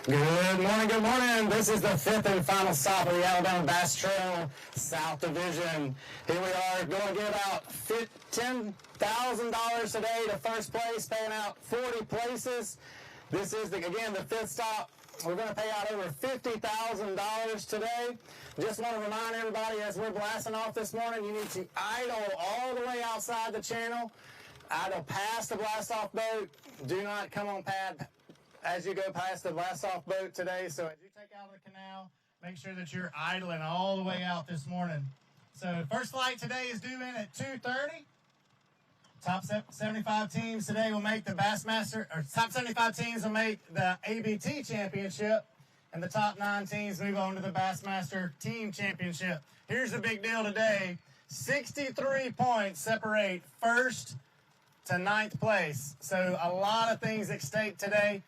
Good morning, good morning. This is the fifth and final stop of the Alabama Bass Trail South Division. Here we are going to give out $10,000 today to first place, paying out 40 places. This is, again, the fifth stop. We're going to pay out over $50,000 today. Just want to remind everybody as we're blasting off this morning, you need to idle all the way outside the channel. Idle past the blast-off boat. Do not come on pad as you go past the blast-off boat today. So as you take out of the canal, make sure that you're idling all the way out this morning. So first flight today is due in at 2:30. Top 75 teams today will make the Bassmaster, or top 75 teams will make the ABT championship, and the top 9 teams move on to the Bassmaster team championship. Here's the big deal today. 63 points separate first to 9th place. So a lot of things at stake today.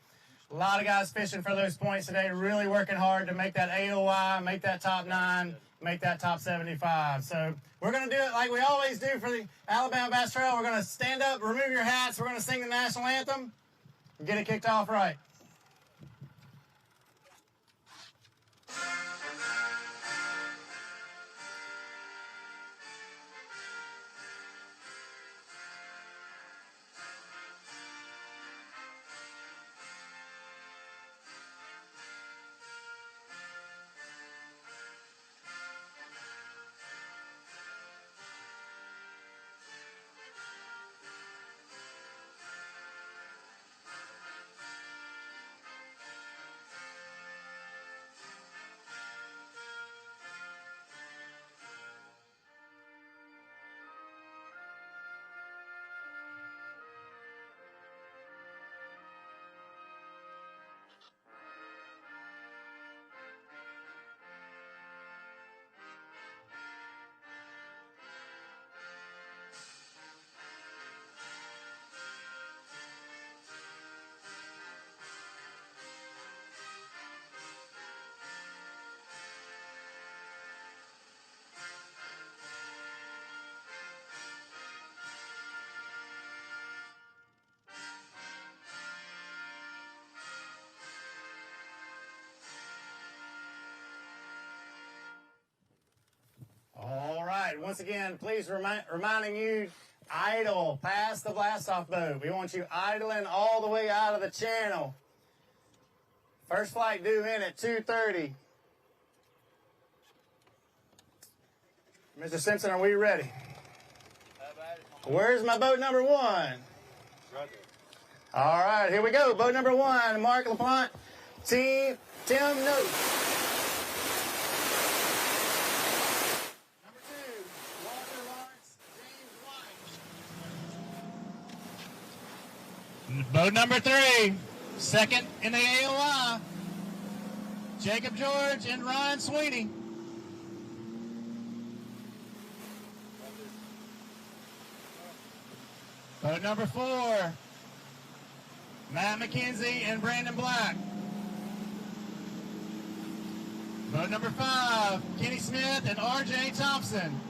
A lot of guys fishing for those points today, really working hard to make that AOI, make that top 9, make that top 75. So we're going to do it like we always do for the Alabama Bass Trail. We're going to stand up, remove your hats. We're going to sing the national anthem and get it kicked off right. All right, once again, please reminding you, idle past the blast-off boat. We want you idling all the way out of the channel. First flight due in at 2:30. Mr. Simpson, are we ready? Where's my boat number 1? Right there. All right, here we go. Boat number 1, Mark LaPlante, Team Tim Note. Boat number 3, second in the AOI, Jacob George and Ryan Sweeney. Boat number 4, Matt McKenzie and Brandon Black. Boat number 5, Kenny Smith and RJ Thompson.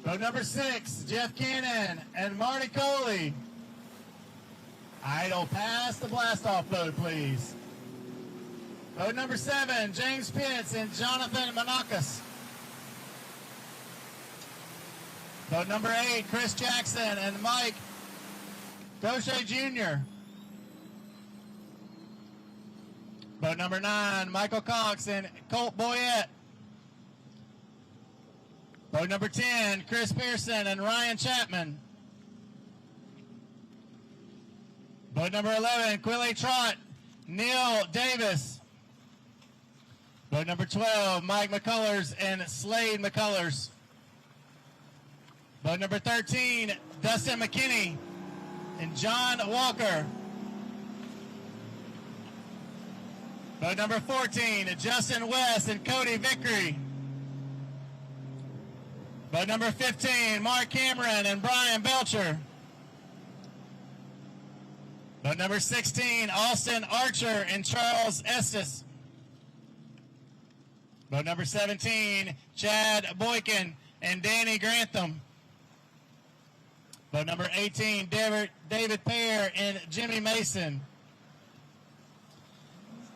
Boat number 6, Jeff Cannon and Marty Coley. Idle past the blast-off boat, please. Boat number 7, James Pitts and Jonathan Monakas. Boat number 8, Chris Jackson and Mike Gaucher Jr. Boat number 9, Michael Cox and Colt Boyette. Boat number 10, Chris Pearson and Ryan Chapman. Boat number 11, Quilly Trott, Neil Davis. Boat number 12, Mike McCullers and Slade McCullers. Boat number 13, Dustin McKinney and John Walker. Boat number 14, Justin West and Cody Vickery. Boat number 15, Mark Cameron and Brian Belcher. Boat number 16, Austin Archer and Charles Estes. Boat number 17, Chad Boykin and Danny Grantham. Boat number 18, David Pear and Jimmy Mason.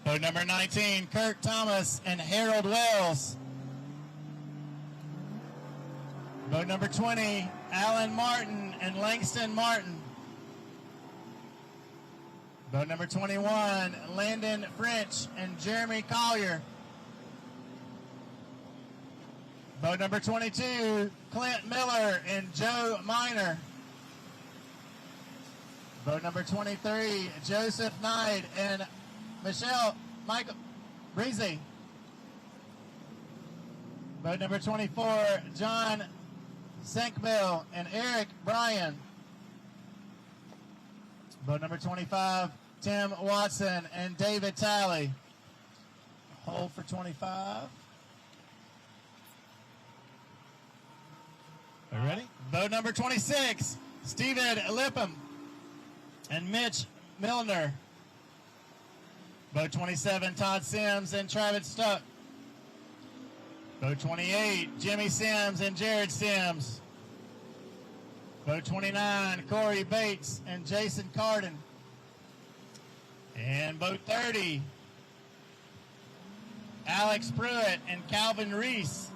Boat number 19, Kirk Thomas and Harold Wells. Boat number 20, Alan Martin and Langston Martin. Boat number 21, Landon French and Jeremy Collier. Boat number 22, Clint Miller and Joe Miner. Boat number 23, Joseph Knight and Michael Breezy. Boat number 24, John Senkbill and Eric Bryan. Boat number 25, Tim Watson and David Talley. Hold for 25. Are you ready? Boat number 26, Steven Lippum and Mitch Milner. Boat 27, Todd Sims and Travis Stuck. Boat 28, Jimmy Sims and Jared Sims. Boat 29, Corey Bates and Jason Carden. And boat 30, Alex Pruitt and Calvin Reese.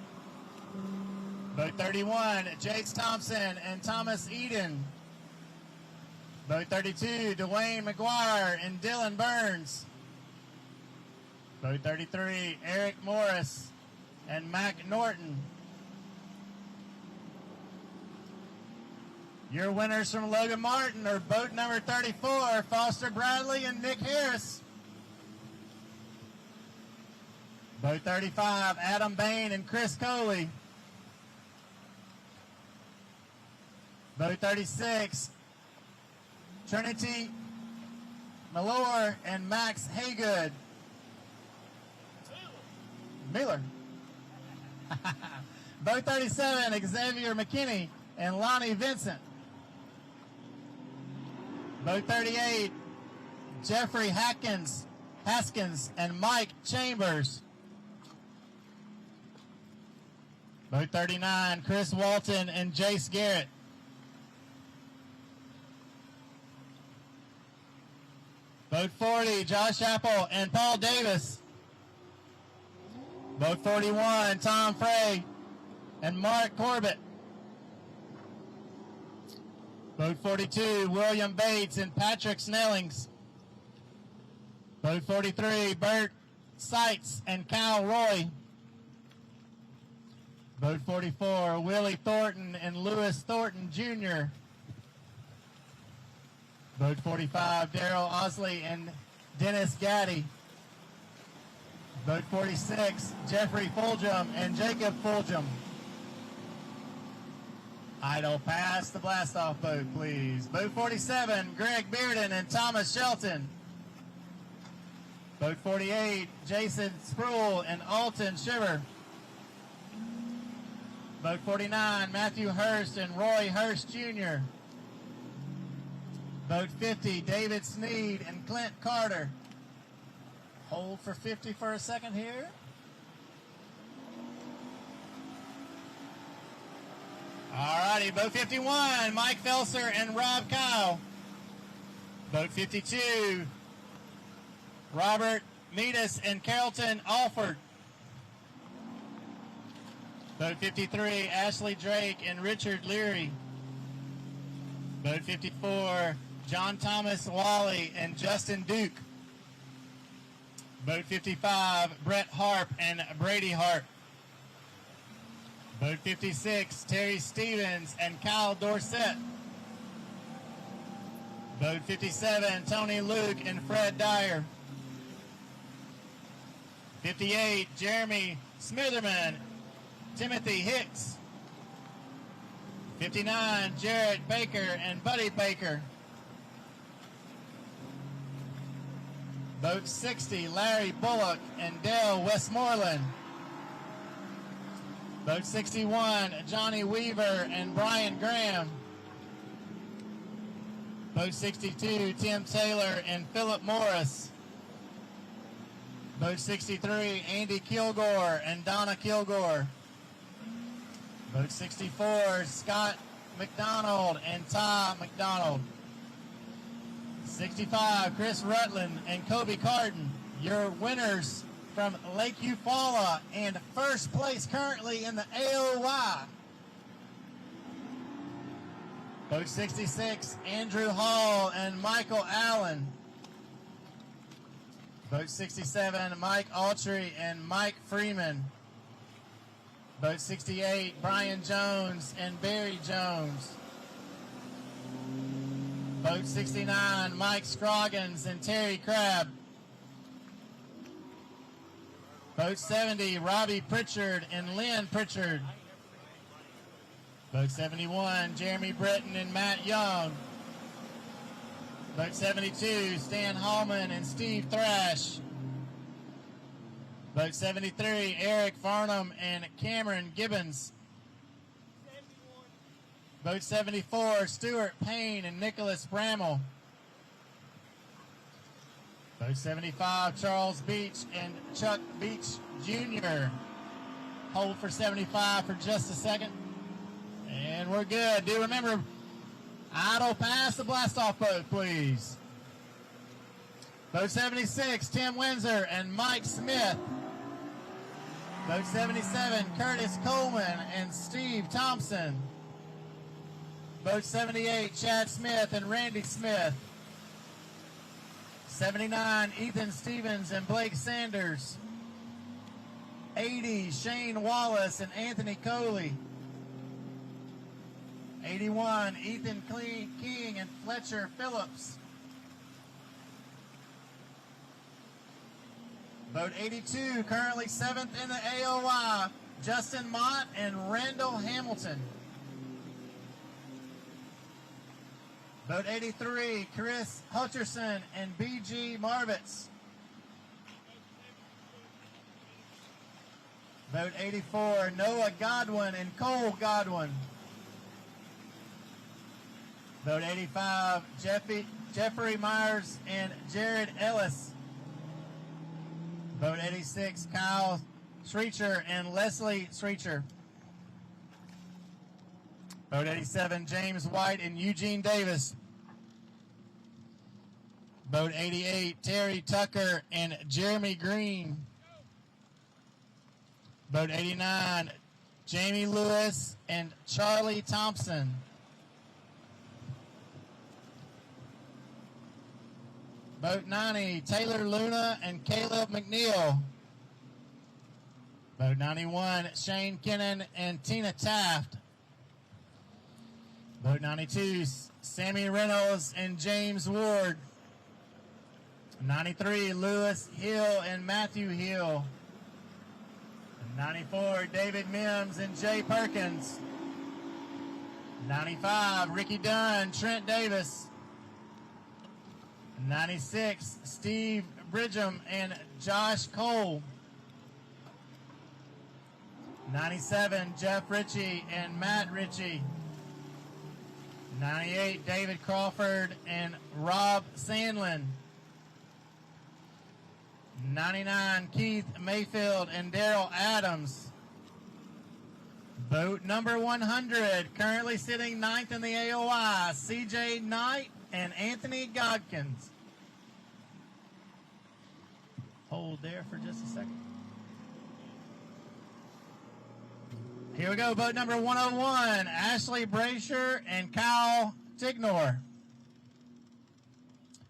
Boat 31, Jace Thompson and Thomas Eden. Boat 32, Dwayne McGuire and Dylan Burns. Boat 33, Eric Morris and Mac Norton. Your winners from Logan Martin are boat number 34, Foster Bradley and Nick Harris. Boat 35, Adam Bain and Chris Coley. Boat 36, Trinity Malore and Max Haygood. Miller. Boat 37, Xavier McKinney and Lonnie Vincent. Boat 38, Jeffrey Haskins and Mike Chambers. Boat 39, Chris Walton and Jace Garrett. Boat 40, Josh Apple and Paul Davis. Boat 41, Tom Frey and Mark Corbett. Boat 42, William Bates and Patrick Snellings. Boat 43, Bert Seitz and Cal Roy. Boat 44, Willie Thornton and Lewis Thornton Jr. Boat 45, Daryl Osley and Dennis Gaddy. Boat 46, Jeffrey Fulgham and Jacob Fulgham. Idle pass the blast-off boat, please. Boat 47, Greg Bearden and Thomas Shelton. Boat 48, Jason Sproul and Alton Shiver. Boat 49, Matthew Hurst and Roy Hurst Jr. Boat 50, David Sneed and Clint Carter. Hold for 50 for a second here. All righty, boat 51, Mike Felser and Rob Kyle. Boat 52, Robert Meadus and Carrollton Alford. Boat 53, Ashley Drake and Richard Leary. Boat 54, John Thomas Wally and Justin Duke. Boat 55, Brett Harp and Brady Harp. Boat 56, Terry Stevens and Kyle Dorsett. Boat 57, Tony Luke and Fred Dyer. 58, Jeremy Smitherman, Timothy Hicks. 59, Jarrett Baker and Buddy Baker. Boat 60, Larry Bullock and Dale Westmoreland. Boat 61, Johnny Weaver and Brian Graham. Boat 62, Tim Taylor and Philip Morris. Boat 63, Andy Kilgore and Donna Kilgore. Boat 64, Scott McDonald and Ty McDonald. 65, Chris Rutland and Kobe Carton, your winners from Lake Eufaula and first place currently in the AOY. Boat 66, Andrew Hall and Michael Allen. Boat 67, Mike Autry and Mike Freeman. Boat 68, Brian Jones and Barry Jones. Boat 69, Mike Scroggins and Terry Crabb. Boat 70, Robbie Pritchard and Lynn Pritchard. Boat 71, Jeremy Britton and Matt Young. Boat 72, Stan Hallman and Steve Thrash. Boat 73, Eric Farnham and Cameron Gibbons. Boat 74, Stuart Payne and Nicholas Bramall. Boat 75, Charles Beach and Chuck Beach Jr. Hold for 75 for just a second. And we're good. Do remember, idle past the blast-off boat, please. Boat 76, Tim Windsor and Mike Smith. Boat 77, Curtis Coleman and Steve Thompson. Boat 78, Chad Smith and Randy Smith. 79, Ethan Stevens and Blake Sanders. 80, Shane Wallace and Anthony Coley. 81, Ethan King and Fletcher Phillips. Boat 82, currently 7th in the AOY, Justin Mott and Randall Hamilton. Boat 83, Chris Hutcherson and B.G. Marvitz. Boat 84, Noah Godwin and Cole Godwin. Boat 85, Jeffrey Myers and Jared Ellis. Boat 86, Kyle Schreecher and Leslie Schreecher. Boat 87, James White and Eugene Davis. Boat 88, Terry Tucker and Jeremy Green. Boat 89, Jamie Lewis and Charlie Thompson. Boat 90, Taylor Luna and Caleb McNeil. Boat 91, Shane Kennan and Tina Taft. Boat 92, Sammy Reynolds and James Ward. 93, Lewis Hill and Matthew Hill. 94, David Mims and Jay Perkins. 95, Ricky Dunn, Trent Davis. 96, Steve Bridgham and Josh Cole. 97, Jeff Ritchie and Matt Ritchie. 98, David Crawford and Rob Sandlin. 99, Keith Mayfield and Daryl Adams. Boat number 100, currently sitting 9th in the AOI, CJ Knight and Anthony Godkins. Hold there for just a second. Here we go, boat number 101, Ashley Brasher and Kyle Tignor.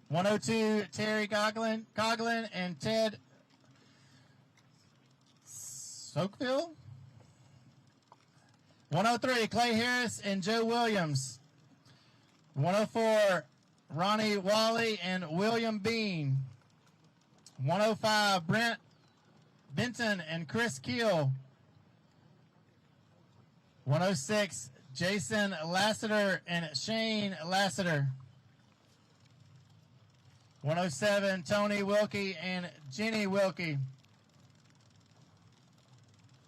102, Terry Coughlin and Ted Soakville. 103, Clay Harris and Joe Williams. 104, Ronnie Wally and William Bean. 105, Brent Benton and Chris Keel. 106, Jason Lassiter and Shane Lassiter. 107, Tony Wilkie and Jenny Wilkie.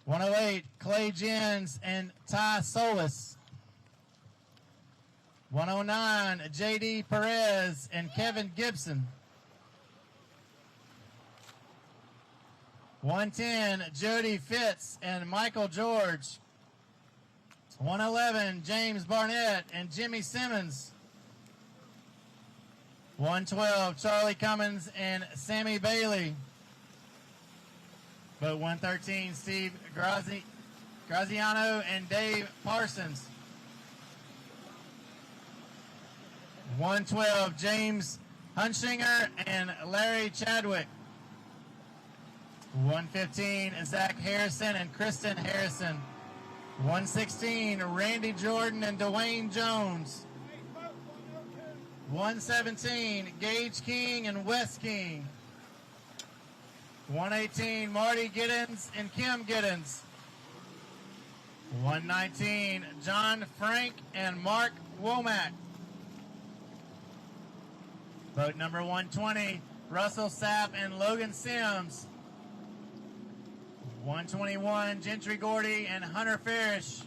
108, Clay Jens and Ty Solis. 109, J.D. Perez and Kevin Gibson. 110, Jody Fitz and Michael George. 111, James Barnett and Jimmy Simmons. 112, Charlie Cummins and Sammy Bailey. Boat 113, Steve Graziano and Dave Parsons. 112, James Hunshinger and Larry Chadwick. 115, Zach Harrison and Kristen Harrison. 116, Randy Jordan and Dwayne Jones. 117, Gage King and Wes King. 118, Marty Giddens and Kim Giddens. 119, John Frank and Mark Womack. Boat number 120, Russell Sapp and Logan Sims. 121, Gentry Gordy and Hunter Farish.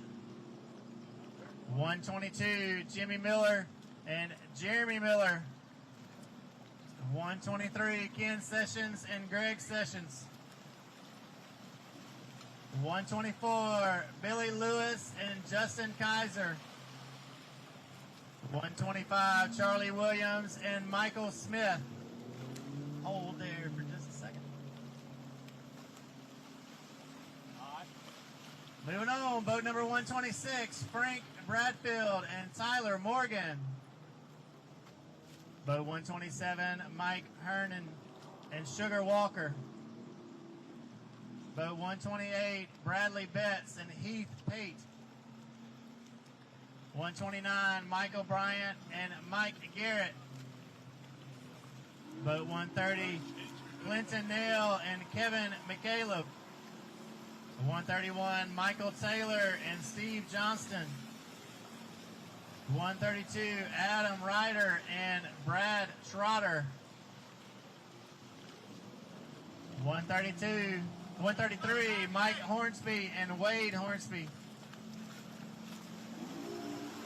122, Jimmy Miller and Jeremy Miller. 123, Ken Sessions and Greg Sessions. 124, Billy Lewis and Justin Kaiser. 125, Charlie Williams and Michael Smith. Hold there for just a second. Moving on, boat number 126, Frank Bradfield and Tyler Morgan. Boat 127, Mike Hernan and Sugar Walker. Boat 128, Bradley Betts and Heath Pate. 129, Michael Bryant and Mike Garrett. Boat 130, Clinton Nail and Kevin McCaleb. 131, Michael Taylor and Steve Johnston. 132, Adam Ryder and Brad Schroeder. 133, Mike Hornsby and Wade Hornsby.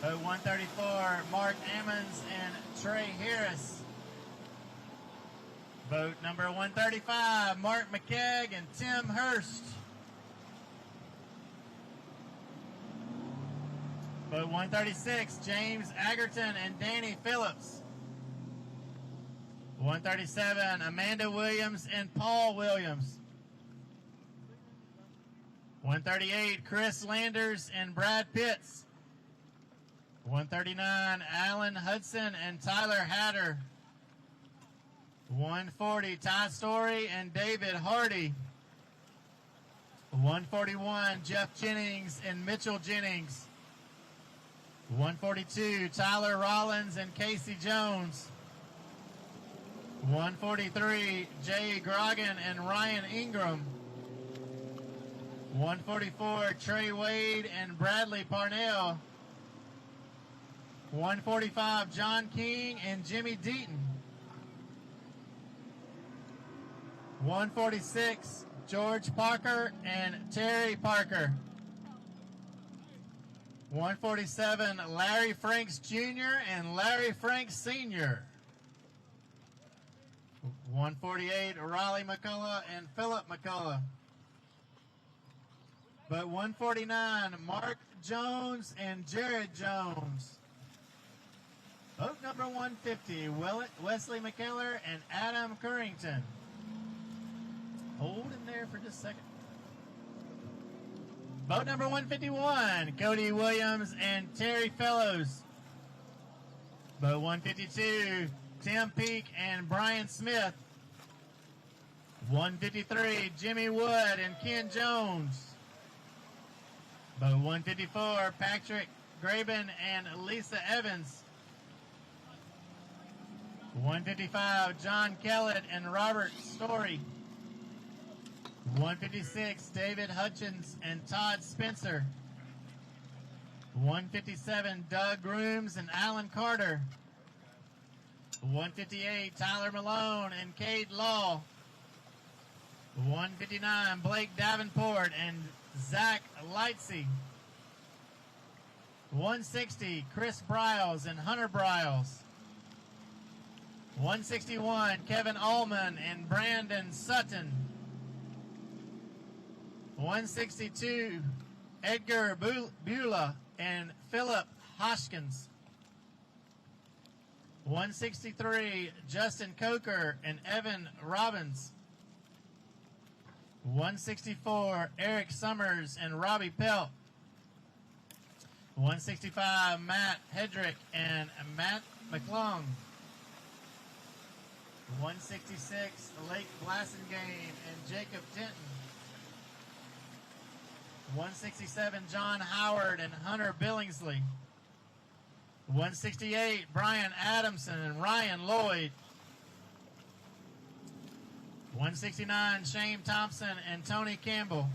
Boat 134, Mark Ammons and Trey Harris. Boat number 135, Mark McKegg and Tim Hurst. Boat 136, James Agerton and Danny Phillips. 137, Amanda Williams and Paul Williams. 138, Chris Landers and Brad Pitts. 139, Alan Hudson and Tyler Hatter. 140, Ty Story and David Hardy. 141, Jeff Jennings and Mitchell Jennings. 142, Tyler Rollins and Casey Jones. 143, Jay Grogan and Ryan Ingram. 144, Trey Wade and Bradley Parnell. 145, John King and Jimmy Deaton. 146, George Parker and Terry Parker. 147, Larry Franks Jr. and Larry Franks Sr. 148, Raleigh McCullough and Philip McCullough. But 149, Mark Jones and Jared Jones. Boat number 150, Wesley McKellar and Adam Currington. Hold in there for just a second. Boat number 151, Cody Williams and Terry Fellows. Boat 152, Tim Peake and Brian Smith. 153, Jimmy Wood and Ken Jones. Boat 154, Patrick Graben and Lisa Evans. 155, John Kellett and Robert Story. 156, David Hutchins and Todd Spencer. 157, Doug Grooms and Alan Carter. 158, Tyler Malone and Cade Law. 159, Blake Davenport and Zach Lightsey. 160, Chris Briles and Hunter Briles. 161, Kevin Allman and Brandon Sutton. 162, Edgar Bula and Philip Hoskins. 163, Justin Coker and Evan Robbins. 164, Eric Summers and Robbie Pelt. 165, Matt Hedrick and Matt McClung. 166, Lake Blassingame and Jacob Denton. 167, John Howard and Hunter Billingsley. 168, Brian Adamson and Ryan Lloyd. 169, Shane Thompson and Tony Campbell.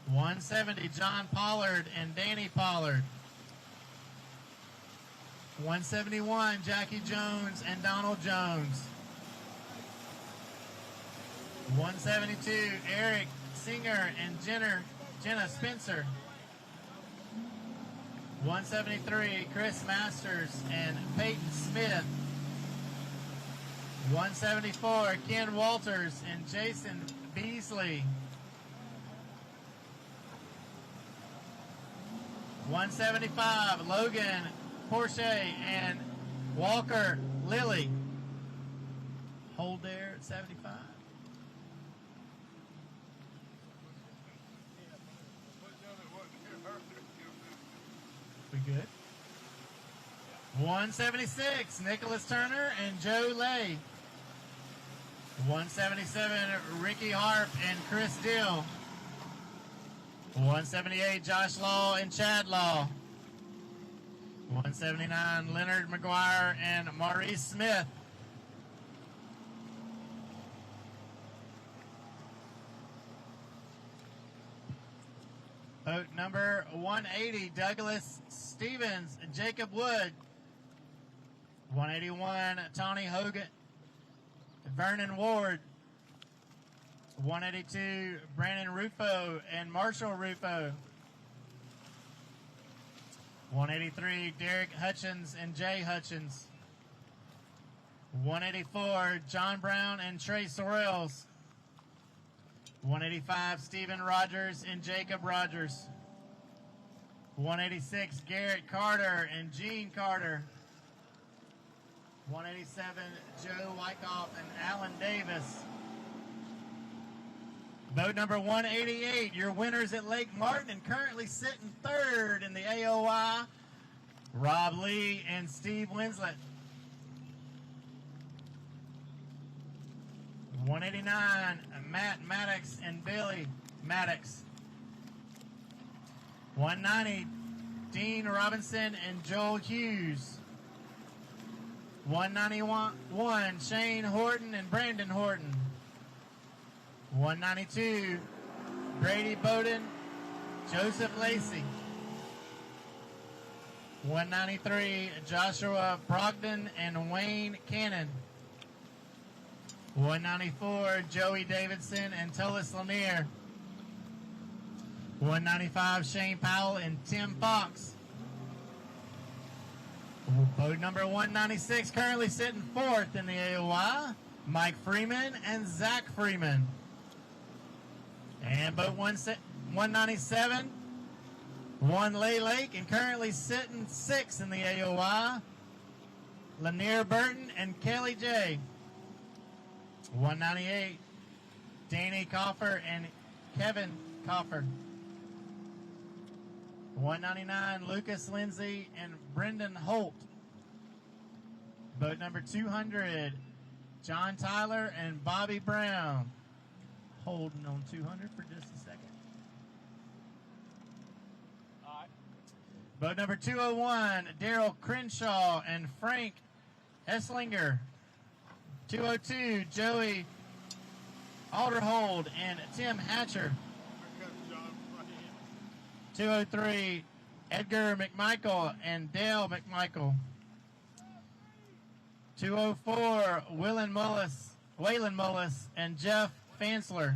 170, John Pollard and Danny Pollard. 171, Jackie Jones and Donald Jones. 172, Eric Singer and Jenna Spencer. 173, Chris Masters and Peyton Smith. 174, Ken Walters and Jason Beasley. 175, Logan Porsche and Walker Lilly. Hold there at 75. We good? 176, Nicholas Turner and Joe Lay. 177, Ricky Harp and Chris Dill. 178, Josh Law and Chad Law. 179, Leonard McGuire and Maurice Smith. Boat number 180, Douglas Stevens and Jacob Wood. 181, Tony Hogan, Vernon Ward. 182, Brandon Rufo and Marshall Rufo. 183, Derek Hutchins and Jay Hutchins. 184, John Brown and Trey Sorrells. 185, Stephen Rogers and Jacob Rogers. 186, Garrett Carter and Gene Carter. 187, Joe Wyckoff and Alan Davis. Boat number 188, your winners at Lake Martin and currently sitting third in the AOI, Rob Lee and Steve Winslet. 189, Matt Maddox and Billy Maddox. 190, Dean Robinson and Joel Hughes. 191, Shane Horton and Brandon Horton. 192, Brady Bowden, Joseph Lacey. 193, Joshua Brogdon and Wayne Cannon. 194, Joey Davidson and Tullis Lanier. 195, Shane Powell and Tim Fox. Boat number 196, currently sitting fourth in the AOI, Mike Freeman and Zach Freeman. And boat 197, One Lake and currently sitting sixth in the AOI, Lanier Burton and Kelly J. 198, Danny Coffer and Kevin Coffer. 199, Lucas Lindsay and Brendan Holt. Boat number 200, John Tyler and Bobby Brown. Holding on 200 for just a second. All right. Boat number 201, Daryl Crenshaw and Frank Esslinger. 202, Joey Alderhold and Tim Hatcher. 203, Edgar McMichael and Dale McMichael. 204, Waylon Mullis and Jeff Fansler.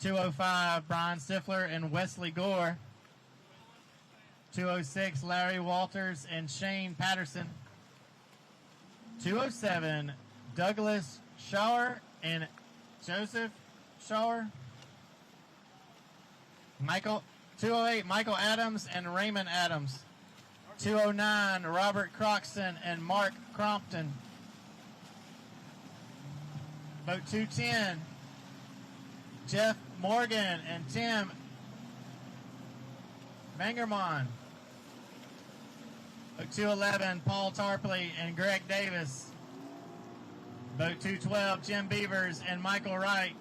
205, Brian Stifler and Wesley Gore. 206, Larry Walters and Shane Patterson. 207, Douglas Schauer and Joseph Schauer. 208, 208, Michael Adams and Raymond Adams. 209, Robert Croxton and Mark Crompton. Boat 210, Jeff Morgan and Tim Vangerman. Boat 211, Paul Tarpley and Greg Davis. Boat 212, Jim Beavers and Michael Wright.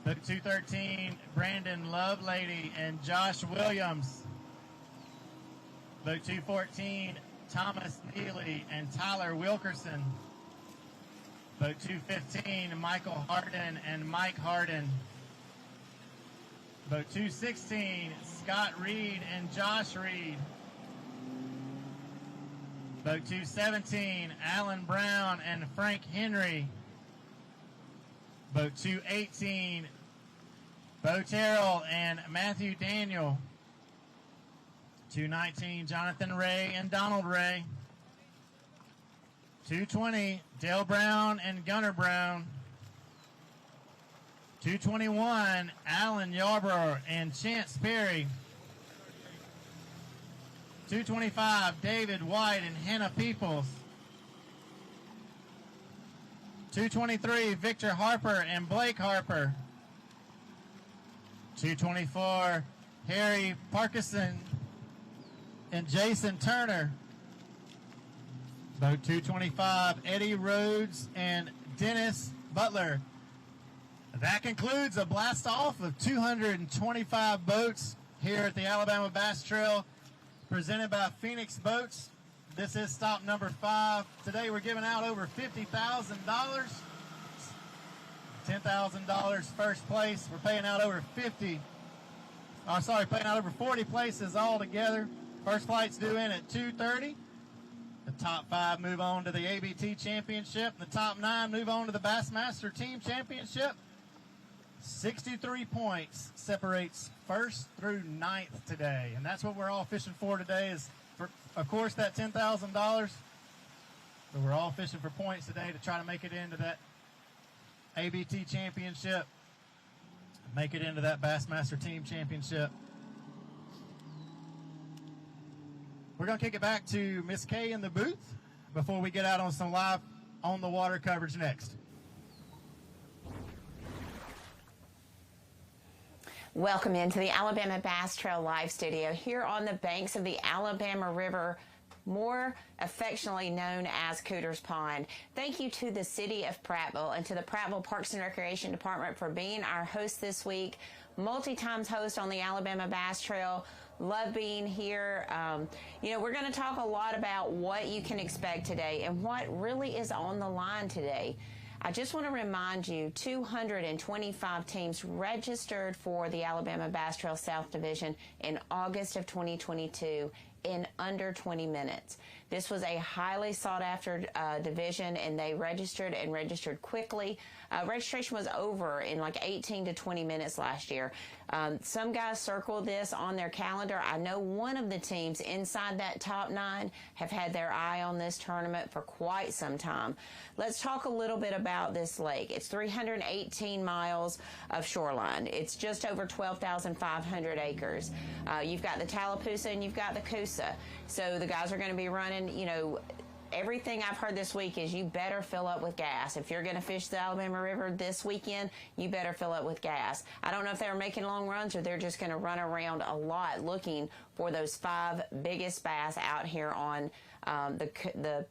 Boat 213, Brandon Lovelady and Josh Williams. Boat 214, Thomas Neely and Tyler Wilkerson. Boat 215, Michael Harden and Mike Harden. Boat 216, Scott Reed and Josh Reed. Boat 217, Alan Brown and Frank Henry. Boat 218, Bo Terrell and Matthew Daniel. 219, Jonathan Ray and Donald Ray. 220, Dale Brown and Gunnar Brown. 221, Alan Yarborough and Chance Perry. 225, David White and Hannah Peoples. 223, Victor Harper and Blake Harper. 224, Harry Parkinson and Jason Turner. Boat 225, Eddie Rhodes and Dennis Butler. That concludes a blast off of 225 boats here at the Alabama Bass Trail, presented by Phoenix Boats. This is stop number 5. Today we're giving out over $50,000. $10,000 first place. We're paying out over 40 places altogether. First flight's due in at 2:30. The top 5 move on to the ABT Championship. The top 9 move on to the Bassmaster Team Championship. 63 points separates first through 9th today. And that's what we're all fishing for today is, for, of course, that $10,000. But we're all fishing for points today to try to make it into that ABT Championship, make it into that Bassmaster Team Championship. We're going to kick it back to Miss Kay in the booth before we get out on some live on the water coverage next. Welcome into the Alabama Bass Trail Live Studio here on the banks of the Alabama River, more affectionately known as Cooter's Pond. Thank you to the City of Prattville and to the Prattville Parks and Recreation Department for being our host this week. Multi-times host on the Alabama Bass Trail. Love being here. We're going to talk a lot about what you can expect today and what really is on the line today. I just want to remind you, 225 teams registered for the Alabama Bass Trail South Division in August of 2022 in under 20 minutes. This was a highly sought after division, and they registered quickly. Registration was over in like 18 to 20 minutes last year. Some guys circled this on their calendar. I know one of the teams inside that top 9 have had their eye on this tournament for quite some time. Let's talk a little bit about this lake. It's 318 miles of shoreline. It's just over 12,500 acres. You've got the Tallapoosa and you've got the Coosa. So the guys are going to be running, everything I've heard this week is you better fill up with gas. If you're going to fish the Alabama River this weekend, you better fill up with gas. I don't know if they're making long runs or they're just going to run around a lot looking for those 5 biggest bass out here on the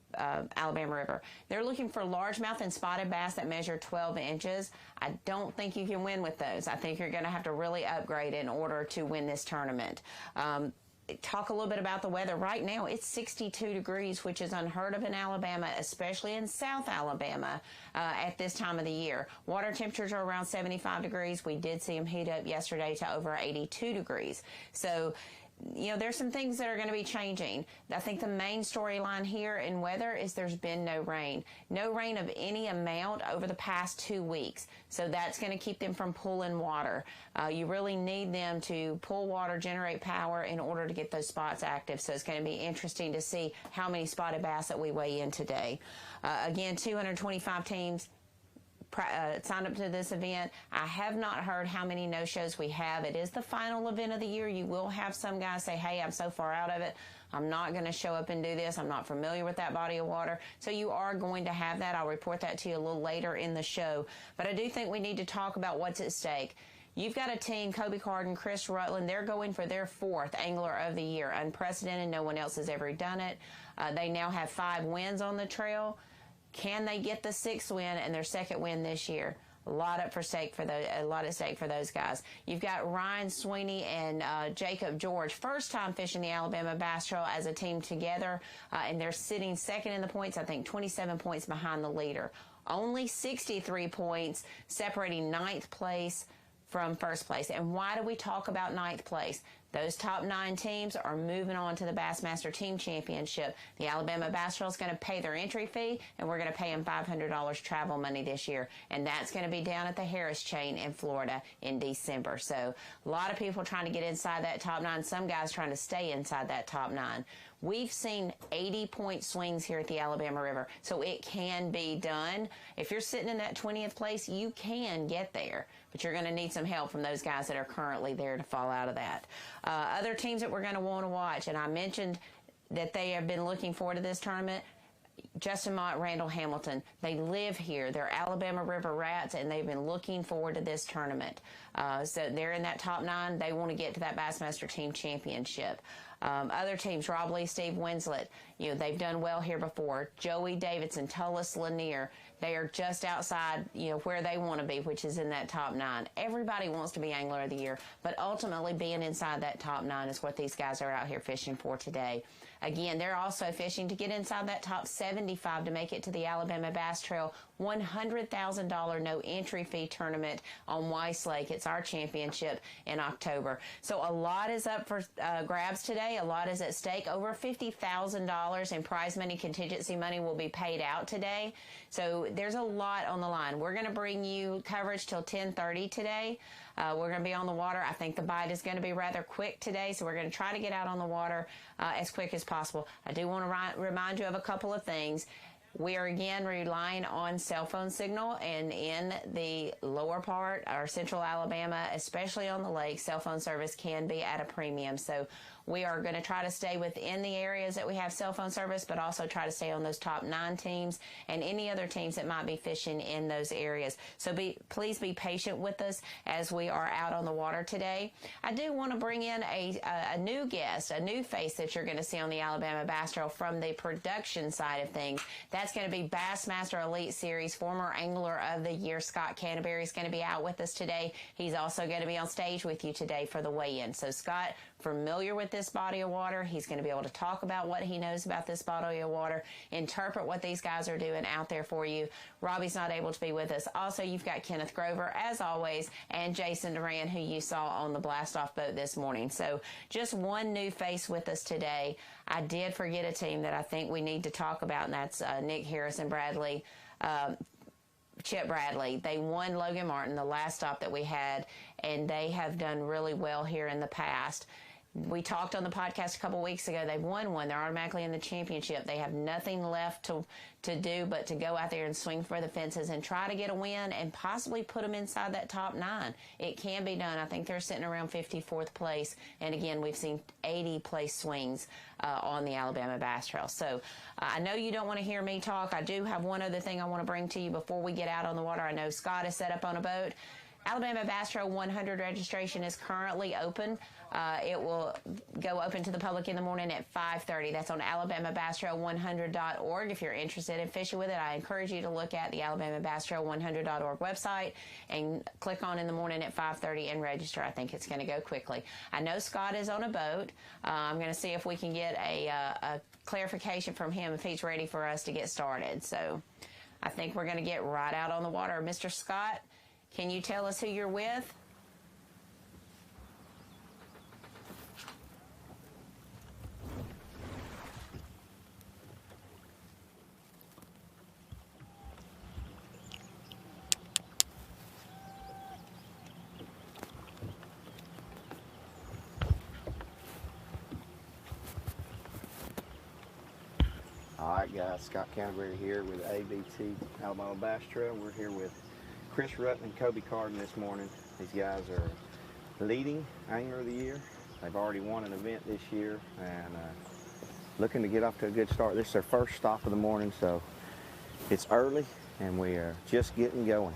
Alabama River. They're looking for largemouth and spotted bass that measure 12 inches. I don't think you can win with those. I think you're going to have to really upgrade in order to win this tournament. Talk a little bit about the weather. Right now, it's 62 degrees, which is unheard of in Alabama, especially in South Alabama at this time of the year. Water temperatures are around 75 degrees. We did see them heat up yesterday to over 82 degrees. So, there's some things that are going to be changing. I think the main storyline here in weather is there's been no rain. No rain of any amount over the past 2 weeks. So that's going to keep them from pulling water. You really need them to pull water, generate power in order to get those spots active. So it's going to be interesting to see how many spotted bass that we weigh in today. Again, 225 teams. signed up to this event. I have not heard how many no-shows we have. It is the final event of the year. You will have some guys say, hey, I'm so far out of it, I'm not going to show up and do this. I'm not familiar with that body of water. So you are going to have that. I'll report that to you a little later in the show. But I do think we need to talk about what's at stake. You've got a team, Kobe Carden, Chris Rutland, they're going for their 4th Angler of the Year. Unprecedented. No one else has ever done it. They now have 5 wins on the trail. Can they get the 6th win and their 2nd win this year? A lot at stake for those guys. You've got Ryan Sweeney and Jacob George, first time fishing the Alabama Bass Trail as a team together, and they're sitting 2nd in the points, I think 27 points behind the leader. Only 63 points separating 9th place from 1st place. And why do we talk about 9th place? Those top 9 teams are moving on to the Bassmaster Team Championship. The Alabama Bass Trail is going to pay their entry fee, and we're going to pay them $500 travel money this year. And that's going to be down at the Harris Chain in Florida in December. So a lot of people trying to get inside that top 9. Some guys trying to stay inside that top 9. We've seen 80-point swings here at the Alabama River, so it can be done. If you're sitting in that 20th place, you can get there, but you're going to need some help from those guys that are currently there to fall out of that. Other teams that we're going to want to watch, and I mentioned that they have been looking forward to this tournament. Justin Mott, Randall Hamilton, they live here. They're Alabama River Rats, and they've been looking forward to this tournament. So they're in that top 9. They want to get to that Bassmaster Team Championship. Other teams, Rob Lee, Steve Winslet, they've done well here before. Joey Davidson, Tullis Lanier, they are just outside, where they want to be, which is in that top 9. Everybody wants to be Angler of the Year, but ultimately being inside that top 9 is what these guys are out here fishing for today. Again, they're also fishing to get inside that top 75 to make it to the Alabama Bass Trail $100,000 no entry fee tournament on Weiss Lake. It's our championship in October. So a lot is up for grabs today. A lot is at stake. Over $50,000 in prize money, contingency money will be paid out today. So there's a lot on the line. We're going to bring you coverage till 10:30 today. We're going to be on the water. I think the bite is going to be rather quick today, so we're going to try to get out on the water as quick as possible. I do want to remind you of a couple of things. We are again relying on cell phone signal, and in the lower part or central Alabama, especially on the lake, cell phone service can be at a premium. So we are going to try to stay within the areas that we have cell phone service, but also try to stay on those top 9 teams and any other teams that might be fishing in those areas. So please be patient with us as we are out on the water today. I do want to bring in a new guest, a new face that you're going to see on the Alabama Bass Trail from the production side of things. That's going to be Bassmaster Elite Series former Angler of the Year Scott Canterbury is going to be out with us today. He's also going to be on stage with you today for the weigh-in. So Scott, familiar with this body of water. He's going to be able to talk about what he knows about this body of water, interpret what these guys are doing out there for you. Robbie's not able to be with us. Also, you've got Kenneth Grover, as always, and Jason Duran, who you saw on the blast-off boat this morning. So just one new face with us today. I did forget a team that I think we need to talk about, and that's Nick Harris and Bradley. Chip Bradley. They won Logan Martin, the last stop that we had, and they have done really well here in the past. We talked on the podcast a couple weeks ago. They've won one. They're automatically in the championship. They have nothing left to do but to go out there and swing for the fences and try to get a win and possibly put them inside that top 9. It can be done. I think they're sitting around 54th place. And again, we've seen 80 place swings on the Alabama Bass Trail. So I know you don't want to hear me talk. I do have one other thing I want to bring to you before we get out on the water. I know Scott is set up on a boat. Alabama Bass Trail 100 registration is currently open. It will go open to the public in the morning at 5:30. That's on alabamabastrail100.org. If you're interested in fishing with it, I encourage you to look at the alabamabastrail100.org website and click on in the morning at 5:30 and register. I think it's going to go quickly. I know Scott is on a boat. I'm going to see if we can get a clarification from him if he's ready for us to get started. So I think we're going to get right out on the water. Mr. Scott, can you tell us who you're with? All right, guys, Scott Canterbury here with ABT Alabama Bass Trail. We're here with Chris Rutten and Kobe Carden this morning. These guys are leading Angler of the Year. They've already won an event this year and looking to get off to a good start. This is their first stop of the morning, so it's early and we are just getting going.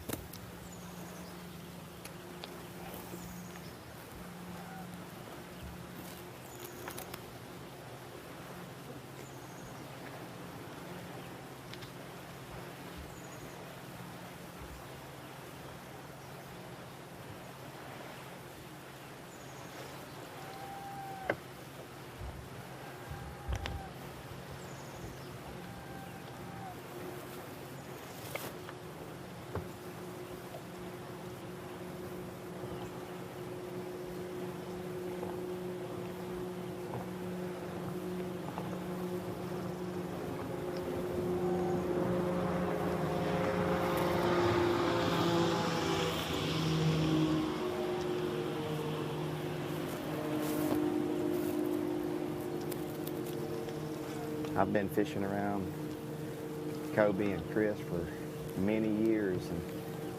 I've been fishing around Kobe and Chris for many years, and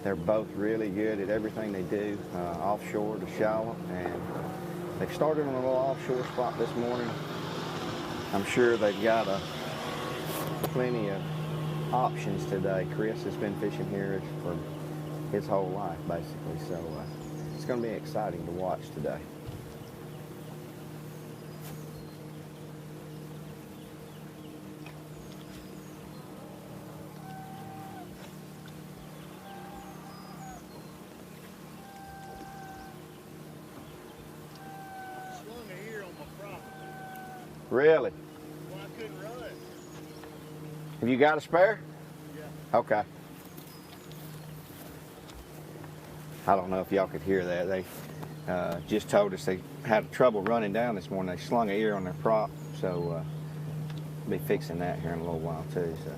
they're both really good at everything they do, offshore to shallow, and they've started on a little offshore spot this morning. I'm sure they've got plenty of options today. Chris has been fishing here for his whole life, basically, so it's going to be exciting to watch today. Really? Well, I couldn't run. Have you got a spare? Yeah. Okay. I don't know if y'all could hear that. They just told us they had trouble running down this morning. They slung an ear on their prop, so be fixing that here in a little while too. So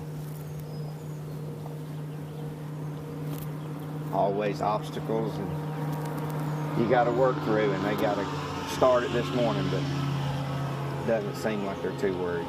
always obstacles and you got to work through, and they got to start it this morning, but doesn't seem like they're too worried.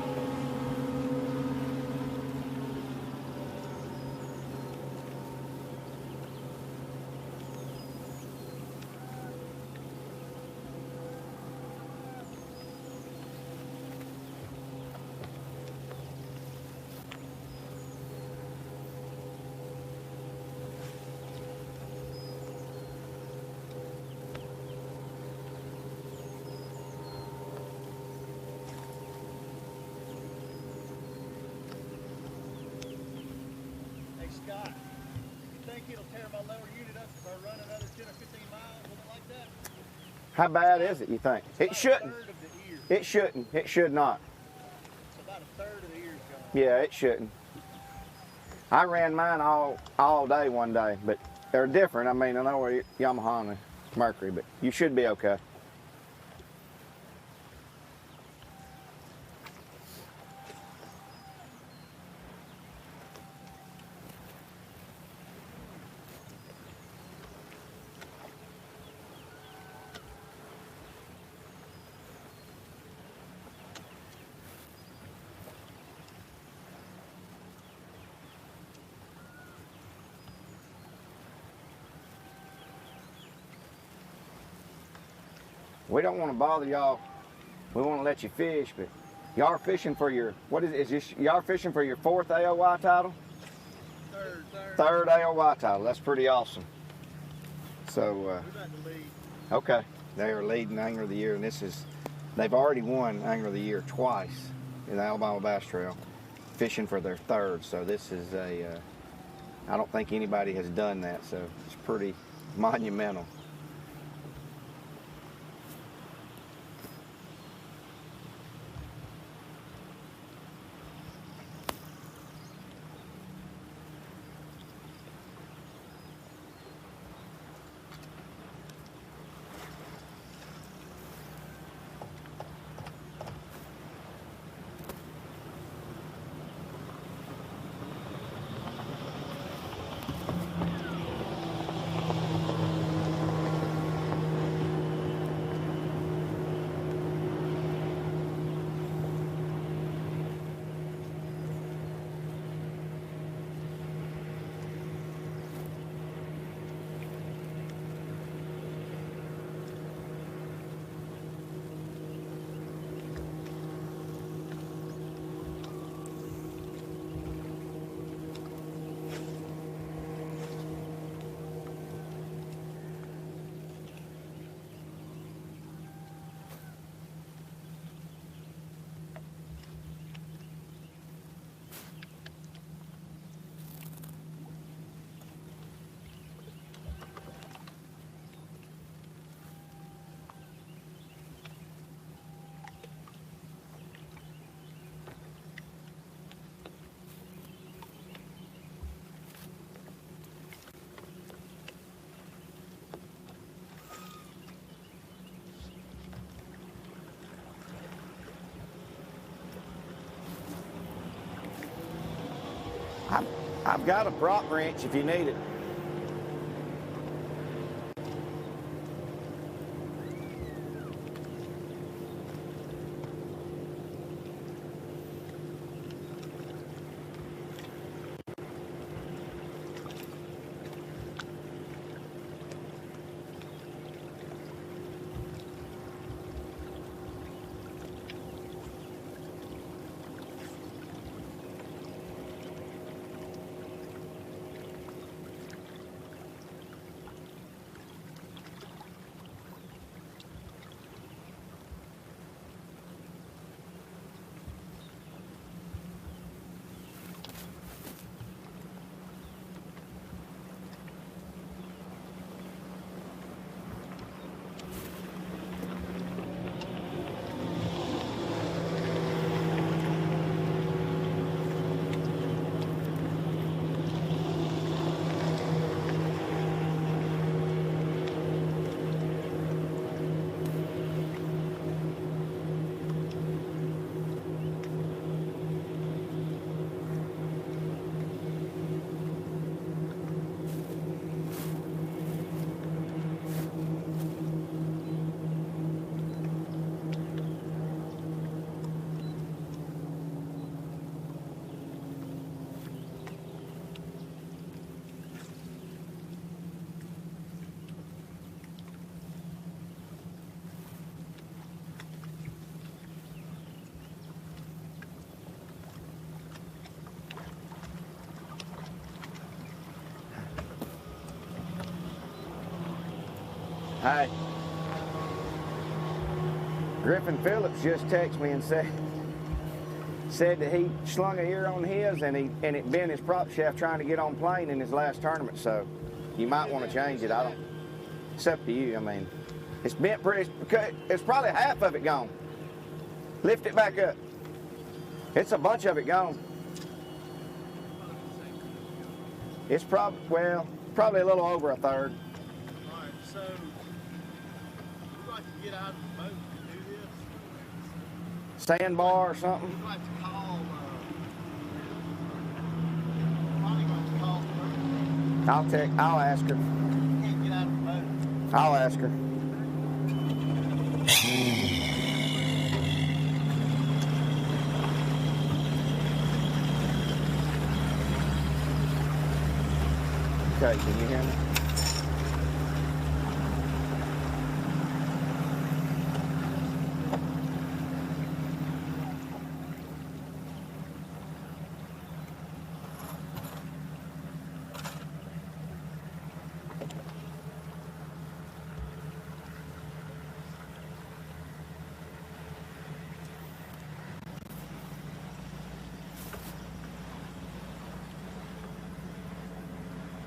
Scott, you think it'll tear my lower unit up if I run another 10 or 15 miles, something like that? How bad is it, you think? It shouldn't. It shouldn't. It should not. It's about a third of the ear's gone. Yeah, it shouldn't. I ran mine all day one day, but they're different. I mean, I know we're Yamaha and Mercury, but you should be okay. We don't want to bother y'all. We want to let you fish, but y'all are fishing for your, what is this, y'all are fishing for your 4th AOY title? Third AOY title. That's pretty awesome. So, We're about to lead. okay. They are leading Angler of the Year, and they've already won Angler of the Year twice in the Alabama Bass Trail, fishing for their 3rd. So this is I don't think anybody has done that, so it's pretty monumental. I've got a prop wrench if you need it. Hey, Griffin Phillips just texted me and said that he slung a ear on his and it bent his prop shaft trying to get on plane in his last tournament. So you might want to change it. It's up to you. I mean, it's bent pretty. It's probably half of it gone. Lift it back up. It's a bunch of it gone. It's probably a little over a third. All right, so we'd like to get out of the boat and do this. Sandbar or something. We'd like to call, probably going to call her. I'll ask her. Can't get out of the boat. I'll ask her. Okay, can you hear me?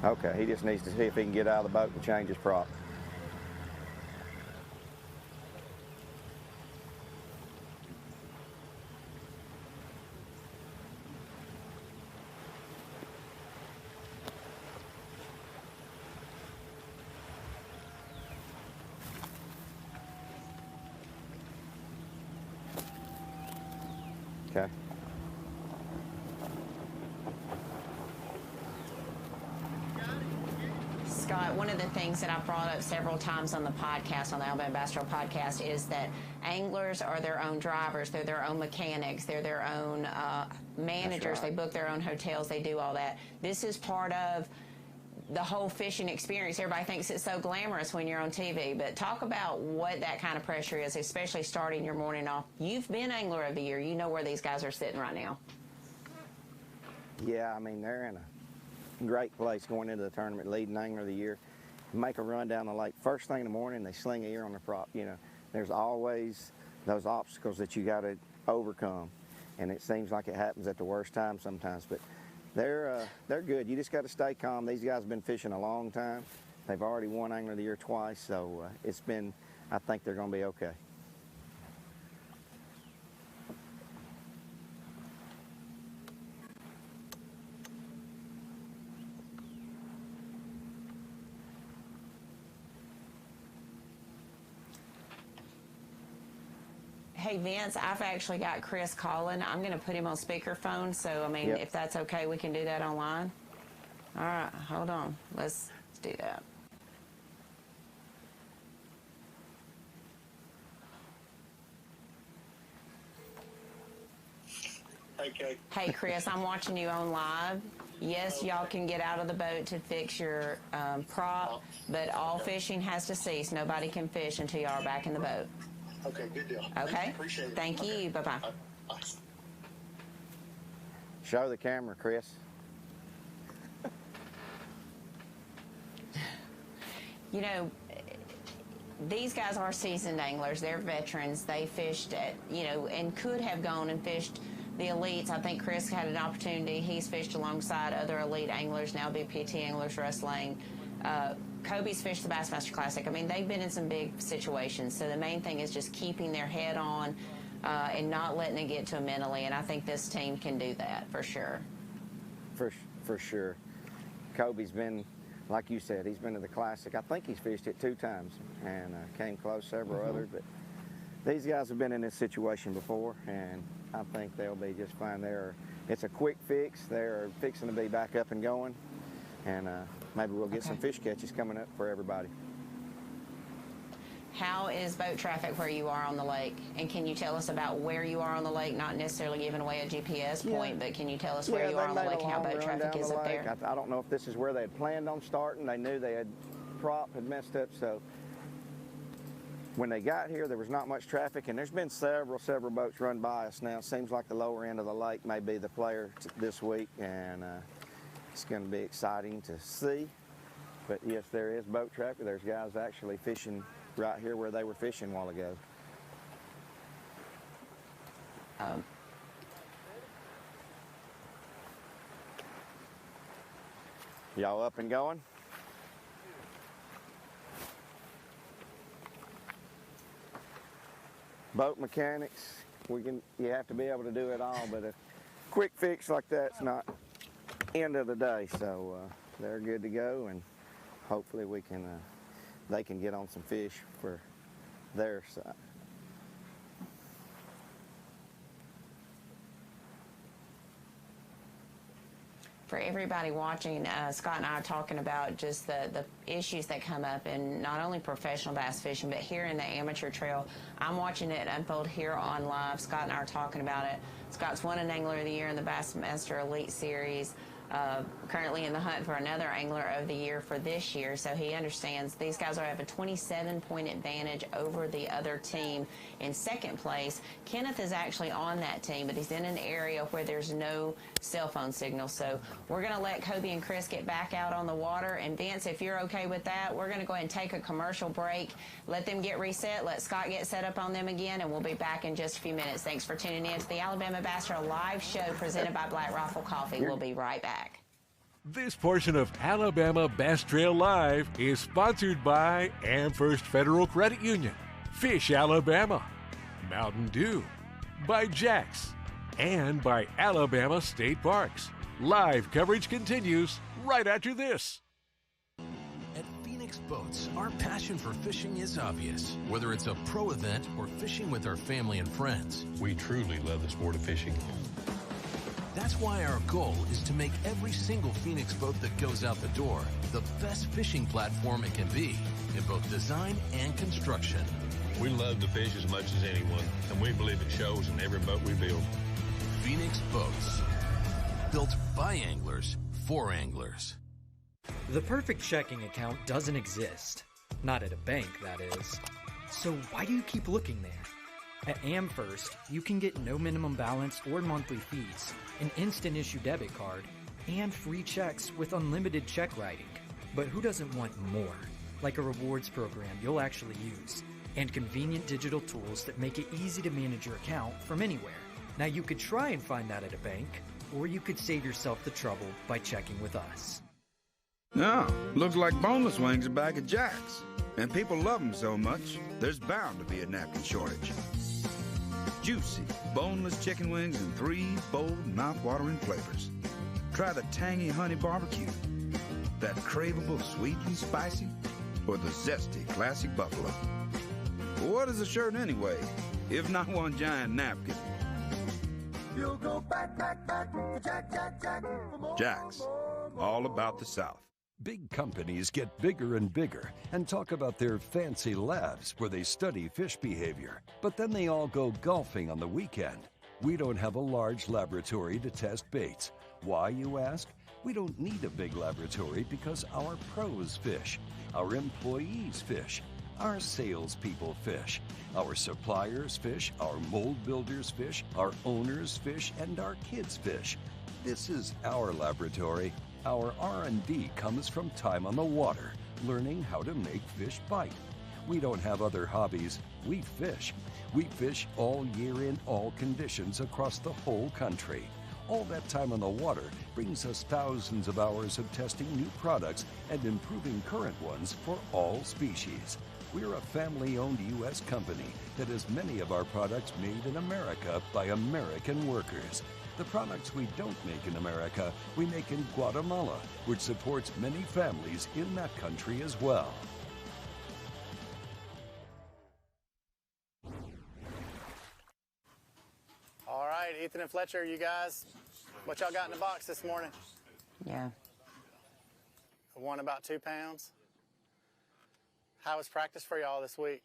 Okay, he just needs to see if he can get out of the boat and change his prop. Okay. Scott, one of the things that I've brought up several times on the podcast, on the Alabama Bass Trail podcast, is that anglers are their own drivers, they're their own mechanics, they're their own managers, right. They book their own hotels, they do all that. This is part of the whole fishing experience. Everybody thinks it's so glamorous when you're on TV, but talk about what that kind of pressure is, especially starting your morning off. You've been Angler of the Year. You know where these guys are sitting right now. Yeah, I mean, they're in a great place going into the tournament, leading Angler of the Year. Make a run down the lake. First thing in the morning, they sling a ear on their prop. You know, there's always those obstacles that you got to overcome, and it seems like it happens at the worst time sometimes, but they're good. You just got to stay calm. These guys have been fishing a long time. They've already won Angler of the Year twice, so I think they're going to be okay. Hey, Vince, I've actually got Chris calling. I'm going to put him on speakerphone, so, I mean, Yep. if that's okay, we can do that online. All right, hold on. Let's do that. Okay. Hey, Chris, I'm watching you on live. Yes, y'all can get out of the boat to fix your prop, but all fishing has to cease. Nobody can fish until y'all are back in the boat. Okay, good deal. Okay? Appreciate it. Thank Okay. you. Bye-bye. Bye. Show the camera, Chris. You know, these guys are seasoned anglers. They're veterans. They fished at, you know, and could have gone and fished the elites. I think Chris had an opportunity. He's fished alongside other elite anglers, now BPT anglers, Russ Lane. Kobe's fished the Bassmaster Classic. I mean, they've been in some big situations. So the main thing is just keeping their head on and not letting it get to them mentally. And I think this team can do that for sure. For sure. Kobe's been, like you said, he's been to the Classic. I think he's fished it 2 times and came close several others. But these guys have been in this situation before, and I think they'll be just fine. It's a quick fix. They're fixing to be back up and going, and maybe we'll get some fish catches coming up for everybody. How is boat traffic where you are on the lake? And can you tell us about where you are on the lake? Not necessarily giving away a GPS point, but can you tell us where you are on the lake and how boat traffic is up there? I don't know if this is where they had planned on starting. They knew they had prop had messed up, so when they got here, there was not much traffic, and there's been several boats run by us now. It seems like the lower end of the lake may be the player this week, and it's going to be exciting to see. But yes, there is boat traffic. There's guys actually fishing right here where they were fishing a while ago. Y'all up and going? Boat mechanics, you have to be able to do it all, but a quick fix like that's not end of the day. So they're good to go, and hopefully they can get on some fish for their side. For everybody watching, Scott and I are talking about just the issues that come up in not only professional bass fishing, but here in the amateur trail. I'm watching it unfold here on live. Scott and I are talking about it. Scott's won an Angler of the Year in the Bassmaster Elite Series. Currently in the hunt for another Angler of the Year for this year, so he understands these guys have a 27-point advantage over the other team in second place. Kenneth is actually on that team, but he's in an area where there's no cell phone signal, so we're going to let Kobe and Chris get back out on the water. And Vince, if you're okay with that, we're going to go ahead and take a commercial break, let them get reset, let Scott get set up on them again, and we'll be back in just a few minutes. Thanks for tuning in to the Alabama Bass Trail live show presented by Black Rifle Coffee. We'll be right back. This portion of Alabama Bass Trail Live is sponsored by Amherst Federal Credit Union, Fish Alabama, Mountain Dew, by Jax, and by Alabama State Parks. Live coverage continues right after this. At Phoenix Boats, our passion for fishing is obvious. Whether it's a pro event or fishing with our family and friends, we truly love the sport of fishing. That's why our goal is to make every single Phoenix boat that goes out the door the best fishing platform it can be in both design and construction. We love to fish as much as anyone, and we believe it shows in every boat we build. Phoenix Boats, built by anglers for anglers. The perfect checking account doesn't exist. Not at a bank, that is. So why do you keep looking there? At Amherst, you can get no minimum balance or monthly fees, an instant issue debit card, and free checks with unlimited check writing. But who doesn't want more? Like a rewards program you'll actually use, and convenient digital tools that make it easy to manage your account from anywhere. Now you could try and find that at a bank, or you could save yourself the trouble by checking with us. Oh, looks like boneless wings are back at Jack's. And people love them so much, there's bound to be a napkin shortage. Juicy, boneless chicken wings in 3 bold, mouth-watering flavors. Try the tangy honey barbecue, that craveable sweet and spicy, or the zesty classic buffalo. What is a shirt anyway? if not one giant napkin. You'll go back to Jack for more. Jack's, all about the South. Big companies get bigger and bigger and talk about their fancy labs where they study fish behavior. But then they all go golfing on the weekend. We don't have a large laboratory to test baits. Why, you ask? We don't need a big laboratory because our pros fish, our employees fish, our salespeople fish, our suppliers fish, our mold builders fish, our owners fish, and our kids fish. This is our laboratory. Our R&D comes from time on the water, learning how to make fish bite. We don't have other hobbies. We fish. We fish all year in all conditions across the whole country. All that time on the water brings us thousands of hours of testing new products and improving current ones for all species. We're a family-owned U.S. company that has many of our products made in America by American workers. The products we don't make in America, we make in Guatemala, which supports many families in that country as well. All right, Ethan and Fletcher, you guys, what y'all got in the box this morning? Yeah. Won about 2 pounds. How was practice for y'all this week?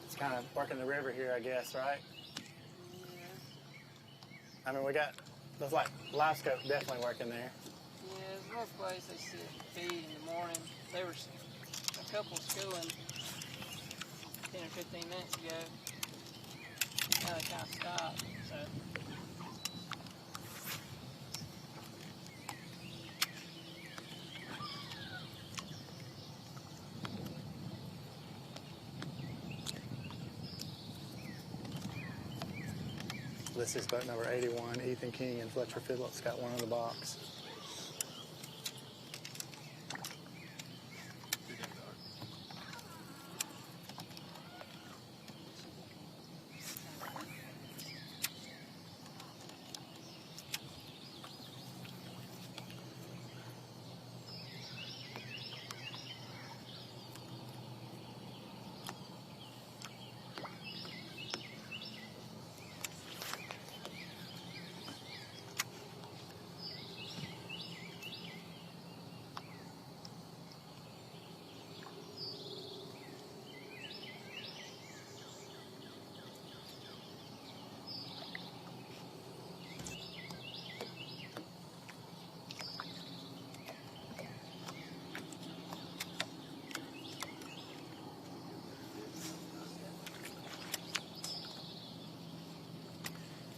It's kind of working the river here, I guess, right? Yeah. I mean, we got, looks like live scope definitely working there. Yeah, there's most places they sit feed in the morning. There was a couple schooling 10 or 15 minutes ago. Now they kind of stopped, so. This is boat number 81. Ethan King and Fletcher Phillips got one in the box.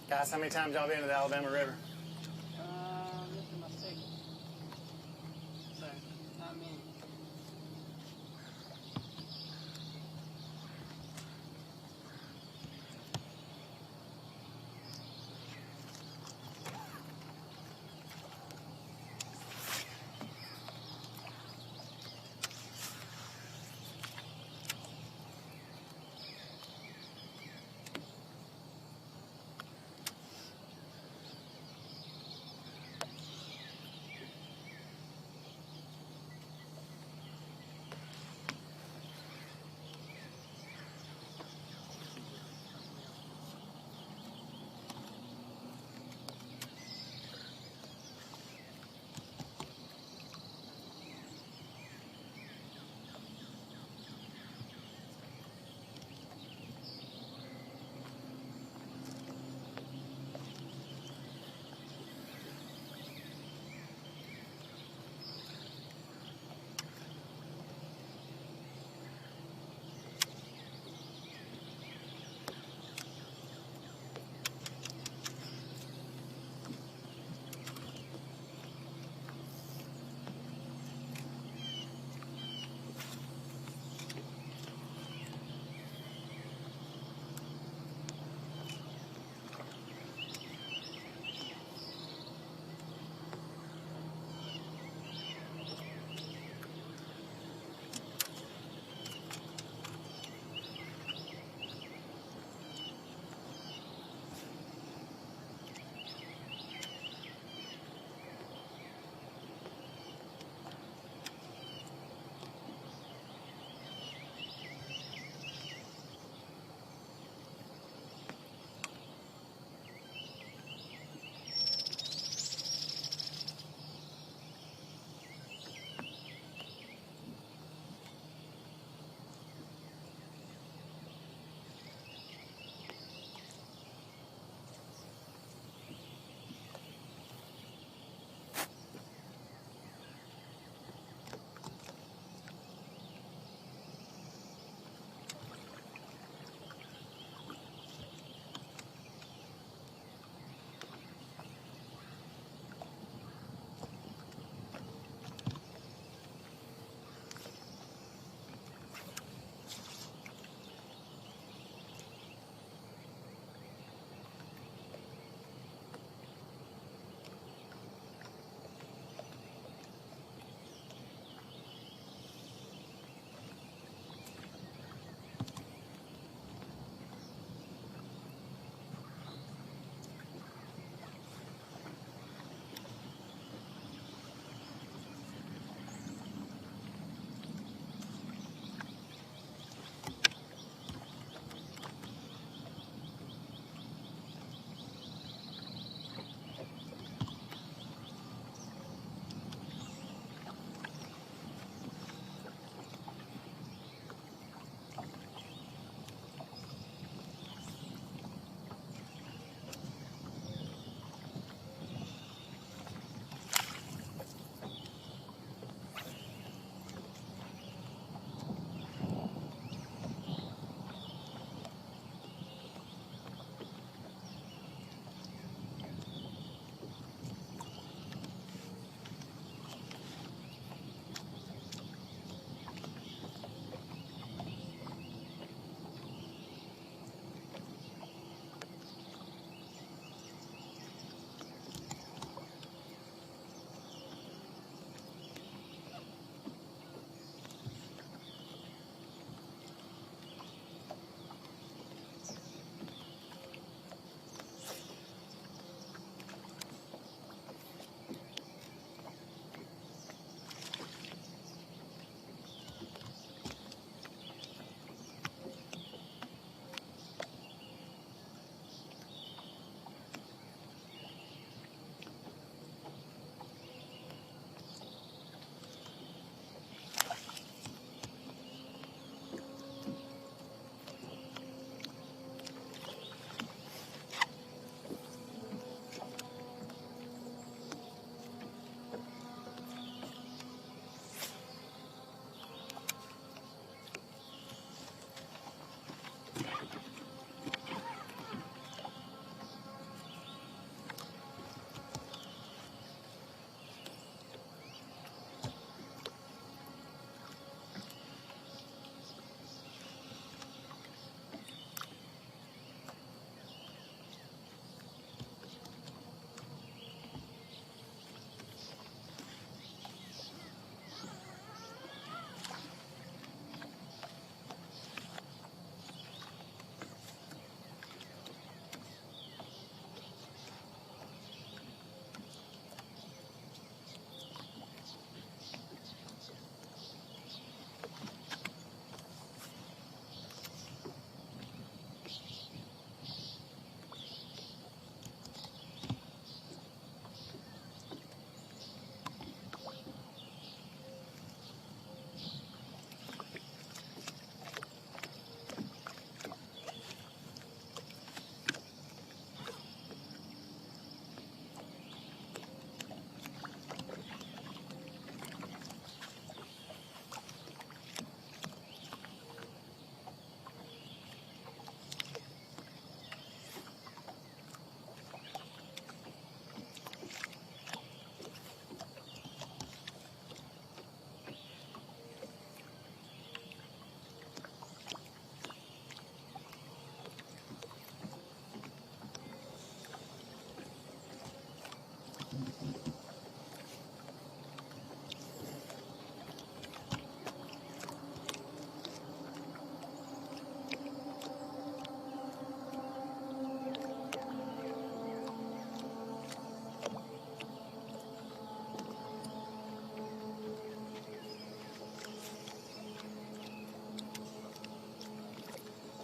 Guys, how many times y'all been to the Alabama River? This is my second. So, not many.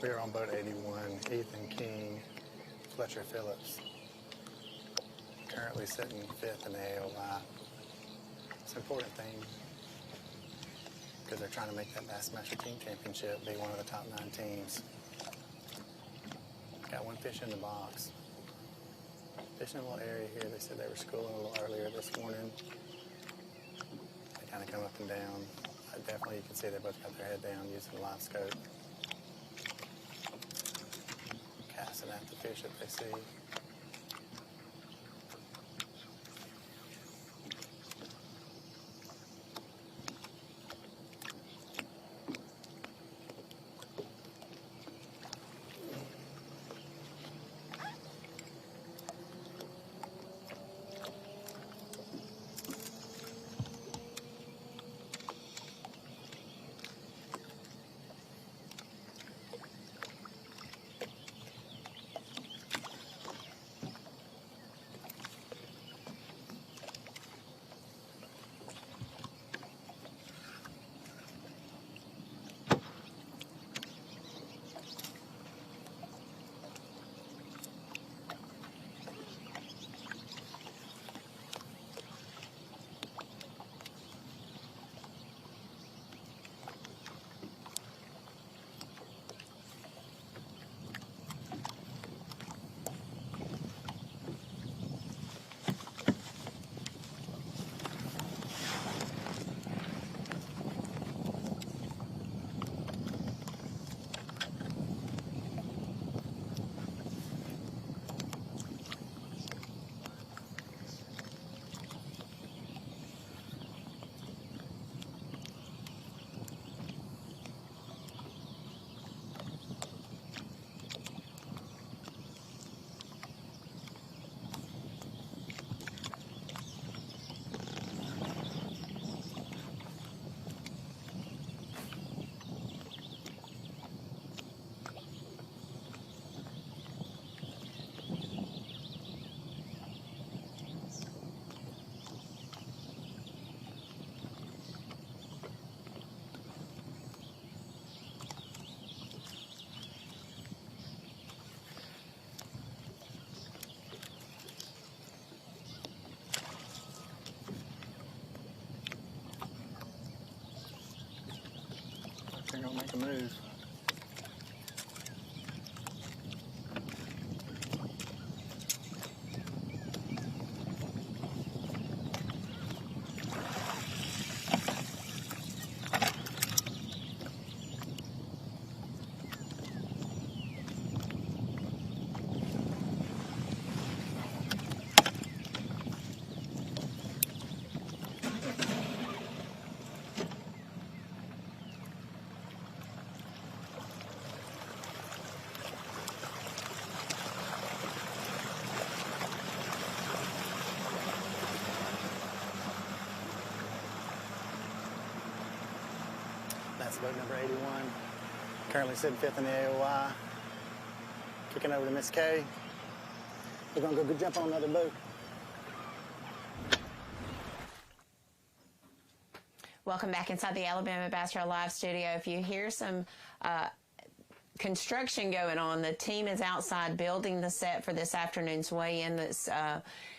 We are on boat 81, Ethan King, Fletcher Phillips. Currently sitting 5th in the AOY. It's an important thing because they're trying to make that Bassmaster Team Championship be one of the top 9 teams. Got one fish in the box. Fishing in a little area here. They said they were schooling a little earlier this morning. They kind of come up and down. Definitely you can see they both got their head down using the live scope. Casting at the fish that they see. They're gonna make a move. That's boat number 81. Currently sitting 5th in the AOY. Kicking over to Miss K. We're gonna go jump on another boat. Welcome back inside the Alabama Bass Trail Live studio. If you hear some construction going on, the team is outside building the set for this afternoon's weigh-in that's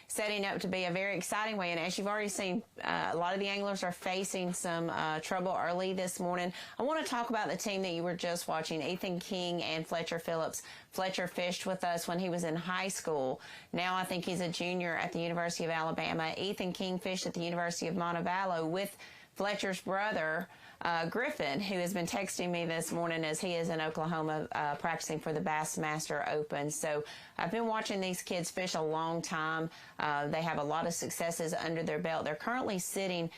setting up to be a very exciting weigh-in. As you've already seen, a lot of the anglers are facing some trouble early this morning. I want to talk about the team that you were just watching, Ethan King and Fletcher Phillips. Fletcher fished with us when he was in high school. Now I think he's a junior at the University of Alabama. Ethan King fished at the University of Montevallo with Fletcher's brother, Griffin, who has been texting me this morning as he is in Oklahoma practicing for the Bassmaster Open. So I've been watching these kids fish a long time. They have a lot of successes under their belt. They're currently sitting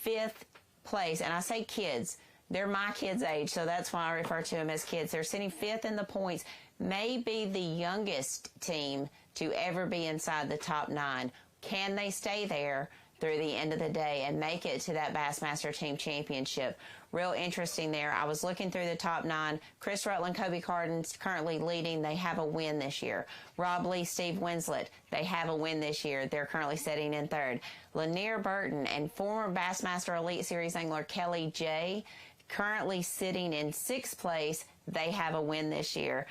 5th place, and I say kids. They're my kids' age, so that's why I refer to them as kids. They're sitting 5th in the points, may be the youngest team to ever be inside the top 9. Can they stay there through the end of the day and make it to that Bassmaster Team Championship? Real interesting there. I was looking through the top 9. Chris Rutland, Kobe Carden's currently leading. They have a win this year. Rob Lee, Steve Winslet, they have a win this year. They're currently sitting in 3rd. Lanier Burton and former Bassmaster Elite Series angler Kelly J. currently sitting in 6th place. they have a win this year.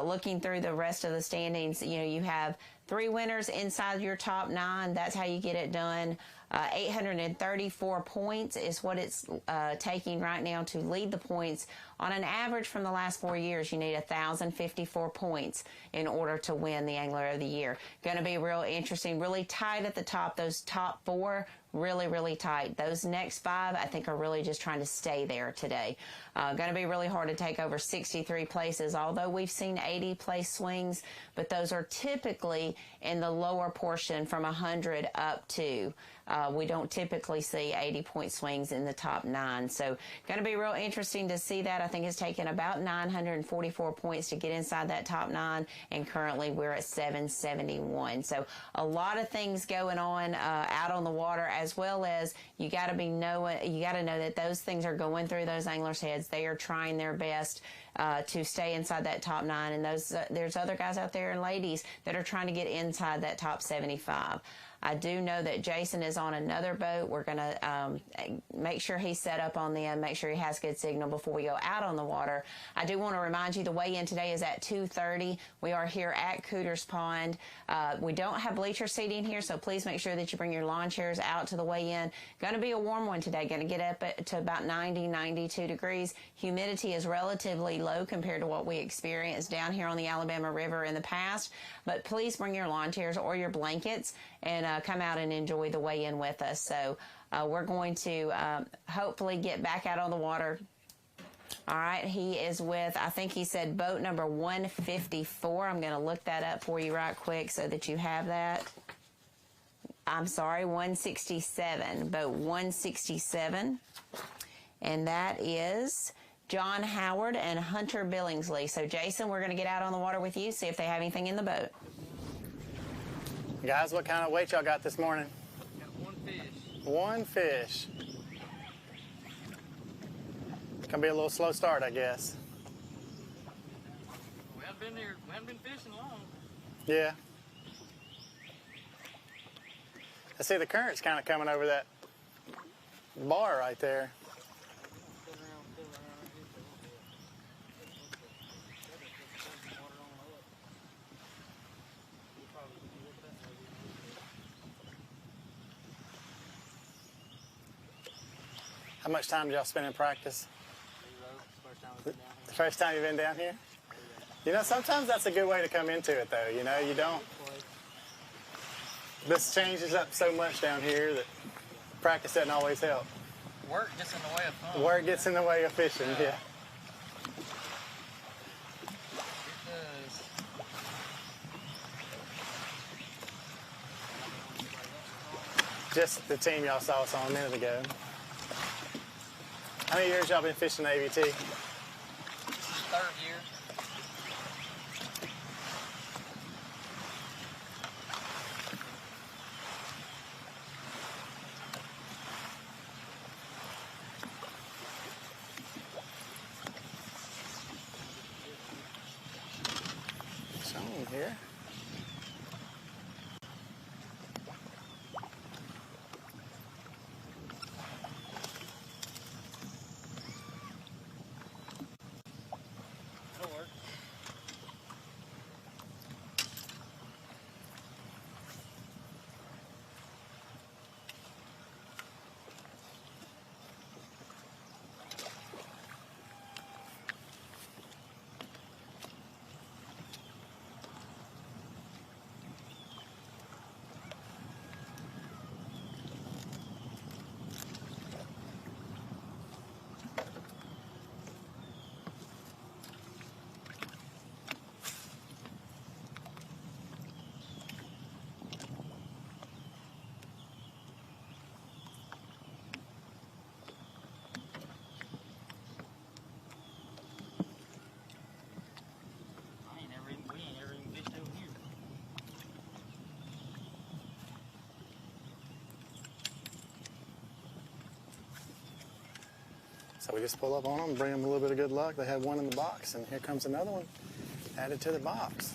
Looking through the rest of the standings, you know, you have 3 winners inside your top 9. That's how you get it done. 834 points is what it's taking right now to lead the points. On an average from the last 4 years, you need 1,054 points in order to win the Angler of the Year. Going to be real interesting, really tight at the top. Those top 4, really, really tight. Those next 5, I think, are really just trying to stay there today. Going to be really hard to take over 63 places, although we've seen 80 place swings, but those are typically in the lower portion from 100 up to. We don't typically see 80-point swings in the top 9. So going to be real interesting to see that. I think it's taken about 944 points to get inside that top 9, and currently we're at 771. So a lot of things going on out on the water, as well as you got to know that those things are going through those anglers' heads. They are trying their best to stay inside that top 9, and there's other guys out there and ladies that are trying to get inside that top 75. I do know that Jason is on another boat. We're going to make sure he's set up on them, make sure he has good signal before we go out on the water. I do want to remind you the weigh-in today is at 2:30. We are here at Cooters Pond. We don't have bleacher seating here, so please make sure that you bring your lawn chairs out to the weigh-in. Going to be a warm one today, going to get up to about 90, 92 degrees. Humidity is relatively low compared to what we experienced down here on the Alabama River in the past, but please bring your lawn chairs or your blankets and come out and enjoy the weigh-in with us. So we're going to hopefully get back out on the water. All right, he is with, I think he said boat number 154. I'm going to look that up for you right quick so that you have that. I'm sorry, 167, boat 167. And that is John Howard and Hunter Billingsley. So, Jason, we're going to get out on the water with you, see if they have anything in the boat. Guys, what kind of weight y'all got this morning? Got 1 fish. 1 fish. Gonna be a little slow start, I guess. We haven't been fishing long. Yeah. I see the current's kind of coming over that bar right there. How much time did y'all spend in practice? The first time you've been down here? You know, sometimes that's a good way to come into it, though. You know, you don't. This changes up so much down here that practice doesn't always help. Work gets in the way of fun. Work gets in the way of fishing, yeah. It does. Just the team y'all saw us on a minute ago. How many years y'all been fishing AVT? This is 3rd year. Something here. We ain't ever even fished over here. So we just pull up on them, bring them a little bit of good luck. They had one in the box, and here comes another one added to the box.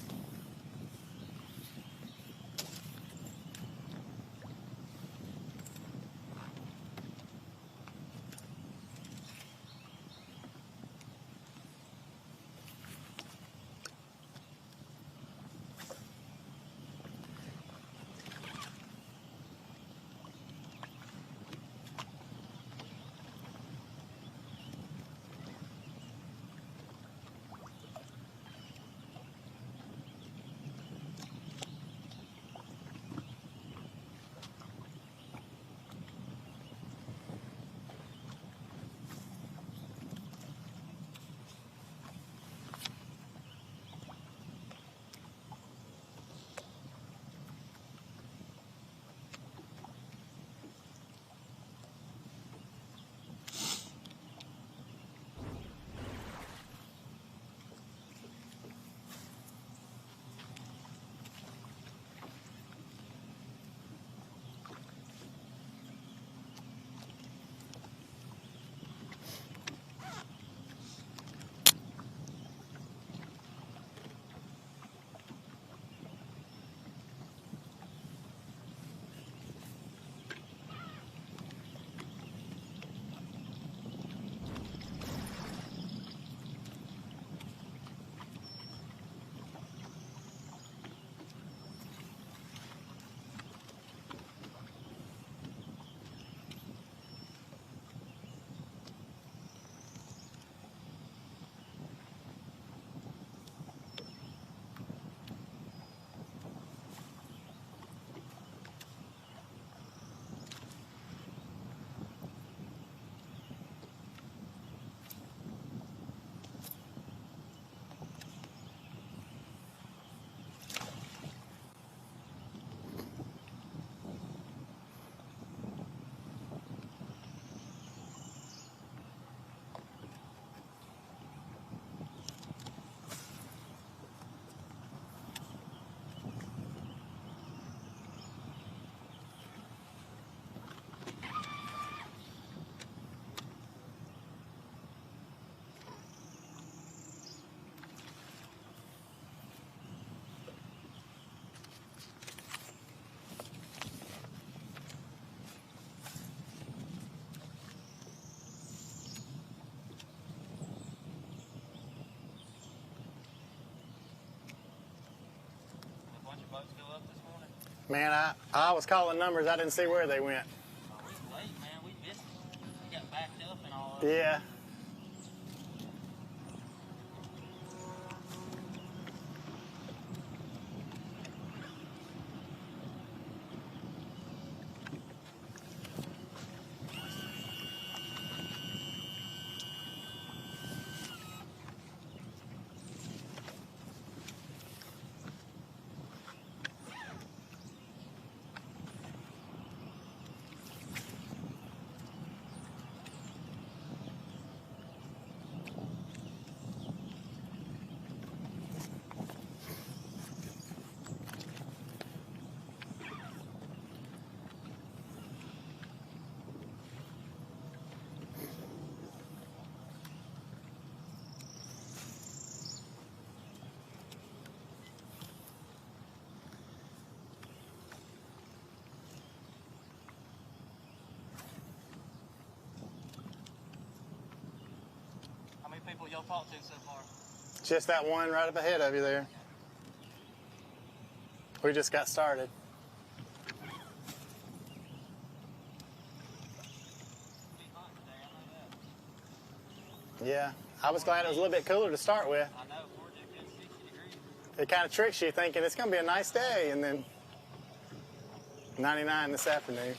boats go up this morning? Man, I was calling numbers. I didn't see where they went. Oh, we was late, man. We missed it. We got backed up and all. Yeah. How many people y'all talked to so far? Just that one right up ahead of you there. We just got started. Yeah, I was glad it was a little bit cooler to start with. I know, we're at a good 60 degrees. It kind of tricks you thinking it's going to be a nice day, and then 99 this afternoon.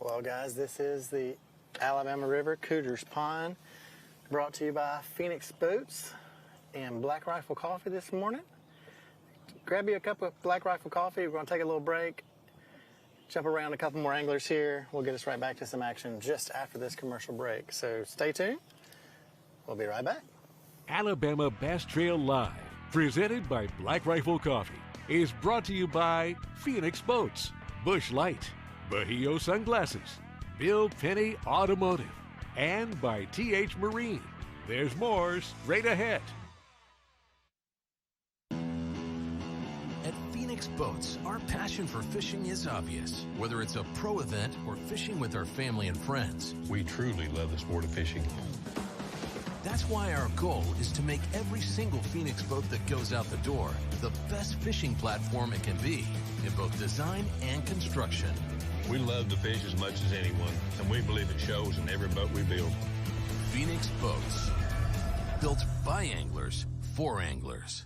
Well, guys, this is the Alabama River-Cooter's Pond, brought to you by Phoenix Boats and Black Rifle Coffee this morning. Grab you a cup of Black Rifle Coffee. We're going to take a little break, jump around a couple more anglers here. We'll get us right back to some action just after this commercial break. So stay tuned. We'll be right back. Alabama Bass Trail Live, presented by Black Rifle Coffee, is brought to you by Phoenix Boats, Busch Light, Bahio Sunglasses, Bill Penny Automotive, and by TH Marine. There's more straight ahead. At Phoenix Boats, our passion for fishing is obvious. Whether it's a pro event or fishing with our family and friends, We truly love the sport of fishing. that's why our goal is to make every single Phoenix boat that goes out the door the best fishing platform it can be in both design and construction. We love to fish as much as anyone, and we believe it shows in every boat we build. Phoenix Boats, built by anglers for anglers.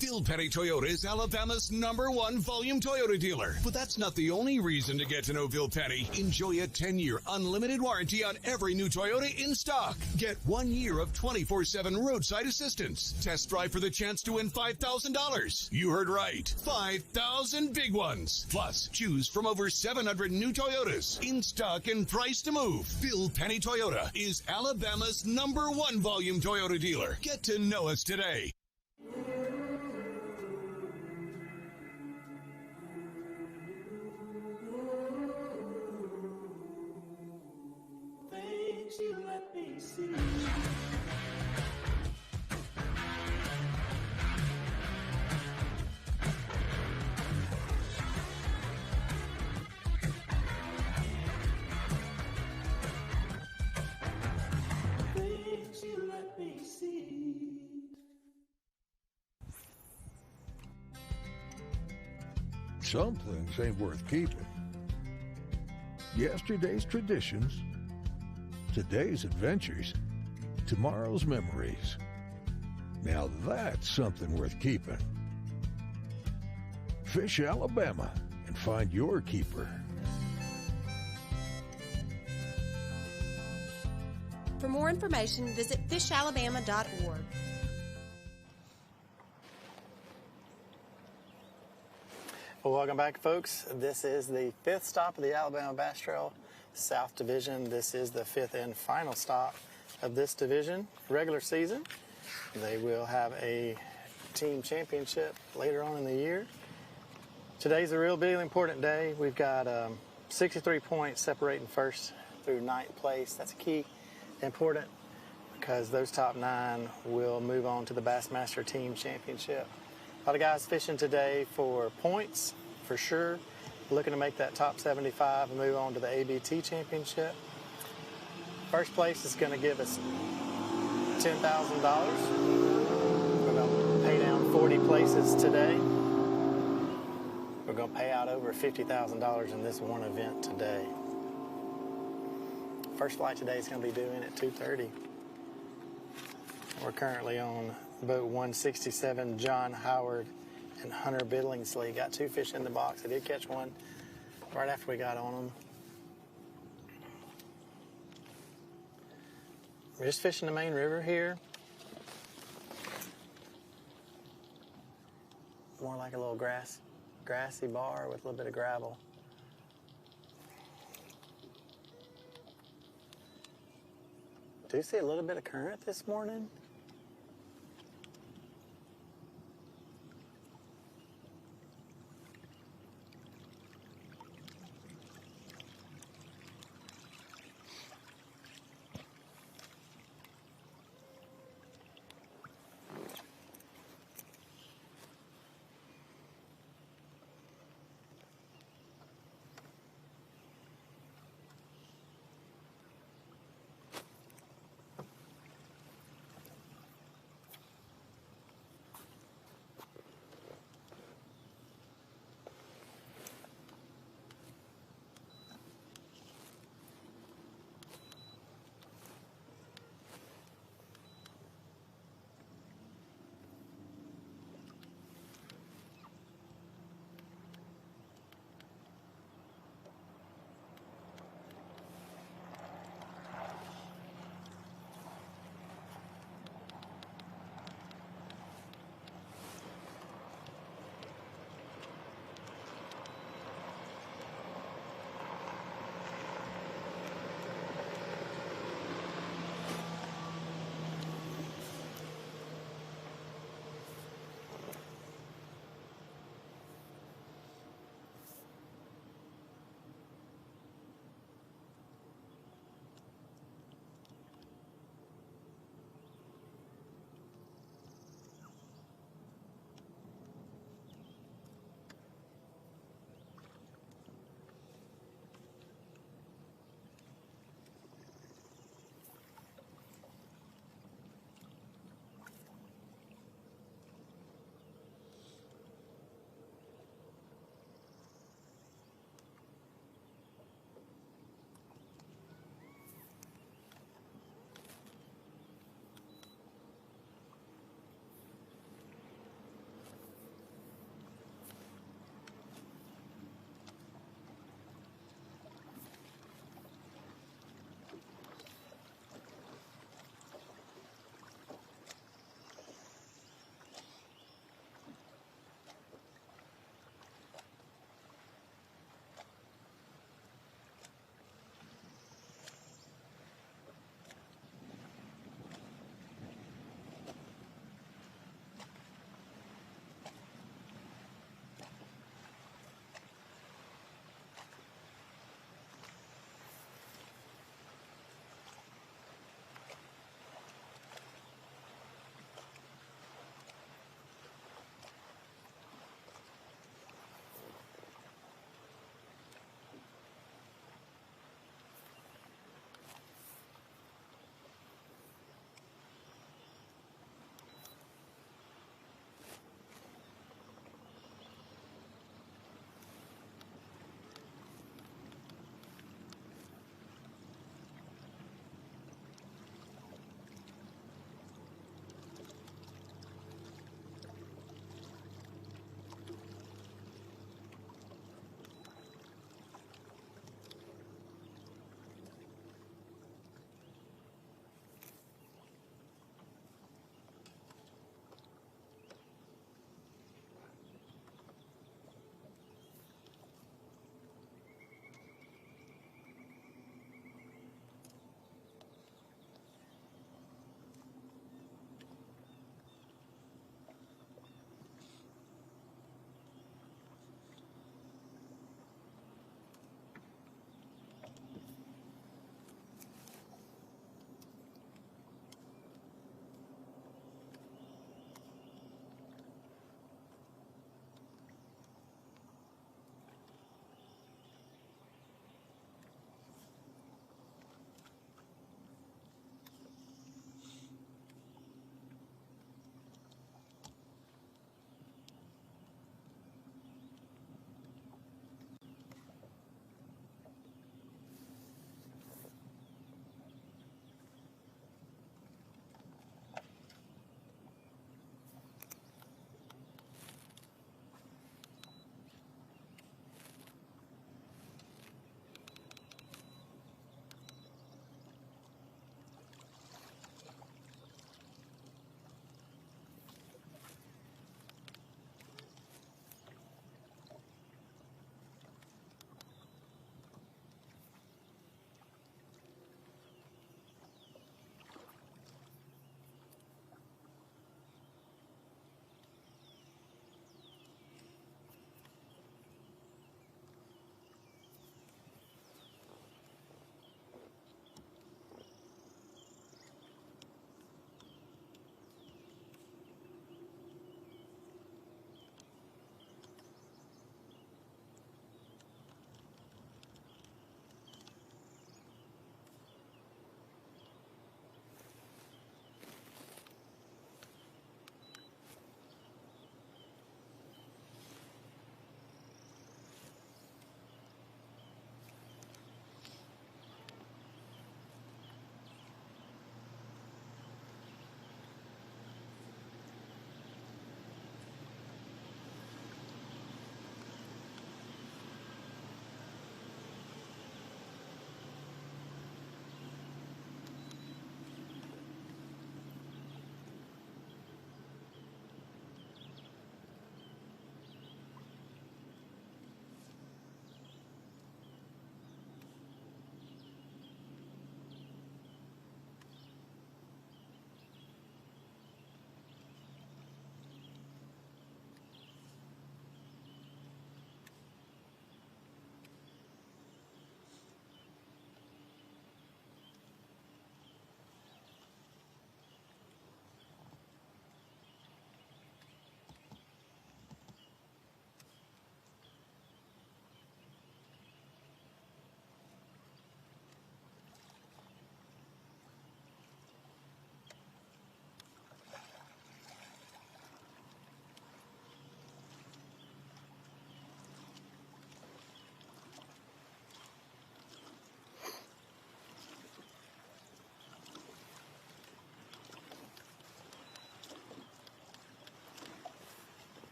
Bill Penny Toyota is Alabama's #1 volume Toyota dealer. But that's not the only reason to get to know Bill Penny. Enjoy a 10-year unlimited warranty on every new Toyota in stock. Get 1 year of 24/7 roadside assistance. Test drive for the chance to win $5,000. You heard right. 5,000 big ones. Plus, choose from over 700 new Toyotas in stock and price to move. Bill Penny Toyota is Alabama's #1 volume Toyota dealer. Get to know us today. Things you let me see. Things you let me see. Some things ain't worth keeping. Yesterday's traditions, today's adventures, tomorrow's memories. Now that's something worth keeping. Fish Alabama and find your keeper. For more information, visit fishalabama.org. Well, welcome back, folks. This is the 5th stop of the Alabama Bass Trail South Division. This is the 5th and final stop of this division, regular season. They will have a team championship later on in the year. Today's a real big important day. We've got 63 points separating first through 9th place. That's a key important because those top 9 will move on to the Bassmaster Team Championship. A lot of guys fishing today for points, for sure. Looking to make that top 75 and move on to the ABT Championship. First place is going to give us $10,000. We're going to pay down 40 places today. We're going to pay out over $50,000 in this one event today. First flight today is going to be due in at 2:30. We're currently on boat 167, John Howard and Hunter Billingsley. Got 2 fish in the box. I did catch one right after we got on them. We're just fishing the main river here. More like a little grassy bar with a little bit of gravel. Do see a little bit of current this morning.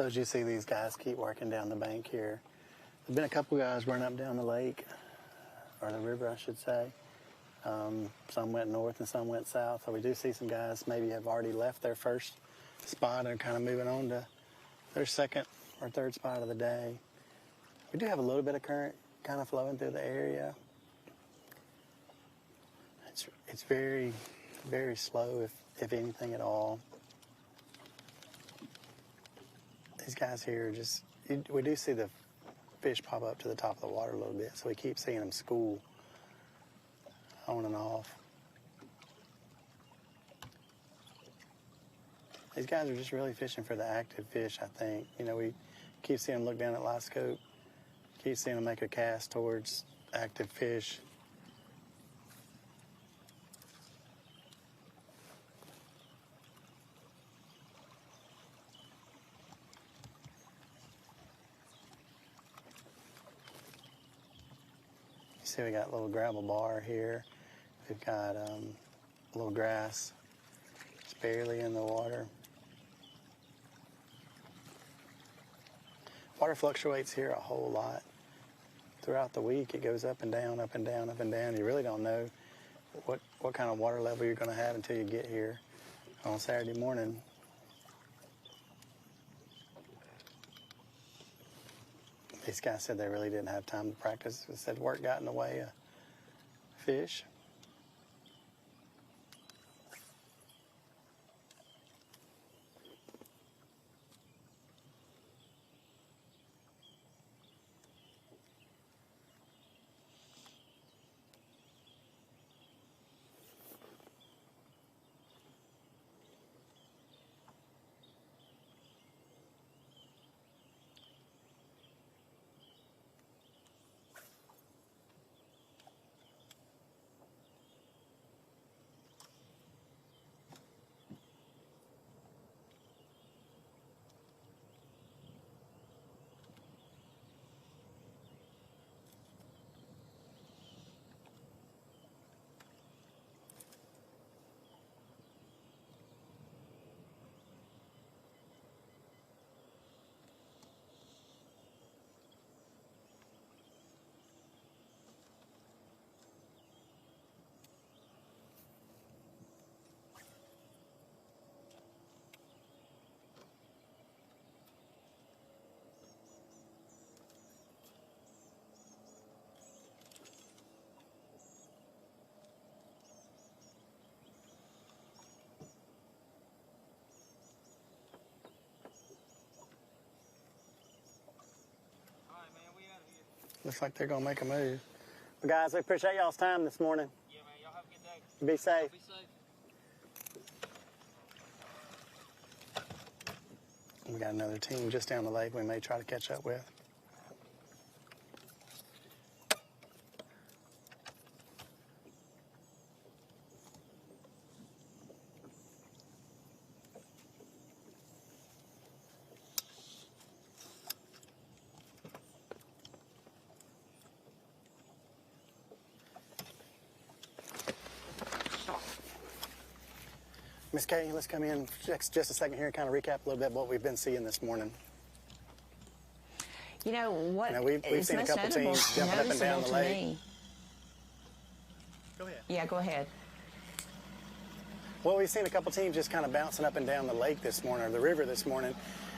So as you see, these guys keep working down the bank here. There's been a couple guys running up down the lake, or the river, I should say. Some went north and some went south. So we do see some guys maybe have already left their first spot and are kind of moving on to their second or third spot of the day. We do have a little bit of current kind of flowing through the area. It's very, very slow, if anything at all. These guys here are just, we do see the fish pop up to the top of the water a little bit, so we keep seeing them school on and off. These guys are just really fishing for the active fish, I think. You know, we keep seeing them look down at live scope, keep seeing them make a cast towards active fish. See, we got a little gravel bar here. We've got a little grass. It's barely in the water. Water fluctuates here a whole lot. Throughout the week, it goes up and down, up and down, up and down. You really don't know what kind of water level you're going to have until you get here on Saturday morning. These guys said they really didn't have time to practice. They said work got in the way of fish. Looks like they're going to make a move. Well, guys, we appreciate y'all's time this morning. Yeah, man. Y'all have a good day. Be safe. Be safe. We got another team just down the lake we may try to catch up with. Miss Kay, let's come in just a second here and kind of recap a little bit what we've been seeing this morning. You know what? We've seen a couple teams jumping up and down the lake. Go ahead. Yeah, go ahead. Well, we've seen a couple teams just kind of bouncing up and down the lake this morning, or the river this morning.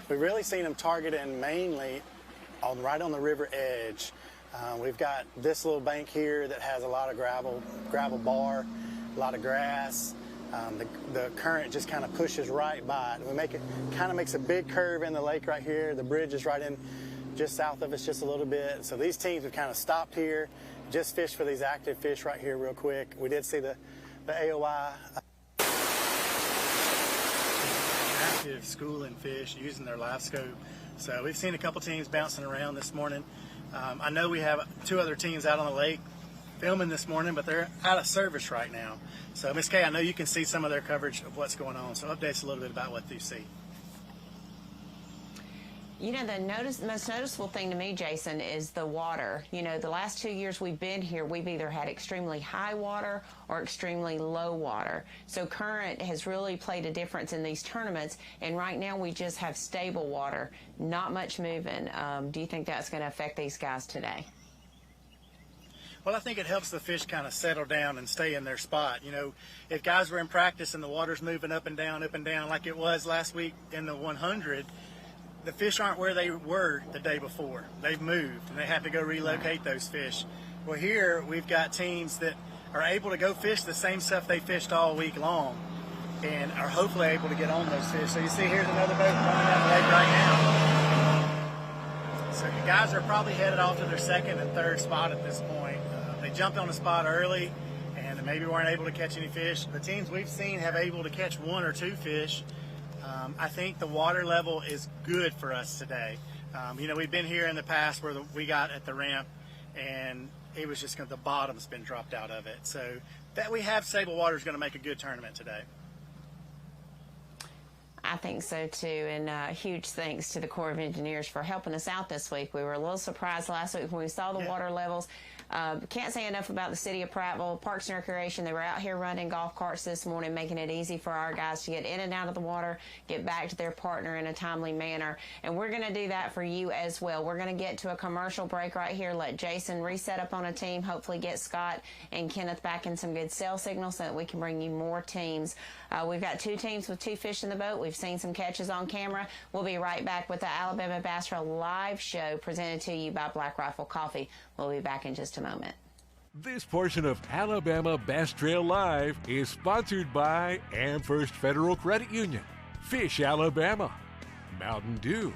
We've really seen them targeting mainly right on the river edge. We've got this little bank here that has a lot of gravel bar, a lot of grass. The current just kind of pushes right by it. Kind of makes a big curve in the lake right here. The bridge is right in just south of us just a little bit. So these teams have kind of stopped here, just fished for these active fish right here real quick. We did see the AOI active schooling fish using their live scope. So we've seen a couple teams bouncing around this morning. I know we have two other teams out on the lake filming this morning, but they're out of service right now. So, Ms. Kay, I know you can see some of their coverage of what's going on. So update us a little bit about what you see. You know, the most noticeable thing to me, Jason, is the water. You know, the last 2 years we've been here, we've either had extremely high water or extremely low water. So current has really played a difference in these tournaments, and right now we just have stable water, not much moving. Do you think that's going to affect these guys today? Well, I think it helps the fish kind of settle down and stay in their spot. You know, if guys were in practice and the water's moving up and down like it was last week in the 100, the fish aren't where they were the day before. They've moved, and they have to go relocate those fish. Well, here we've got teams that are able to go fish the same stuff they fished all week long and are hopefully able to get on those fish. So you see here's another boat running down the lake right now. So you guys are probably headed off to their second and third spot at this point. They jumped on the spot early and maybe weren't able to catch any fish. The teams we've seen have able to catch 1 or 2 fish. I think the water level is good for us today. You know, we've been here in the past where we got at the ramp and it was just the bottom's been dropped out of it. So that we have stable water is going to make a good tournament today. I think so too, and huge thanks to the Corps of Engineers for helping us out this week. We were a little surprised last week when we saw the water levels. Can't say enough about the City of Prattville, Parks and Recreation. They were out here running golf carts this morning, making it easy for our guys to get in and out of the water, get back to their partner in a timely manner. And we're going to do that for you as well. We're going to get to a commercial break right here, let Jason reset up on a team, hopefully get Scott and Kenneth back in some good cell signals so that we can bring you more teams. We've got 2 teams with 2 fish in the boat. We've seen some catches on camera. We'll be right back with the Alabama Bass Trail live show presented to you by Black Rifle Coffee. We'll be back in just a moment. This portion of Alabama Bass Trail Live is sponsored by Amherst Federal Credit Union, Fish Alabama, Mountain Dew,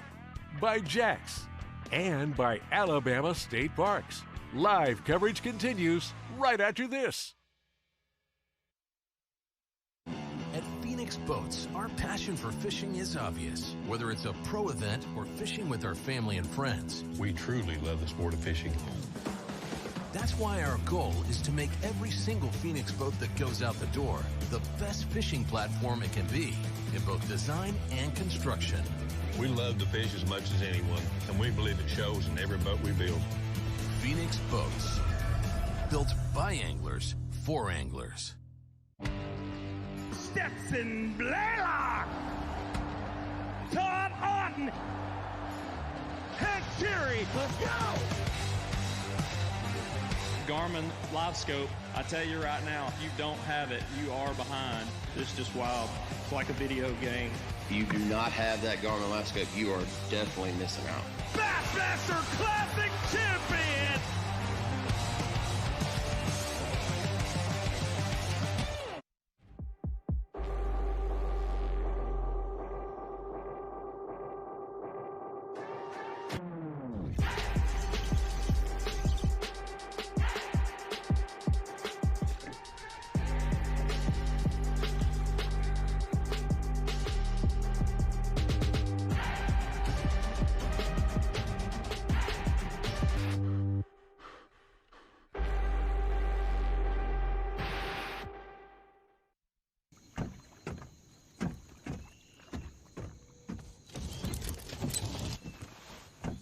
by Jax, and by Alabama State Parks. Live coverage continues right after this. At Phoenix Boats, our passion for fishing is obvious. Whether it's a pro event or fishing with our family and friends, we truly love the sport of fishing. That's why our goal is to make every single Phoenix boat that goes out the door the best fishing platform it can be in both design and construction. We love to fish as much as anyone, and we believe it shows in every boat we build. Phoenix Boats, built by anglers for anglers. Stetson Blaylock, Todd Otten, Hank Terry, let's go! Garmin Live Scope, I tell you right now, if you don't have it, you are behind. It's just wild. It's like a video game. If you do not have that Garmin Live Scope, you are definitely missing out. Bassmaster Classic Champion!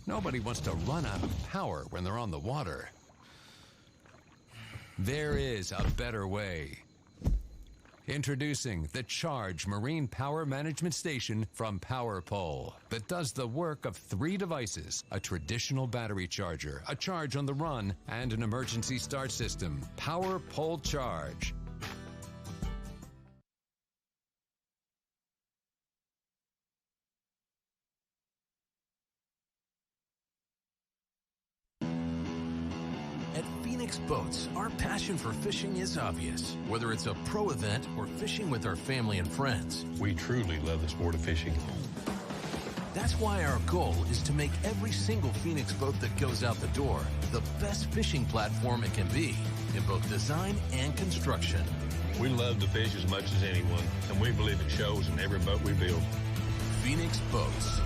Nobody wants to run out of power when they're on the water. There is a better way. Introducing the Charge Marine Power Management Station from PowerPole that does the work of 3 devices, a traditional battery charger, a charge on the run, and an emergency start system. PowerPole Charge. Boats, our passion for fishing is obvious. Whether it's a pro event or fishing with our family and friends, we truly love the sport of fishing. That's why our goal is to make every single Phoenix boat that goes out the door the best fishing platform it can be in both design and construction. We love to fish as much as anyone, and we believe it shows in every boat we build. Phoenix Boats,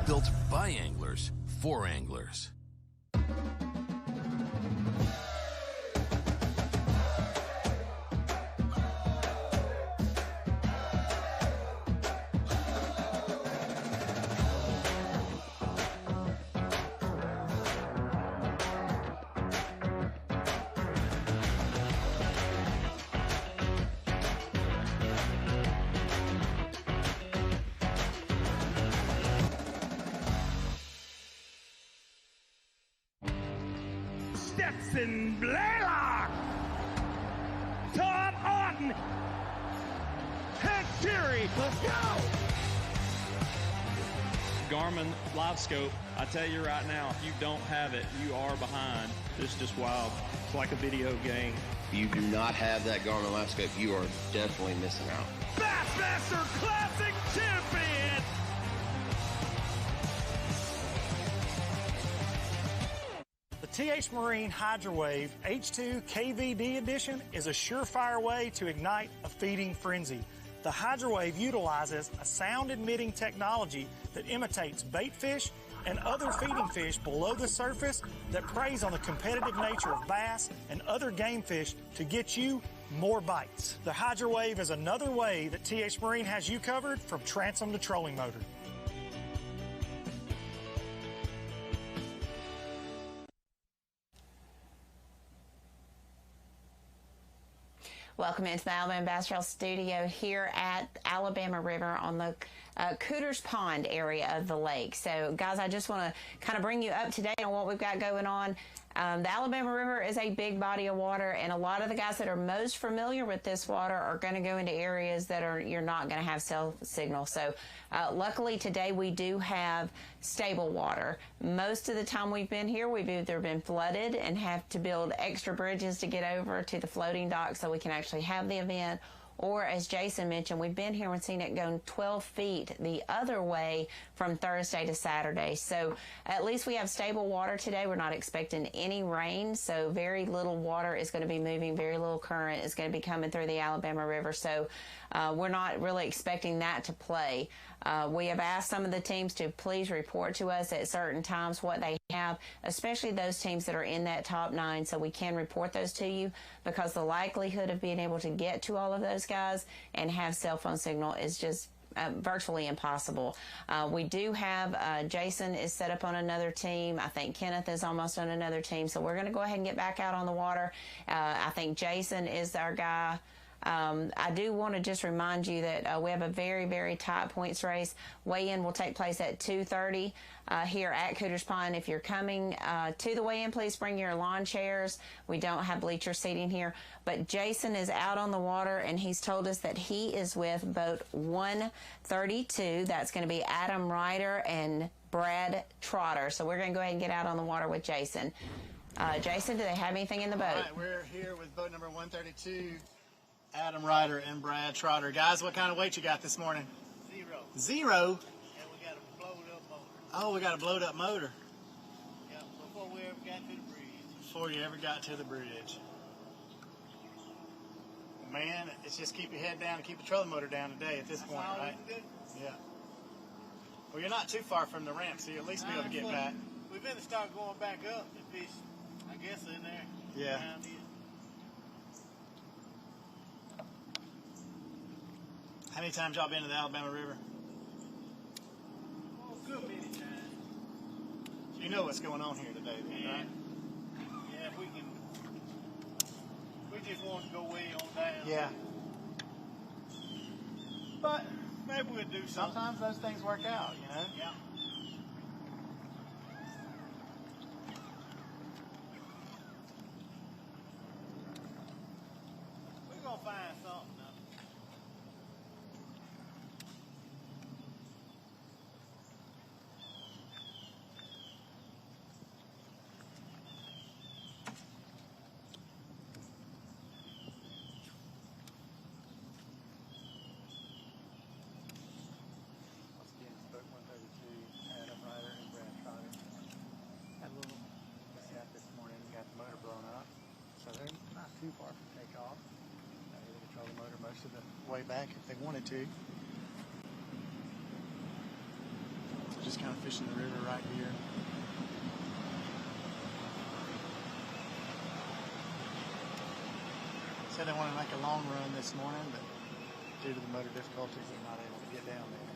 built by anglers for anglers. Stetson Blaylock, Todd Auten, Hank Terry. Let's go! Garmin Live Scope, I tell you right now, if you don't have it, you are behind. It's just wild. It's like a video game. If you do not have that Garmin Live Scope, you are definitely missing out. Bassmaster Classic Champion! The TH Marine HydroWave H2 KVD Edition is a surefire way to ignite a feeding frenzy. The HydroWave utilizes a sound-emitting technology that imitates bait fish and other feeding fish below the surface that preys on the competitive nature of bass and other game fish to get you more bites. The HydroWave is another way that TH Marine has you covered from transom to trolling motor. Welcome into the Alabama Bass Trail Studio here at Alabama River on the Cooters Pond area of the lake. So, guys, I just want to kind of bring you up to date on what we've got going on. The Alabama River is a big body of water, and a lot of the guys that are most familiar with this water are going to go into areas that you're not going to have cell signal. So, luckily today we do have stable water. Most of the time we've been here, we've either been flooded and have to build extra bridges to get over to the floating dock so we can actually have the event. Or, as Jason mentioned, we've been here and seen it go 12 feet the other way from Thursday to Saturday. So at least we have stable water today. We're not expecting any rain, so very little water is going to be moving. Very little current is going to be coming through the Alabama River. So we're not really expecting that to play. We have asked some of the teams to please report to us at certain times what they have, especially those teams that are in that top 9, so we can report those to you, because the likelihood of being able to get to all of those guys and have cell phone signal is just virtually impossible. We do have Jason is set up on another team. I think Kenneth is almost on another team, so we're going to go ahead and get back out on the water. I think Jason is our guy. I do want to just remind you that we have a very, very tight points race. Weigh-in will take place at 2:30 here at Cooters Pond. If you're coming to the weigh-in, please bring your lawn chairs. We don't have bleacher seating here. But Jason is out on the water, and he's told us that he is with boat 132. That's going to be Adam Ryder and Brad Trotter. So we're going to go ahead and get out on the water with Jason. Jason, do they have anything in the boat? All right, we're here with boat number 132. Adam Ryder and Brad Trotter. Guys, what kind of weight you got this morning? 0. 0? And we got a blowed up motor. Oh, we got a blowed up motor. Yeah, before we ever got to the bridge. Before you ever got to the bridge. Man, it's just keep your head down and keep the trolling motor down today at this point, right? Yeah. Well, you're not too far from the ramp, so you'll at least be able to get back. We better start going back up. The fish, I guess, in there. Yeah. Around here. How many times y'all been to the Alabama River? Oh, good many times. You know what's going on here today, then, right? Yeah, if we can. We just want to go way on down. Yeah. But maybe we'll do something. Sometimes those things work out, you know? Yeah. We're going to find something. Too far from takeoff. They control the motor most of the way back if they wanted to. Just kind of fishing the river right here. Said they wanted to make a long run this morning, but due to the motor difficulties, they're not able to get down there.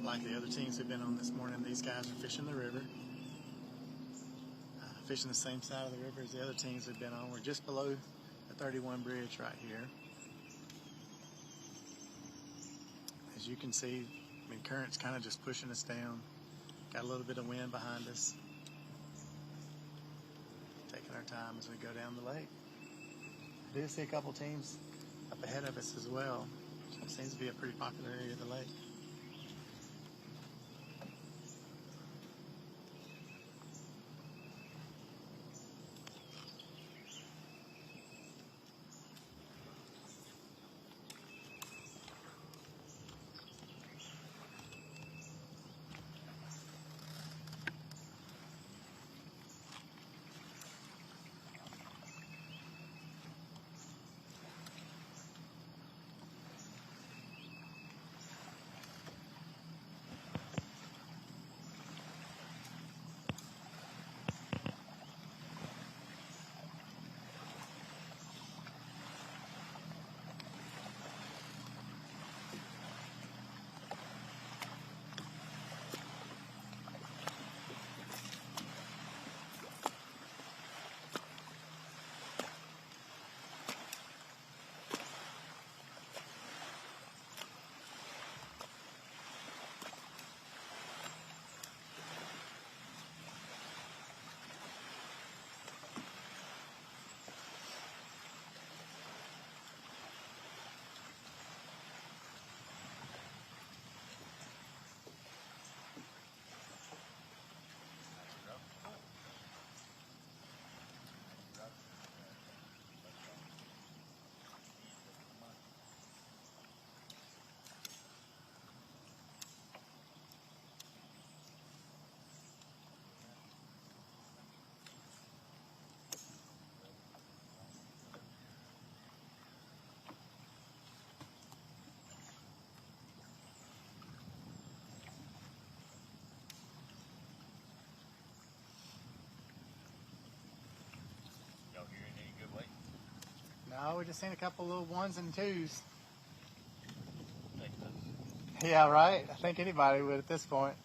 like the other teams we've been on this morning. These guys are fishing the river, fishing the same side of the river as the other teams we've been on. We're just below the 31 bridge right here. As you can see, I mean, current's kind of just pushing us down. Got a little bit of wind behind us. Taking our time as we go down the lake. I do see a couple teams up ahead of us as well. It seems to be a pretty popular area of the lake. No, we just seen a couple little ones and twos. Yeah, right? I think anybody would at this point.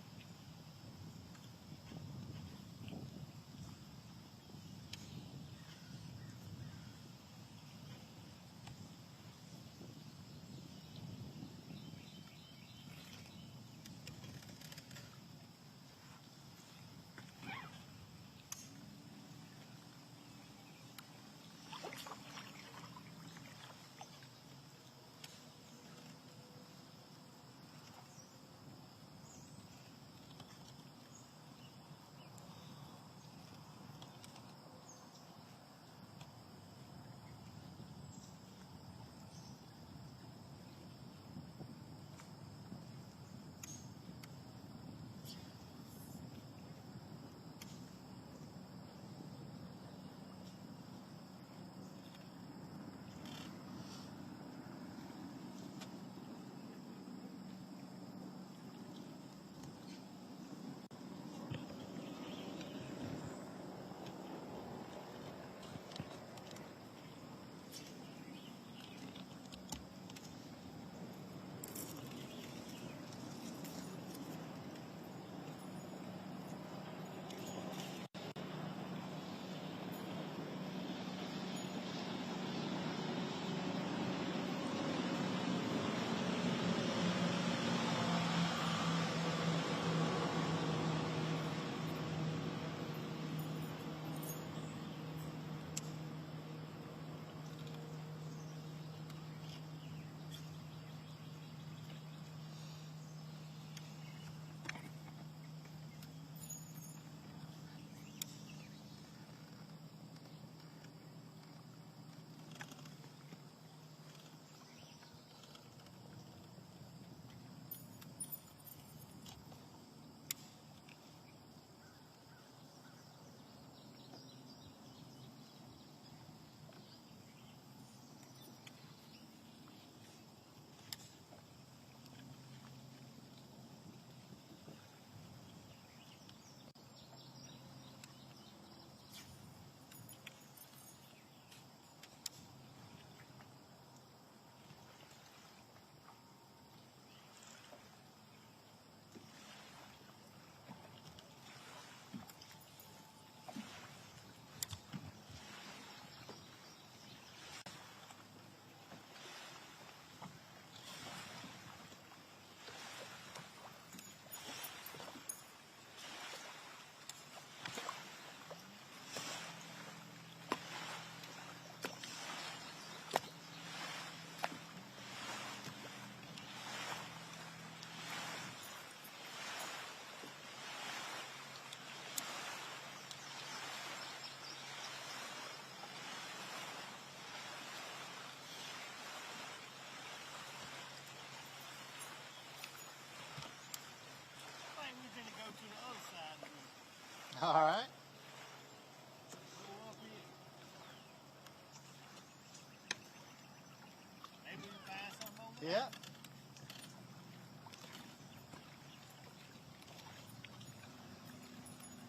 Yep.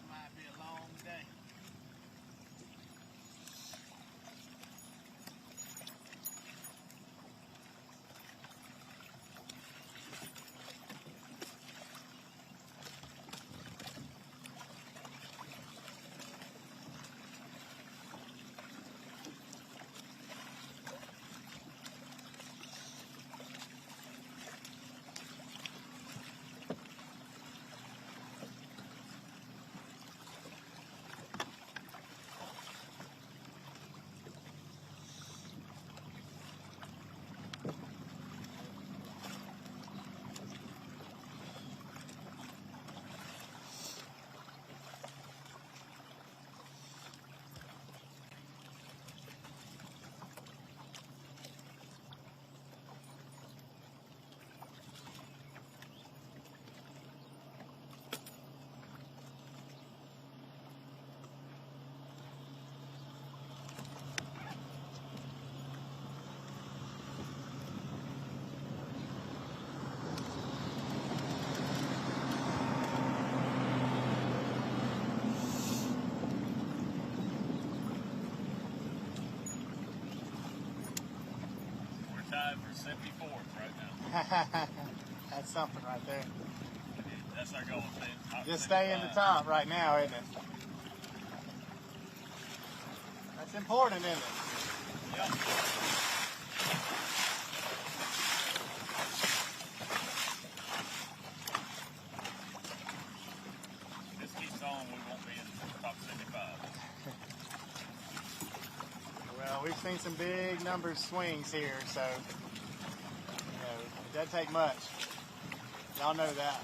Might be a long day. Tied for 74th right now. That's something right there. That's our goal. Just stay in the top right now, isn't it? That's important, isn't it? Yep. If this keeps on, we won't be in the top 75. Well, we've seen some big number swings here, so it doesn't take much. Y'all know that.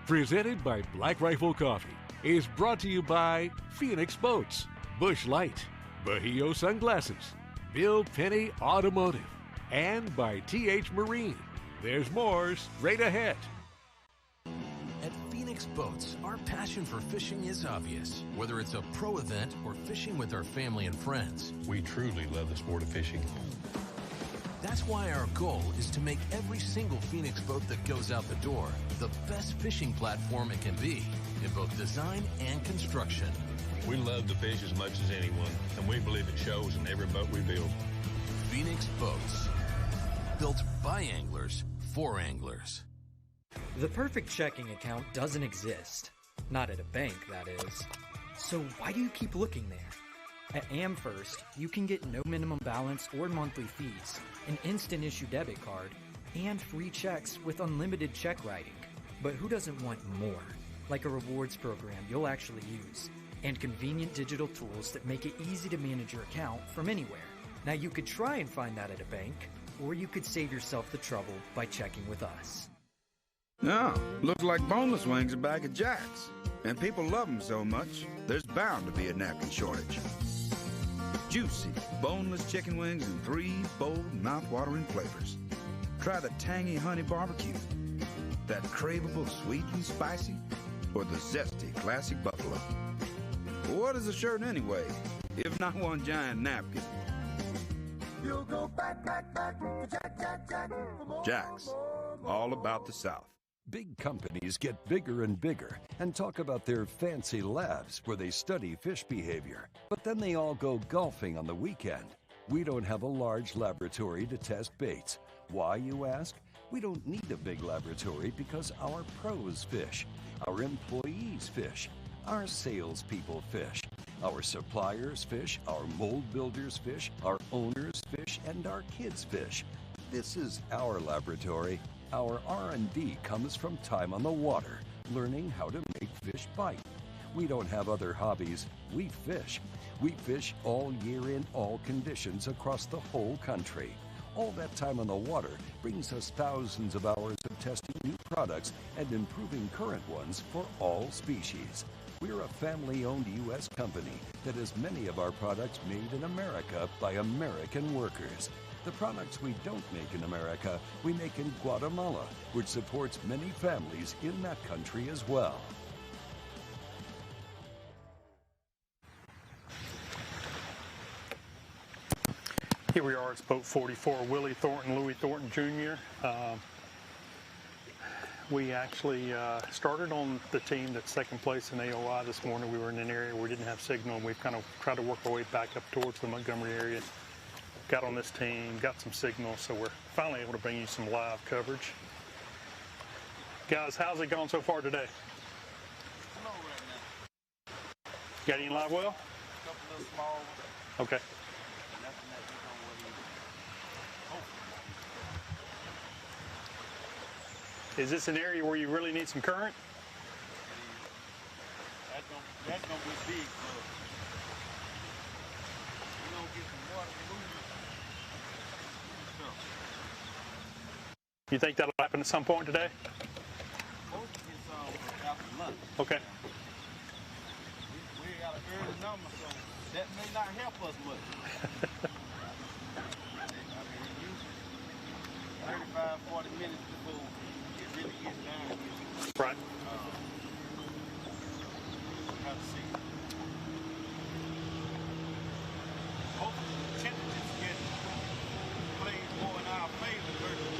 Presented by Black Rifle Coffee, is brought to you by Phoenix Boats, Busch Light, Bahio Sunglasses, Bill Penny Automotive, and by TH Marine. There's more straight ahead. At Phoenix Boats, our passion for fishing is obvious. Whether it's a pro event or fishing with our family and friends, We truly love the sport of fishing. that's why our goal is to make every single Phoenix boat that goes out the door the best fishing platform it can be in both design and construction. We love to fish as much as anyone, and we believe it shows in every boat we build. Phoenix Boats, built by anglers for anglers. The perfect checking account doesn't exist. Not at a bank, that is. So why do you keep looking there? At AmFirst, you can get no minimum balance or monthly fees, an instant issue debit card, and free checks with unlimited check writing. But who doesn't want more? Like a rewards program you'll actually use, and convenient digital tools that make it easy to manage your account from anywhere. Now you could try and find that at a bank, or you could save yourself the trouble by checking with us. Oh, looks like boneless wings are back at Jack's. And people love them so much, there's bound to be a napkin shortage. Juicy, boneless chicken wings in 3 bold, mouth-watering flavors. Try the tangy honey barbecue, that craveable sweet and spicy, or the zesty classic buffalo. What is a shirt anyway, if not one giant napkin? You'll go back to Jack for more. Jack's, all about the South. Big companies get bigger and bigger and talk about their fancy labs where they study fish behavior. But then they all go golfing on the weekend. We don't have a large laboratory to test baits. Why, you ask? We don't need a big laboratory because our pros fish, our employees fish, our salespeople fish, our suppliers fish, our mold builders fish, our owners fish, and our kids fish. This is our laboratory. Our R&D comes from time on the water, learning how to make fish bite. We don't have other hobbies. We fish. We fish all year in all conditions across the whole country. All that time on the water brings us thousands of hours of testing new products and improving current ones for all species. We're a family-owned U.S. company that has many of our products made in America by American workers. The products we don't make in America, we make in Guatemala, which supports many families in that country as well. Here we are, it's boat 44, Willie Thornton, Louis Thornton Jr. We actually started on the team that's second place in AOI this morning. We were in an area where we didn't have signal, and we've kind of tried to work our way back up towards the Montgomery area. Got on this team, got some signal, so we're finally able to bring you some live coverage. Guys, how's it going so far today? Slow right now. Got any live well? A couple of small ones. Okay. Nothing that we don't really hope. Is this an area where you really need some current? That's gonna be big, so we're gonna get some water moving. You think that'll happen at some point today? Supposed to get some after lunch. Okay. We got an early number, so that may not help us much. I mean, usually 35, 40 minutes before it really gets down. Right. We have to see. Hopefully the temperatures get played more in our favor versus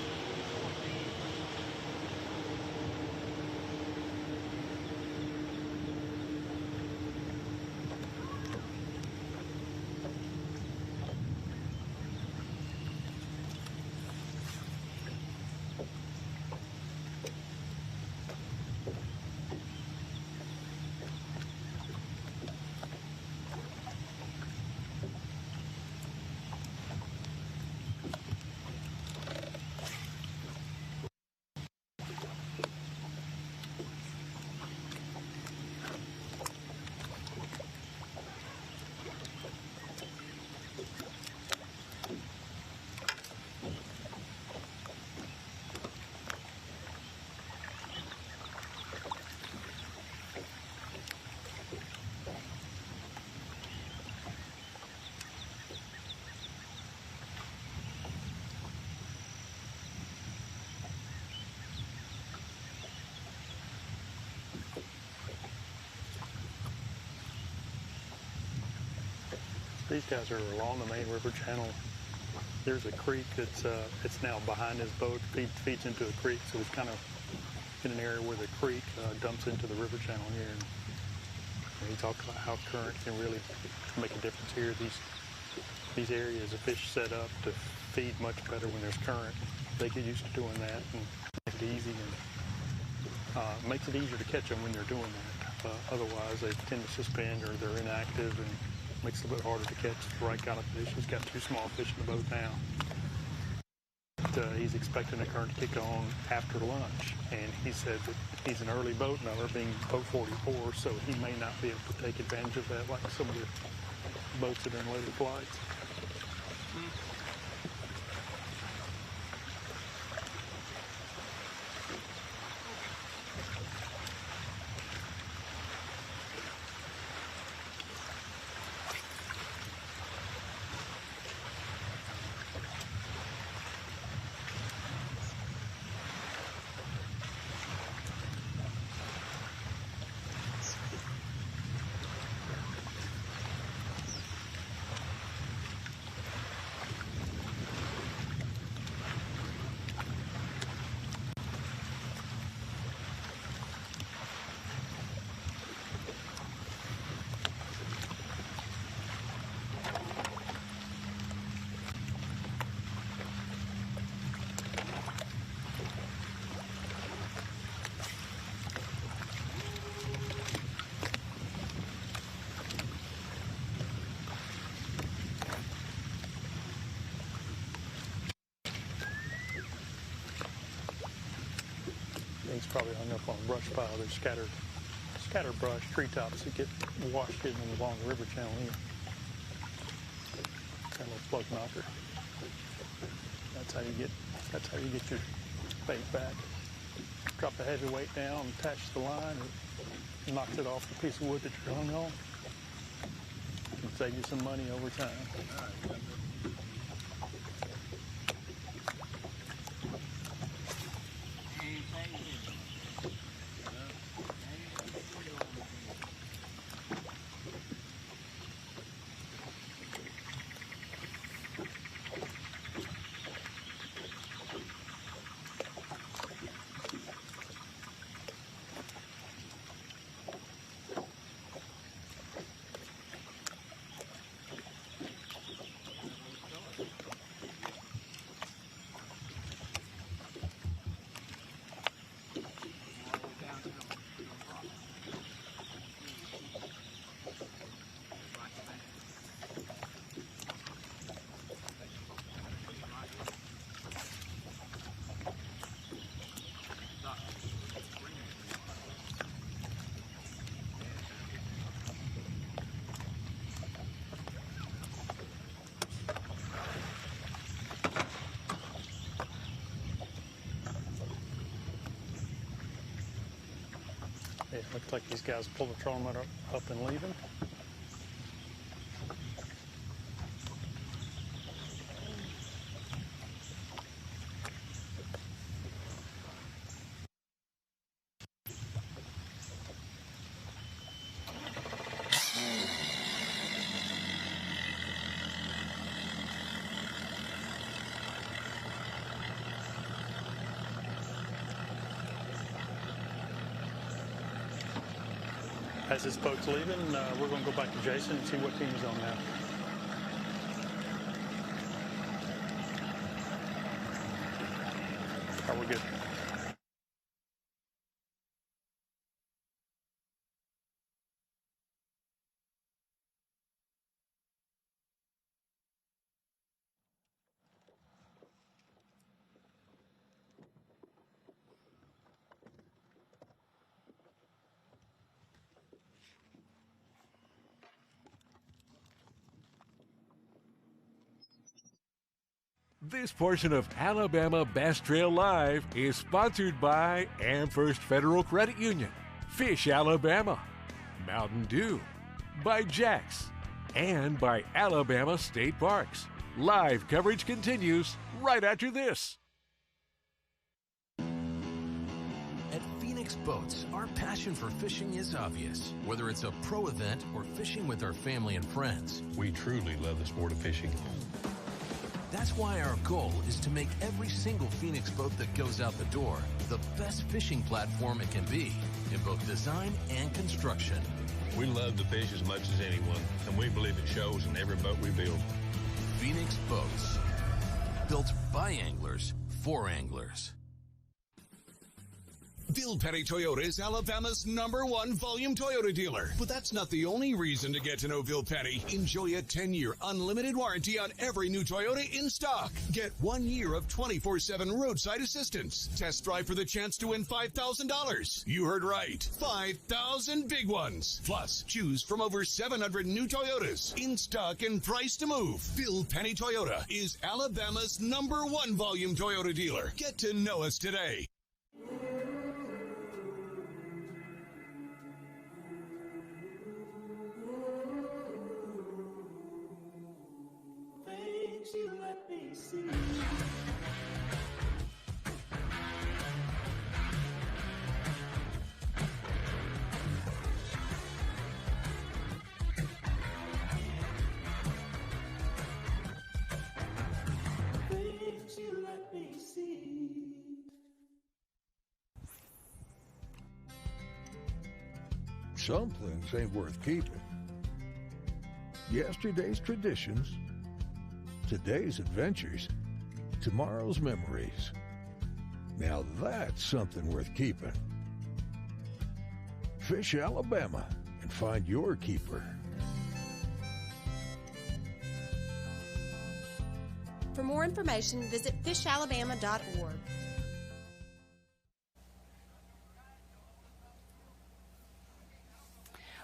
These guys are along the main river channel. There's a creek that's it's now behind his boat, feeds into a creek, so it's kind of in an area where the creek dumps into the river channel here. And he talked about how current can really make a difference here. These areas of fish set up to feed much better when there's current. They get used to doing that and make it easy, and makes it easier to catch them when they're doing that. Otherwise, they tend to suspend or they're inactive, and makes it a little bit harder to catch the right kind of fish. He's got 2 small fish in the boat now. But, he's expecting the current to kick on after lunch, and he said that he's an early boat number, being boat 44, so he may not be able to take advantage of that like some of the boats that are in later flights. He's probably hung up on a brush pile. There's scattered brush, treetops that get washed in along the river channel here. Kind of a plug knocker. That's how you get your bait back. Drop the heavy weight down, attach the line, and knocks it off the piece of wood that you're hung on. Can save you some money over time. It looks like these guys pull the trolling motor up and leaving. As this boat's leaving, we're going to go back to Jason and see what team he's on now. All right, we're good. This portion of Alabama Bass Trail Live is sponsored by Amherst Federal Credit Union, Fish Alabama, Mountain Dew, by Jax, and by Alabama State Parks. Live coverage continues right after this. At Phoenix Boats, our passion for fishing is obvious. Whether it's a pro event or fishing with our family and friends, We truly love the sport of fishing. that's why our goal is to make every single Phoenix boat that goes out the door the best fishing platform it can be in both design and construction. We love to fish as much as anyone, and we believe it shows in every boat we build. Phoenix Boats, built by anglers for anglers. Bill Petty Toyota is Alabama's #1 volume Toyota dealer. But that's not the only reason to get to know Bill Petty. Enjoy a 10-year unlimited warranty on every new Toyota in stock. Get 1 year of 24/7 roadside assistance. Test drive for the chance to win $5,000. You heard right. 5,000 big ones. Plus, choose from over 700 new Toyotas in stock and priced to move. Bill Petty Toyota is Alabama's #1 volume Toyota dealer. Get to know us today. Things you let me see. Things you let me see. Some things ain't worth keeping. Yesterday's traditions, today's adventures, tomorrow's memories. Now that's something worth keeping. Fish Alabama and find your keeper. For more information, visit fishalabama.org.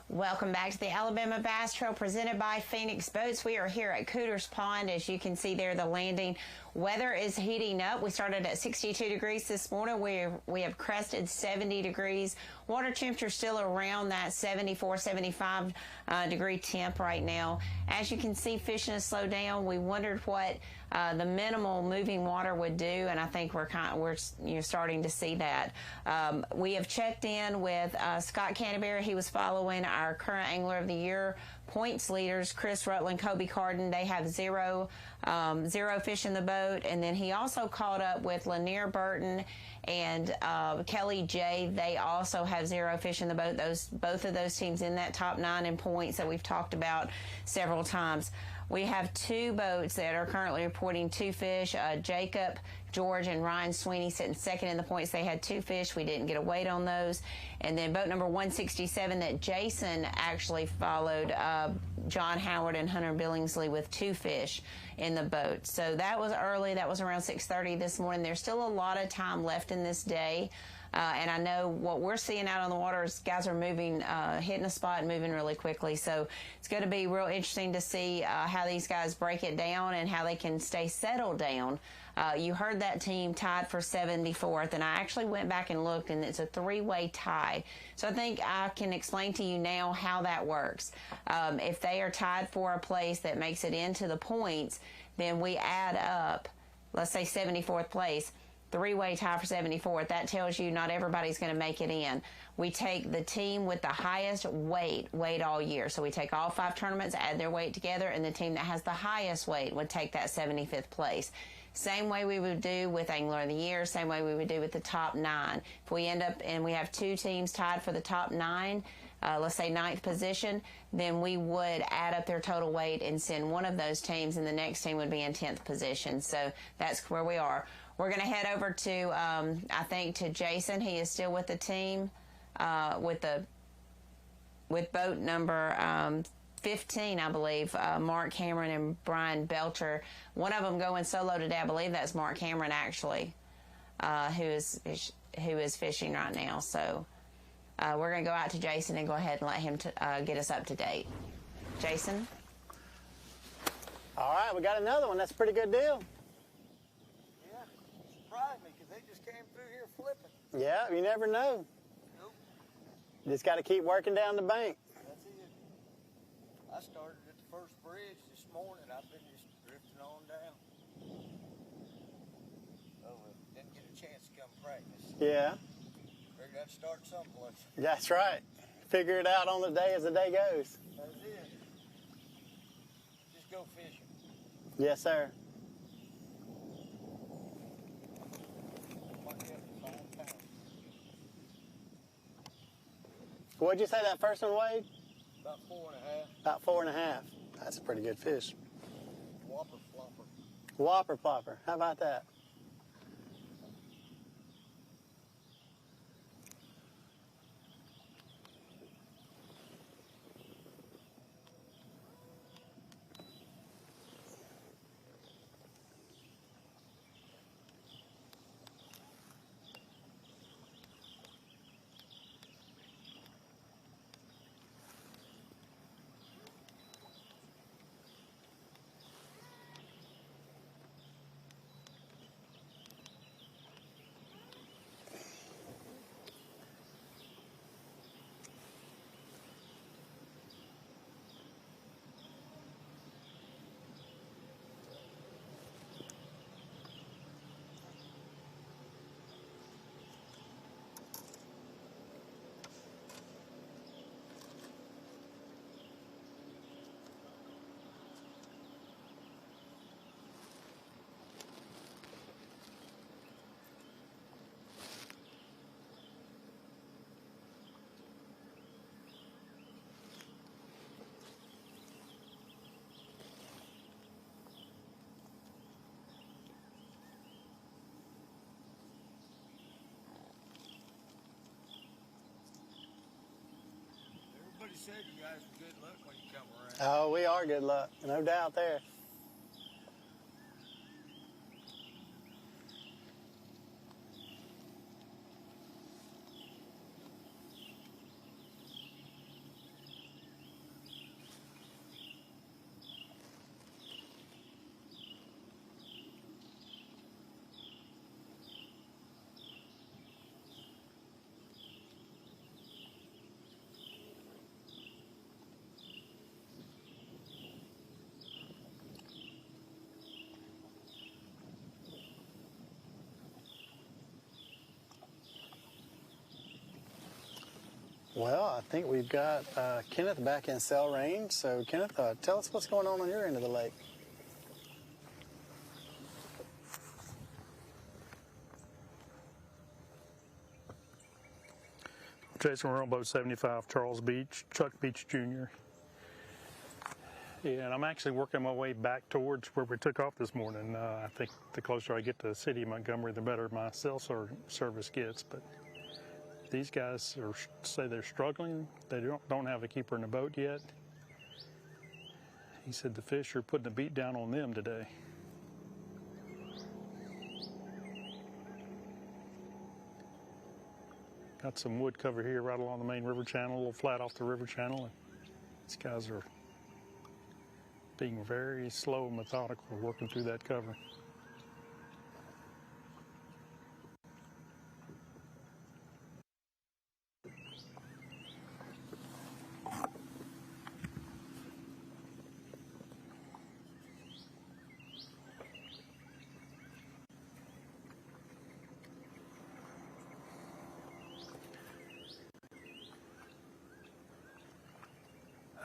Welcome back to the Alabama Bass Trail presented by Phoenix Boats. We are here at Cooter's Pond. As you can see there, the landing. Weather is heating up. We started at 62 degrees this morning. We have crested 70 degrees. Water temperature still around that 74, 75 degree temp right now. As you can see, fishing has slowed down. We wondered what the minimal moving water would do, and I think we're starting to see that. We have checked in with Scott Canterbury. He was following our current Angler of the Year points leaders, Chris Rutland, Kobe Carden. They have zero fish in the boat. And then he also caught up with Lanier Burton and Kelly J. They also have zero fish in the boat. Both of those teams in that top 9 in points that we've talked about several times. We have 2 boats that are currently reporting 2 fish. Jacob George and Ryan Sweeney sitting second in the points. They had 2 fish. We didn't get a weight on those. And then boat number 167 that Jason actually followed, John Howard and Hunter Billingsley with 2 fish in the boat. So that was early. That was around 6:30 this morning. There's still a lot of time left in this day. And I know what we're seeing out on the water is guys are moving, hitting a spot and moving really quickly. So it's going to be real interesting to see how these guys break it down and how they can stay settled down. You heard that team tied for 74th, and I actually went back and looked, and it's a 3-way tie. So I think I can explain to you now how that works. If they are tied for a place that makes it into the points, then we add up, let's say 74th place, 3-way tie for 74th. That tells you not everybody's going to make it in. We take the team with the highest weight all year. So we take all 5 tournaments, add their weight together, and the team that has the highest weight would take that 75th place. Same way we would do with Angler of the Year, same way we would do with the top 9. If we end up and we have 2 teams tied for the top 9, let's say 9th position, then we would add up their total weight and send one of those teams, and the next team would be in 10th position. So that's where we are. We're going to head over to, I think, to Jason. He is still with the team with boat number 15, I believe, Mark Cameron and Brian Belcher. One of them going solo today. I believe that's Mark Cameron, actually, who is fishing right now. So we're going to go out to Jason and go ahead and let him get us up to date. Jason? All right, we got another one. That's a pretty good deal. Yeah, surprised me because they just came through here flipping. Yeah, you never know. Nope. You just got to keep working down the bank. That's it. I started at the first bridge this morning. I've been just drifting on down. Oh, well, didn't get a chance to come practice. Yeah. Figured got to start someplace. That's right. Figure it out on the day as the day goes. That's it. Just go fishing. Yes, sir. What'd you say that first one weighed? About 4.5. About 4.5. That's a pretty good fish. Whopper flopper. Whopper plopper. How about that? Everybody said you guys were good luck when you come around. Oh, we are good luck. No doubt there. Well, I think we've got Kenneth back in cell range. So, Kenneth, tell us what's going on your end of the lake. Jason, we're on boat 75, Charles Beach, Chuck Beach Jr. Yeah, and I'm actually working my way back towards where we took off this morning. I think the closer I get to the city of Montgomery, the better my cell service gets. But these guys say they're struggling. They don't have a keeper in the boat yet. He said the fish are putting the beat down on them today. Got some wood cover here right along the main river channel, a little flat off the river channel. And these guys are being very slow and methodical working through that cover.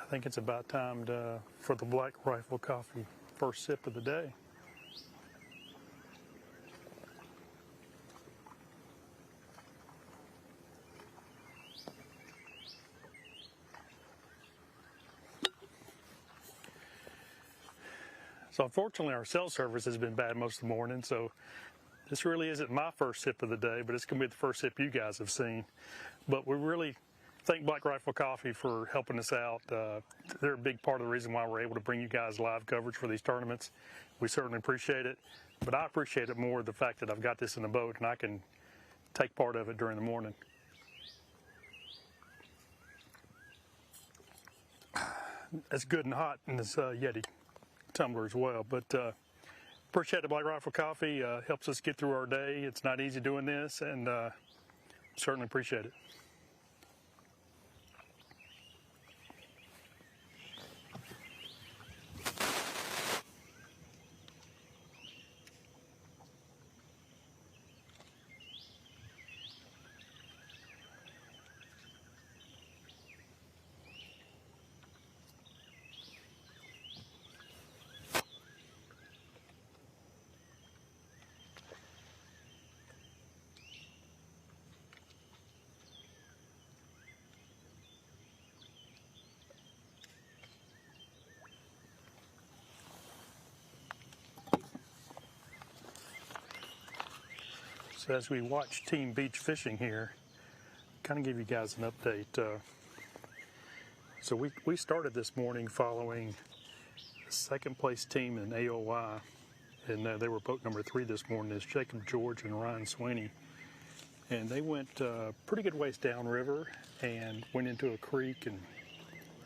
I think it's about time for the Black Rifle Coffee first sip of the day. So unfortunately our cell service has been bad most of the morning, so this really isn't my first sip of the day, but it's going to be the first sip you guys have seen. But we really thank Black Rifle Coffee for helping us out. They're a big part of the reason why we're able to bring you guys live coverage for these tournaments. We certainly appreciate it, but I appreciate it more the fact that I've got this in the boat and I can take part of it during the morning. It's good and hot in this Yeti tumbler as well, but appreciate the Black Rifle Coffee. Helps us get through our day. It's not easy doing this, and certainly appreciate it. So as we watch Team Beach Fishing here, kind of give you guys an update. So we started this morning following the second place team in AOY, and they were boat number 3 this morning. Is Jacob George and Ryan Sweeney, and they went pretty good ways downriver and went into a creek, and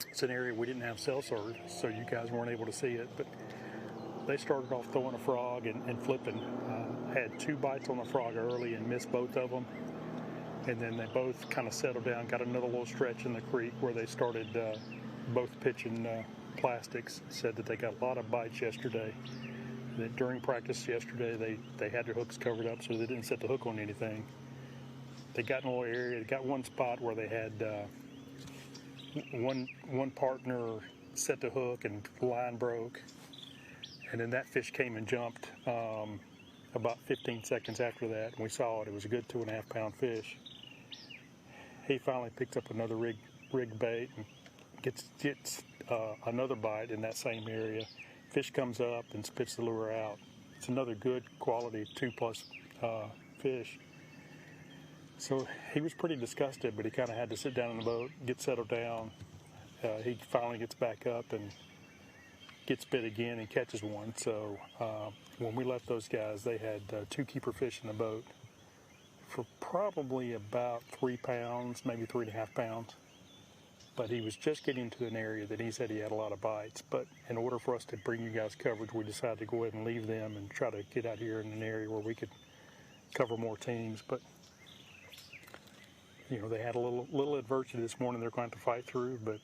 it's an area we didn't have cell service, so you guys weren't able to see it, but they started off throwing a frog and flipping. Had 2 bites on the frog early and missed both of them. And then they both kind of settled down, got another little stretch in the creek where they started both pitching plastics. Said that they got a lot of bites yesterday. That during practice yesterday, they had their hooks covered up so they didn't set the hook on anything. They got in a little area, they got one spot where they had one partner set the hook and the line broke. And then that fish came and jumped about 15 seconds after that, and we saw it. It was a good 2.5 pound fish. He finally picked up another rig bait and gets another bite in that same area. Fish comes up and spits the lure out. It's another good quality 2+ fish. So he was pretty disgusted, but he kind of had to sit down in the boat, get settled down. He finally gets back up and gets bit again and catches one. So when we left those guys, they had 2 keeper fish in the boat for probably about 3 pounds, maybe 3.5 pounds. But he was just getting to an area that he said he had a lot of bites. But in order for us to bring you guys coverage, we decided to go ahead and leave them and try to get out here in an area where we could cover more teams. But you know, they had a little adversity this morning they're going to fight through, but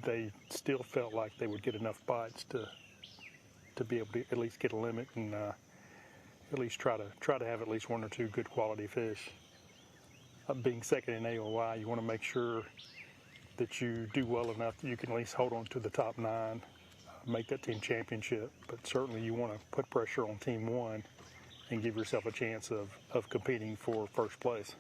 they still felt like they would get enough bites to be able to at least get a limit and at least try to have at least 1 or 2 good quality fish. Being second in AOY, you want to make sure that you do well enough that you can at least hold on to the top 9, make that team championship. But certainly you want to put pressure on Team 1 and give yourself a chance of competing for first place.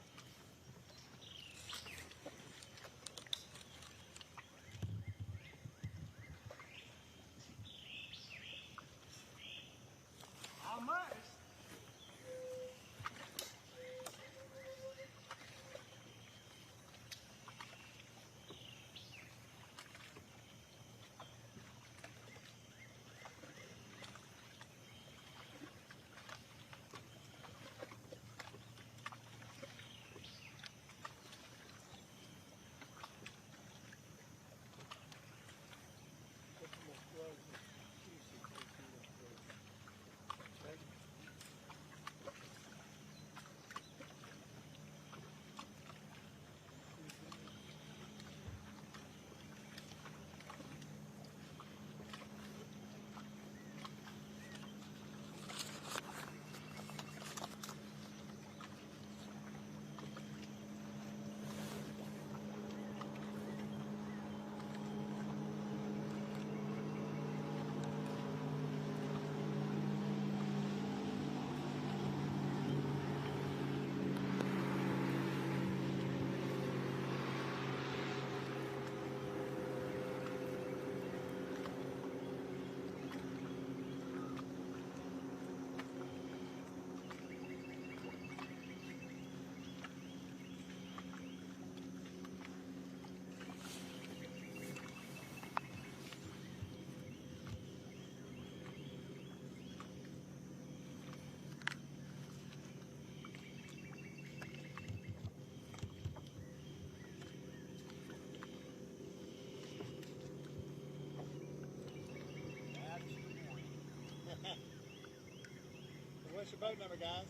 What's your boat number, guys?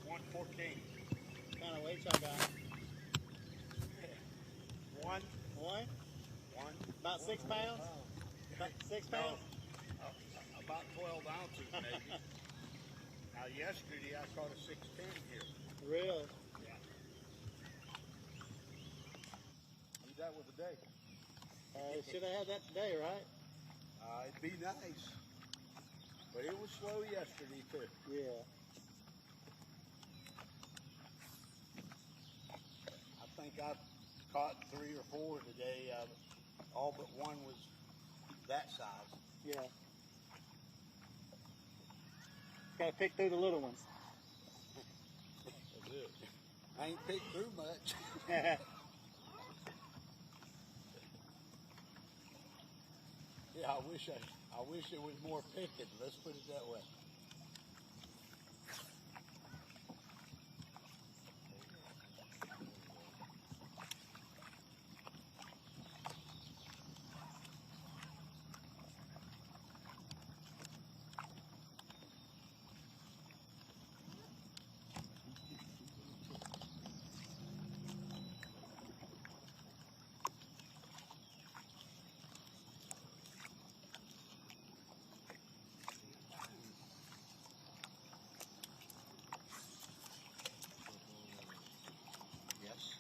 114. What kind of weight y'all got? One. About 6 pounds? About 6 pounds? About 12 ounces, maybe. Now, yesterday I caught a 610 here. Really? Yeah. Need that with a day. Should have had that today, right? It'd be nice. But it was slow yesterday, too. Yeah. I think I've caught 3 or 4 today. All but one was that size. Yeah. Got to pick through the little ones. Good. I ain't picked through much. Yeah, I wish it was more picking. Let's put it that way. Yes.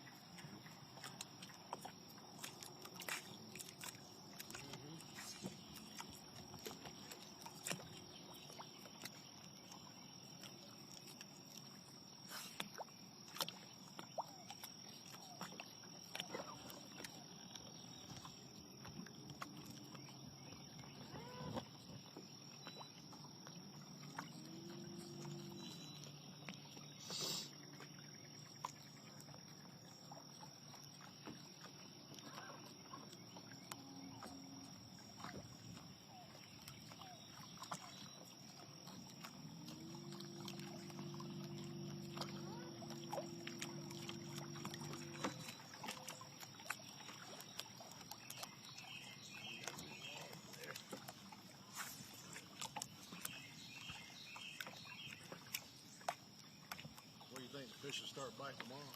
What do you think? The fish will start biting tomorrow?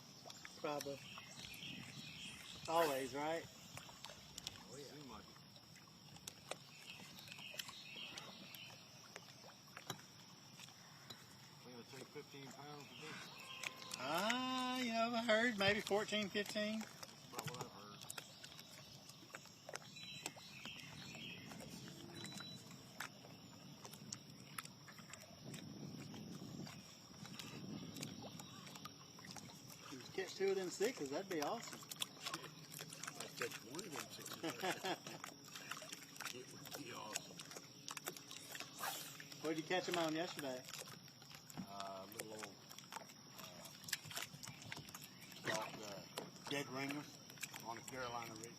Probably. Always, right? Oh yeah. Seems like it. It'll take 15 pounds a day. You know, I heard maybe 14, 15. That's about what I've heard. If you catch 2 of them 6s, that'd be awesome. I'd catch 1 of them 6s. It would be awesome. What did you catch them on yesterday? Little old called dead ringers on a Carolina rig.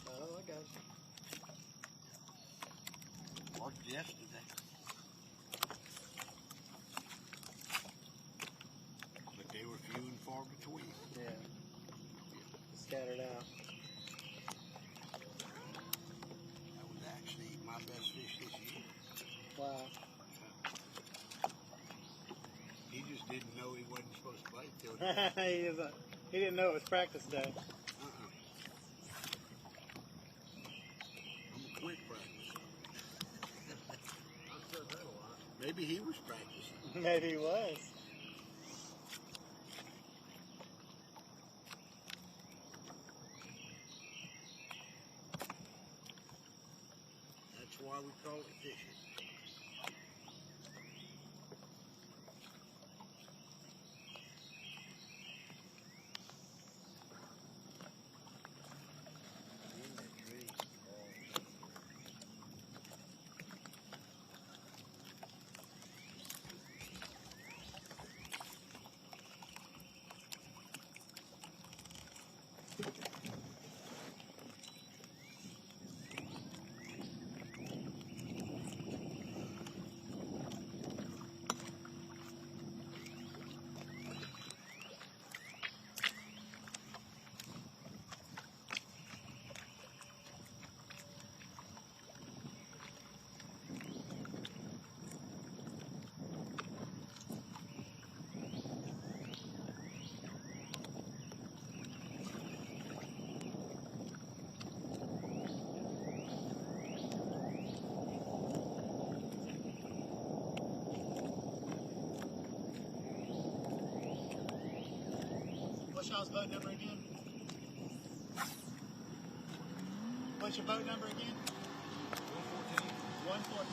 Oh, I got you. Worked yesterday. But they were few and far between. Yeah. Scattered out. That was actually my best fish this year. Wow. He just didn't know he wasn't supposed to bite till He didn't know it was practice day. I'm a quick practice. I've said that a lot. Maybe he was practicing. Maybe he was. That's why we call it fishing. What's y'all's boat number again? What's your boat number again? 114. 114.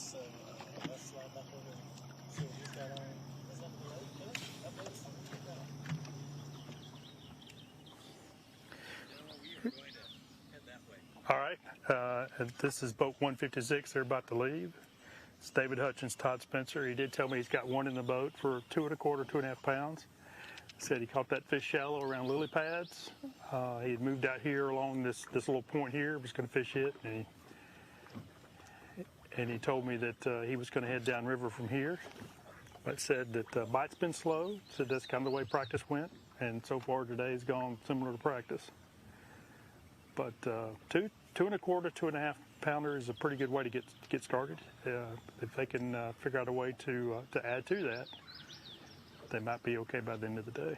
So let's slide back over and see what he's got on. Is that the load? All right, this is boat 156. They're about to leave. It's David Hutchins, Todd Spencer. He did tell me he's got one in the boat for 2¼ to 2.5 pounds. Said he caught that fish shallow around lily pads. He had moved out here along this little point here, was going to fish it, and he told me that he was going to head downriver from here. But said that bite's been slow. Said that's kind of the way practice went, and so far today's gone similar to practice. But 2¼ to 2.5 pounder is a pretty good way to get started. If they can figure out a way to add to that, they might be okay by the end of the day.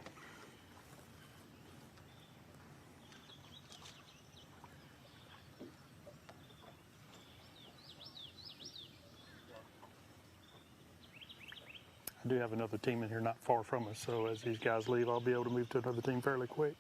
I do have another team in here not far from us, so as these guys leave, I'll be able to move to another team fairly quick.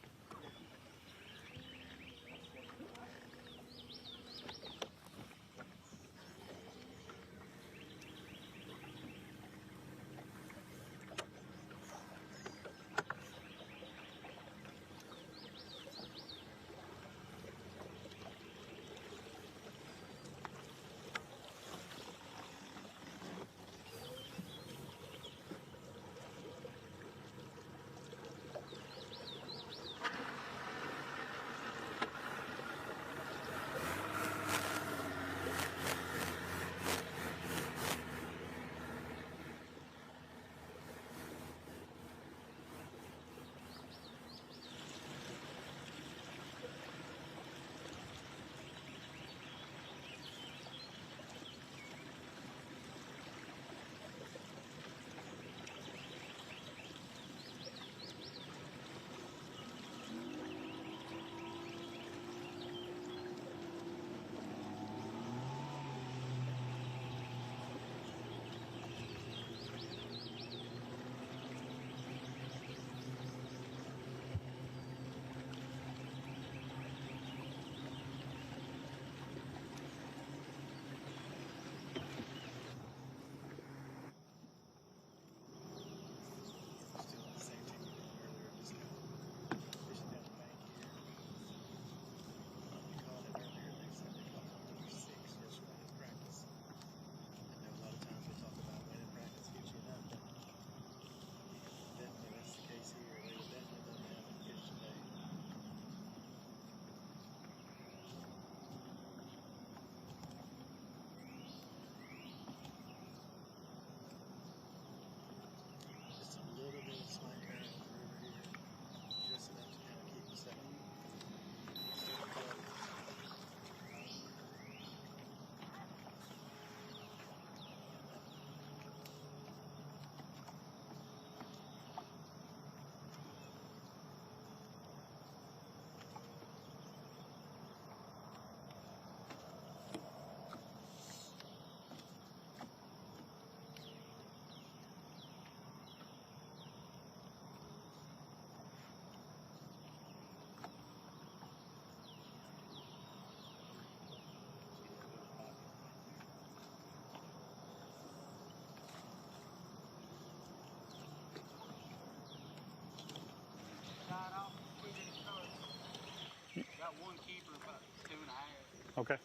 Got one keeper about 2.5. Okay.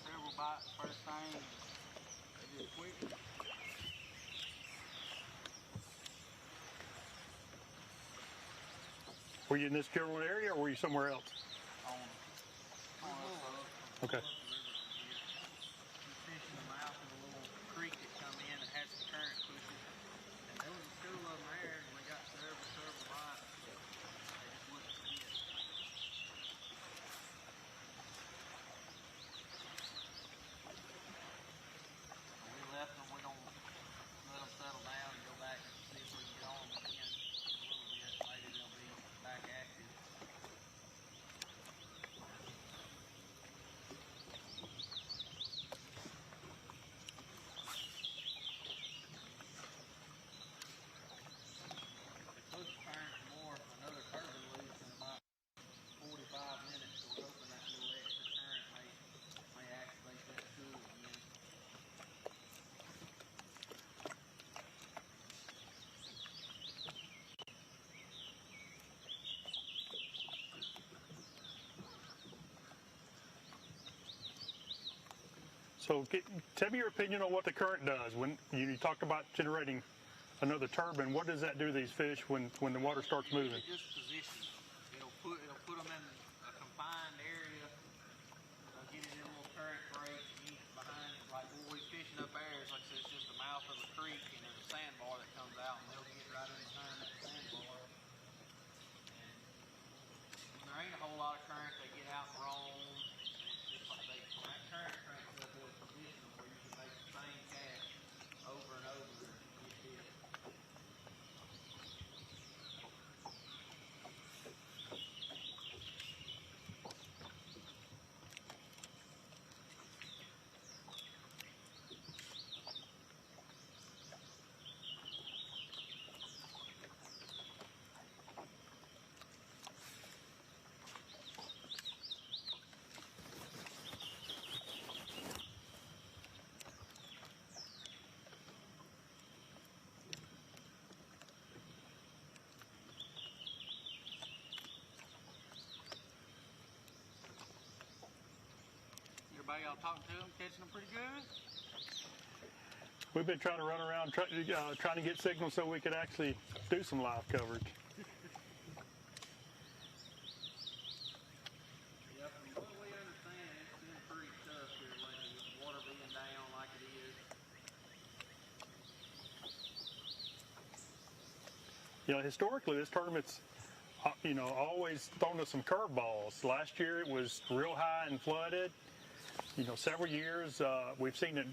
Several bites first thing. They just quick. Were you in this general area or were you somewhere else? Okay. Fishing the mouth of a little creek that come in and had some current pushing. And there was a school of them there, and we got several bites. They just wouldn't stick. We left them. We're going to let them settle down and go back and see if we can get on them again a little bit. Maybe they'll be back active. So tell me your opinion on what the current does. When you talked about generating another turbine, what does that do to these fish when the water starts moving? It just positions them. It'll put them in a confined area. They'll get it in a little current break. And behind, like where we fishing up there, is like I said, it's just the mouth of a creek, and there's a sandbar that comes out, and they'll get right in behind that sandbar. And when there ain't a whole lot of current, they get out and roam. And it's just like when that current cranks up, it'll position them where you can make the same cast over and over and get fish. Everybody y'all talking to them, catching them pretty good? We've been trying to run around trying to get signals so we could actually do some live coverage. Yeah, from what we understand, it's been pretty tough here lately with the water being down like it is. Historically, this tournament's always thrown us some curveballs. Last year it was real high and flooded. Several years we've seen it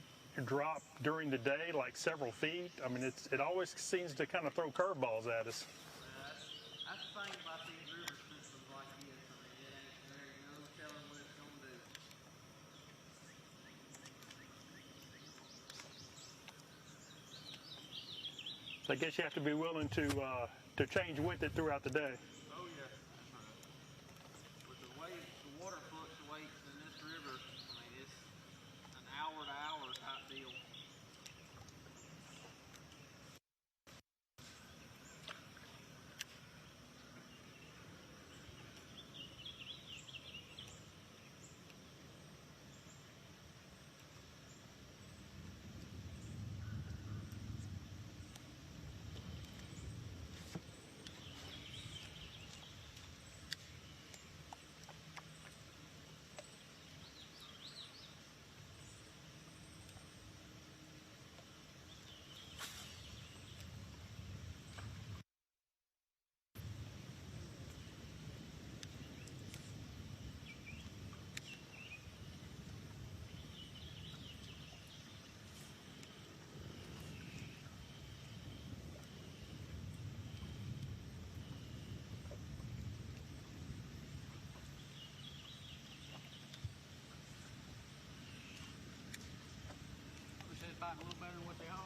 drop during the day like several feet. I mean, it always seems to kind of throw curveballs at us. That's the thing about these river systems like this. I mean, there ain't no telling what it's going to do. I guess you have to be willing to change with it throughout the day. Oh yeah. With the way the water fluctuates in this river, I mean, it's an hour to hour type deal. Wish they'd bite a little better than what they are.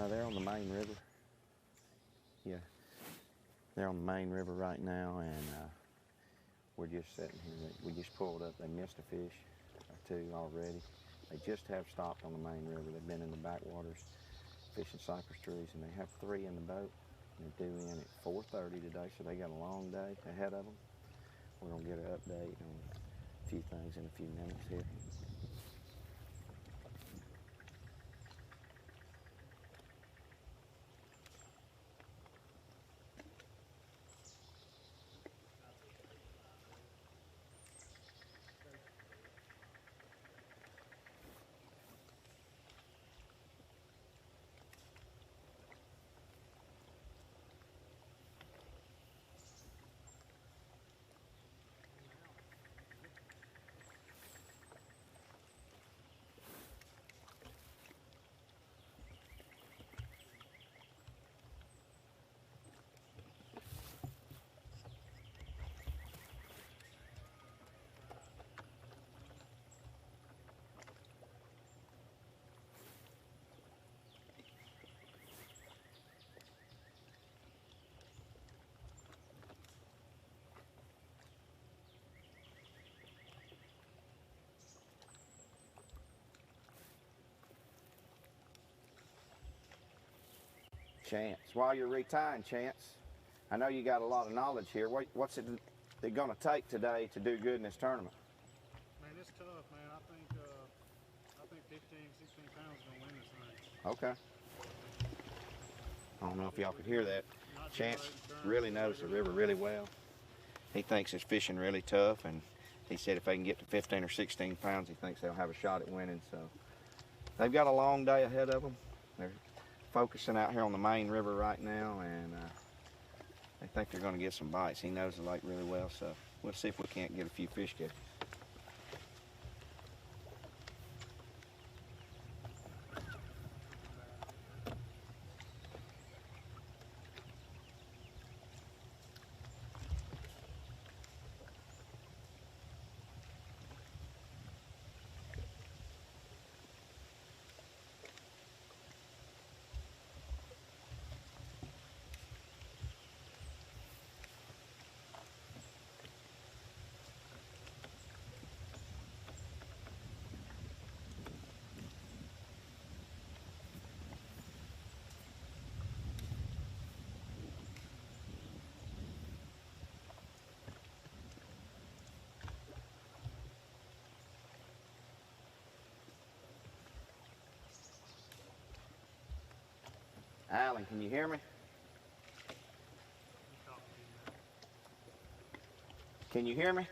They're on the main river. Yeah, they're on the main river right now, and we're just sitting here. We just pulled up. They missed a fish or two already. They just have stopped on the main river. They've been in the backwaters fishing cypress trees, and they have 3 in the boat. They're due in at 4:30 today, so they got a long day ahead of them. We're gonna get an update on a few things in a few minutes here. Chance. While you're retying, Chance, I know you got a lot of knowledge here. What's it going to take today to do good in this tournament? Man, it's tough, man. I think 15, 16 pounds is going to win this thing. Okay. I don't know if y'all could hear that. Chance really knows the river really well. He thinks it's fishing really tough, and he said if they can get to 15 or 16 pounds, he thinks they'll have a shot at winning. So they've got a long day ahead of them. They're focusing out here on the main river right now, and they think they're going to get some bites. He knows the lake really well, so we'll see if we can't get a few fish catches. Alan, can you hear me? Can you hear me?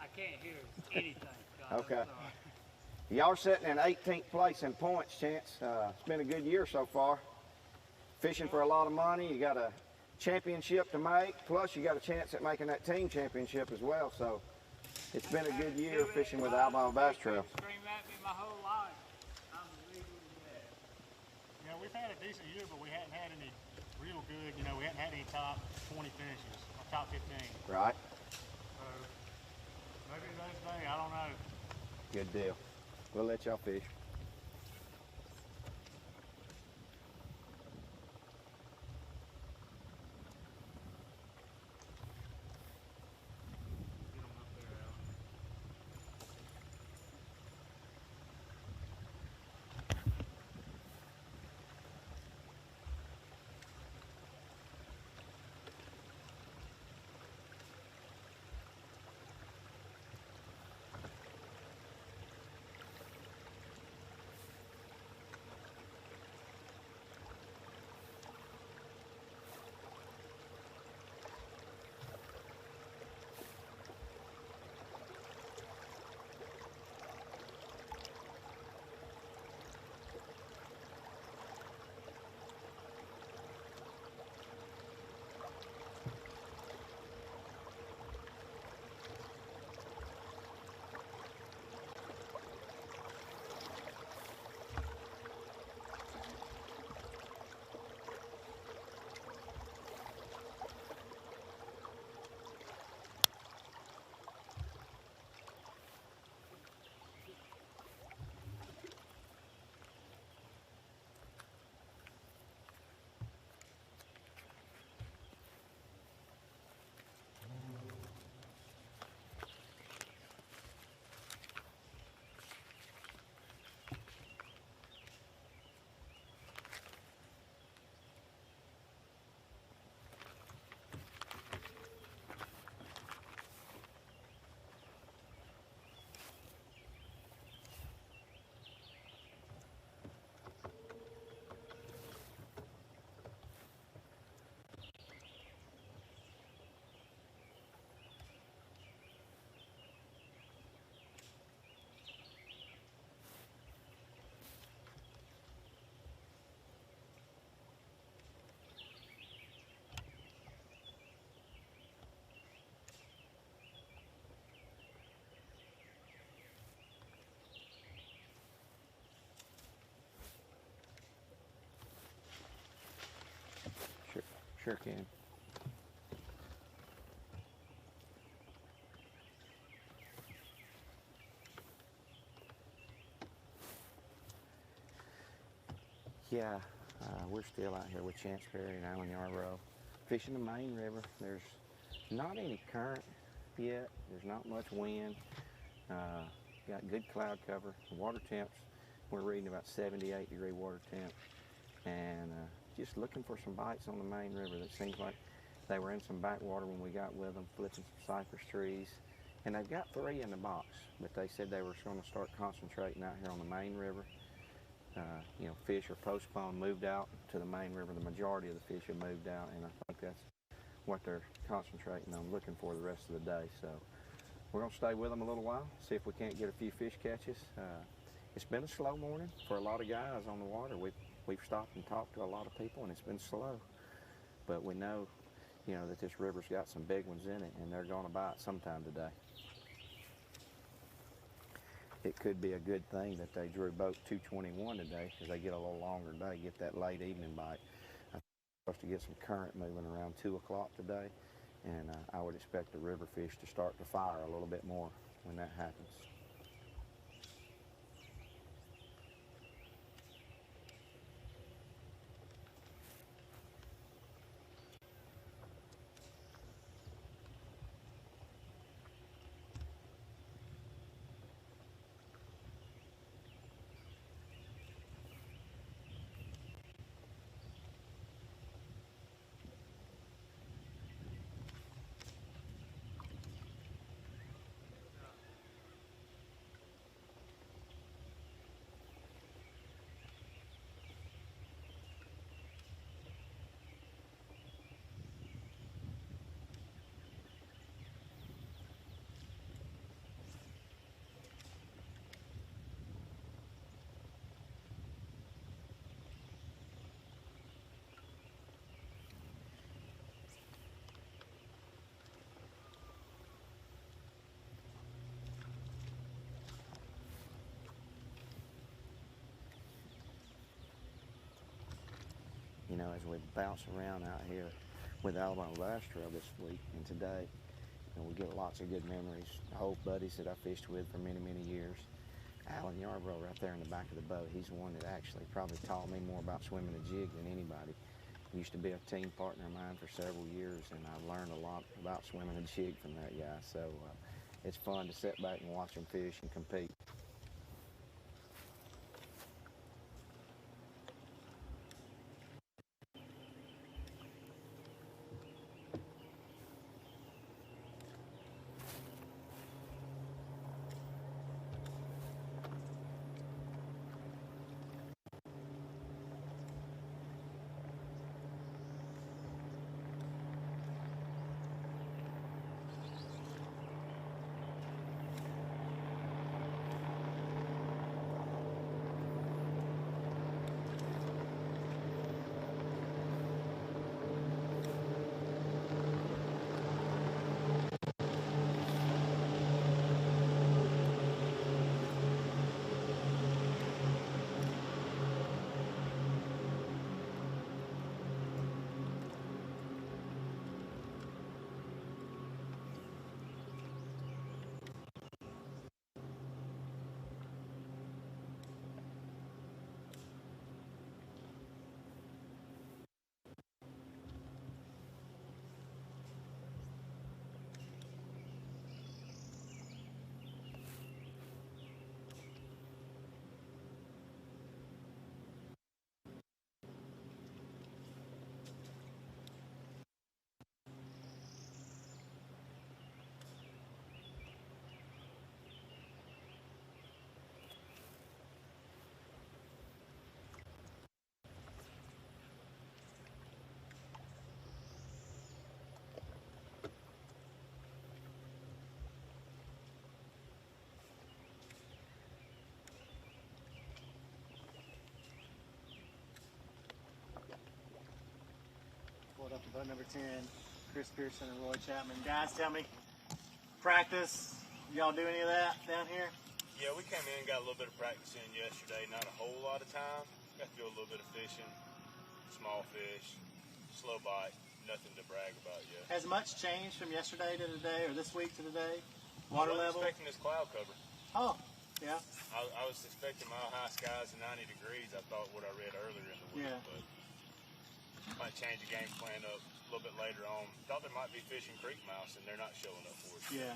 I can't hear anything. Okay. Y'all are sitting in 18th place in points, Chance. It's been a good year so far. Fishing for a lot of money. You got a championship to make, plus you got a chance at making that team championship as well. So it's been a good year fishing with the Alabama Bass Trail. Scream at me my whole life. Yeah, we've had a decent year, but we hadn't had any real good, we hadn't had any top 20 finishes, or top 15. Right. So, maybe today's day, I don't know. Good deal. We'll let y'all fish. Sure can. Yeah, we're still out here with Chance Perry and Alan Yarbrough, fishing the main river. There's not any current yet. There's not much wind. Got good cloud cover. The water temps, we're reading about 78-degree water temp. And just looking for some bites on the main river. That seems like they were in some backwater when we got with them, flipping some cypress trees. And they've got 3 in the box, but they said they were going to start concentrating out here on the main river. You know, fish are postponed, moved out to the main river. The majority of the fish have moved out, and I think that's what they're concentrating on, looking for the rest of the day. So we're going to stay with them a little while, see if we can't get a few fish catches. It's been a slow morning for a lot of guys on the water. We've stopped and talked to a lot of people, and it's been slow. But we know, you know, that this river's got some big ones in it, and they're going to bite sometime today. It could be a good thing that they drew boat 221 today, because they get a little longer day, get that late evening bite. I'm supposed to get some current moving around 2 o'clock today, and I would expect the river fish to start to fire a little bit more when that happens. You know, as we bounce around out here with Alabama Bass Trail this week and today, you know, we get lots of good memories. Old buddies that I fished with for many, many years. Alan Yarbrough right there in the back of the boat, he's the one that actually probably taught me more about swimming a jig than anybody. He used to be a team partner of mine for several years, and I learned a lot about swimming a jig from that guy. So it's fun to sit back and watch him fish and compete. Pulled up to boat number 10, Chris Pearson and Roy Chapman. Guys, tell me, practice, y'all do any of that down here? Yeah, we came in and got a little bit of practice in yesterday. Not a whole lot of time. Got to do a little bit of fishing, small fish, slow bite. Nothing to brag about yet. Has much changed from yesterday to today, or this week to today? Water I level? was expecting this cloud cover. Oh, yeah. I was expecting mile-high skies and 90 degrees. I thought what I read earlier in the week, Yeah. but might change the game plan up a little bit later on. Thought there might be fish in creek mouse, and they're not showing up for us. Yeah.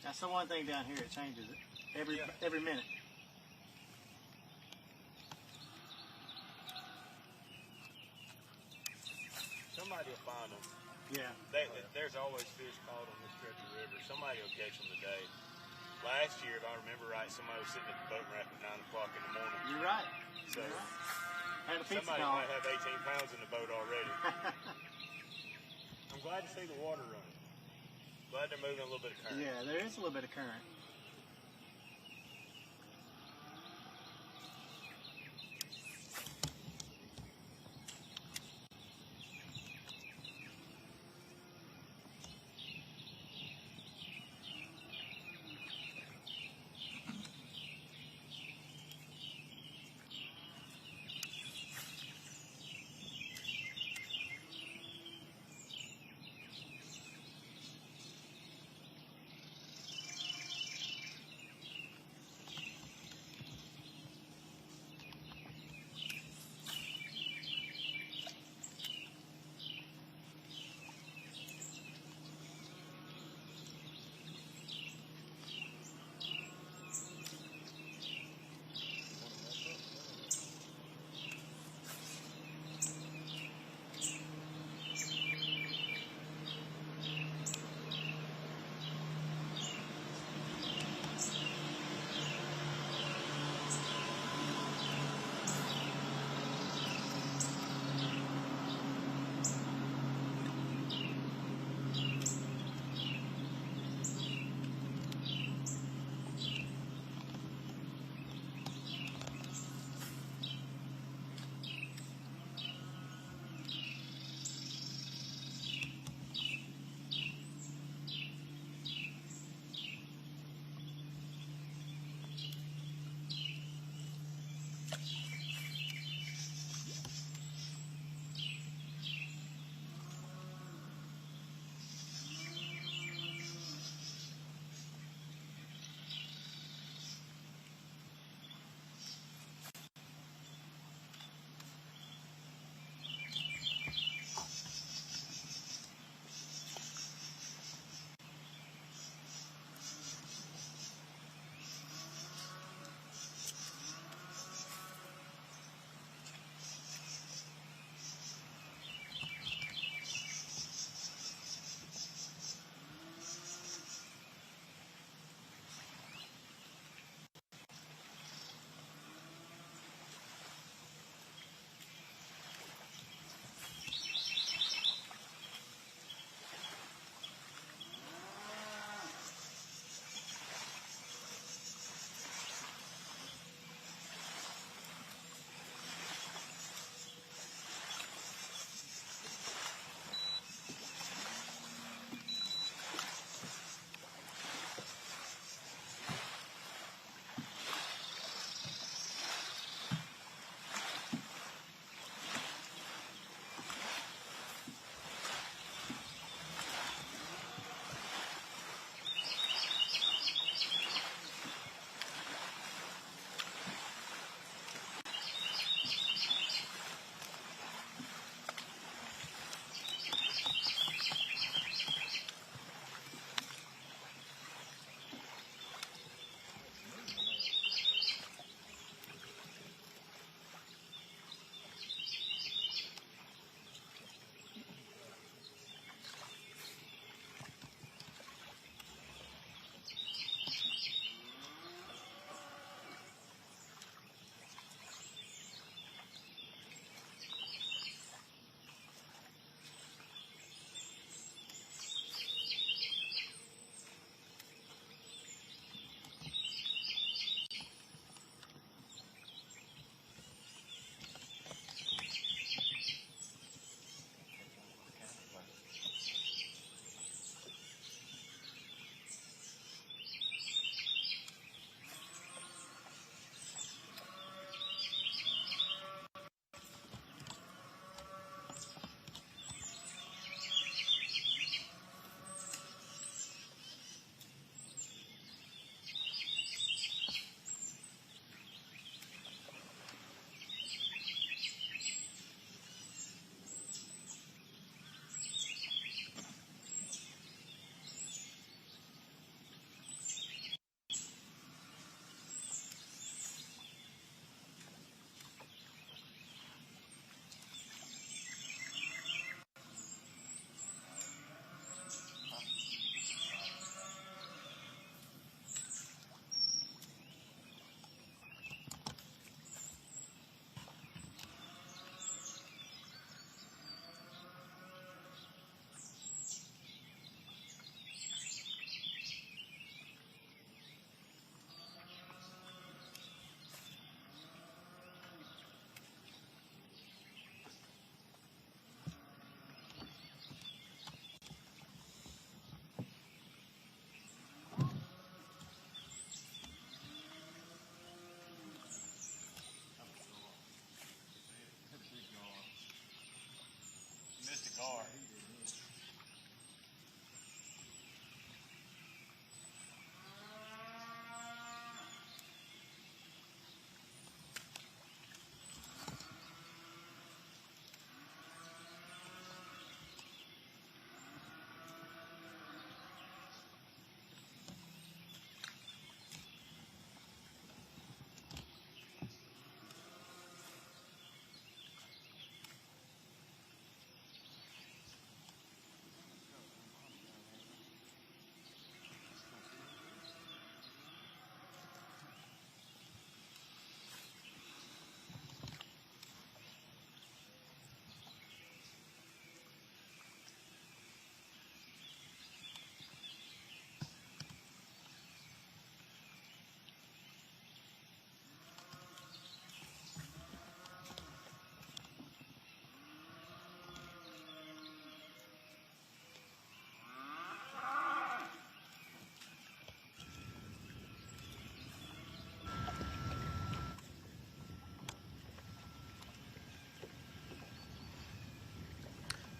That's the one thing down here, it changes it every minute. somebody will find them. Yeah. There's always fish caught on this stretch of river. Somebody will catch them today. Last year, if I remember right, somebody was sitting at the boat ramp at 9 o'clock in the morning. You're right. So You're right. Had a pizza somebody call. might have 18 pounds in the boat already. I'm glad to see the water running. Glad they're moving a little bit of current. Yeah, there is a little bit of current.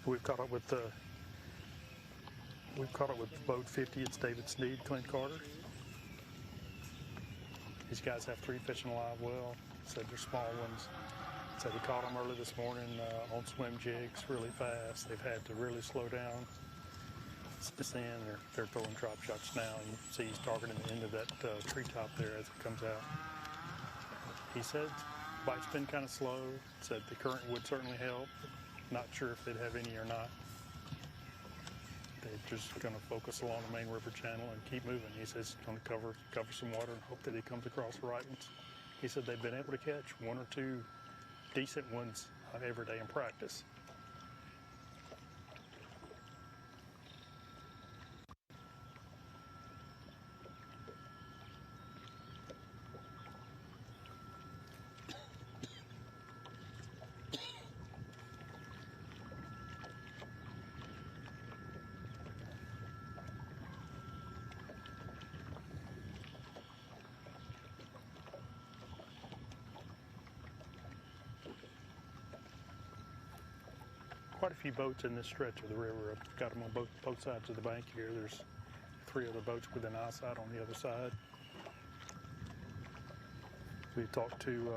We've caught up with boat 50. It's David Sneed, Clint Carter. These guys have 3 fish in a live well. Said they're small ones. Said he caught them early this morning on swim jigs really fast. They've had to really slow down. Since then, they're throwing drop shots now. You see he's targeting the end of that treetop there as it comes out. He said bite's been kind of slow. Said the current would certainly help. Not sure if they'd have any or not. They're just going to focus along the main river channel and keep moving. He says he's going to cover some water and hope that he comes across the right ones. He said they've been able to catch 1 or 2 decent ones every day in practice. Quite a few boats in this stretch of the river. I've got them on both sides of the bank here. There's 3 other boats within eyesight on the other side. We talked to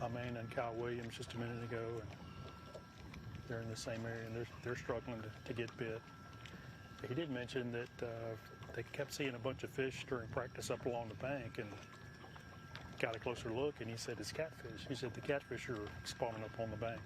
Aman and Kyle Williams just a minute ago, and they're in the same area, and they're struggling to get bit. He did mention that they kept seeing a bunch of fish during practice up along the bank, and got a closer look, and he said it's catfish. He said the catfish are spawning up on the bank.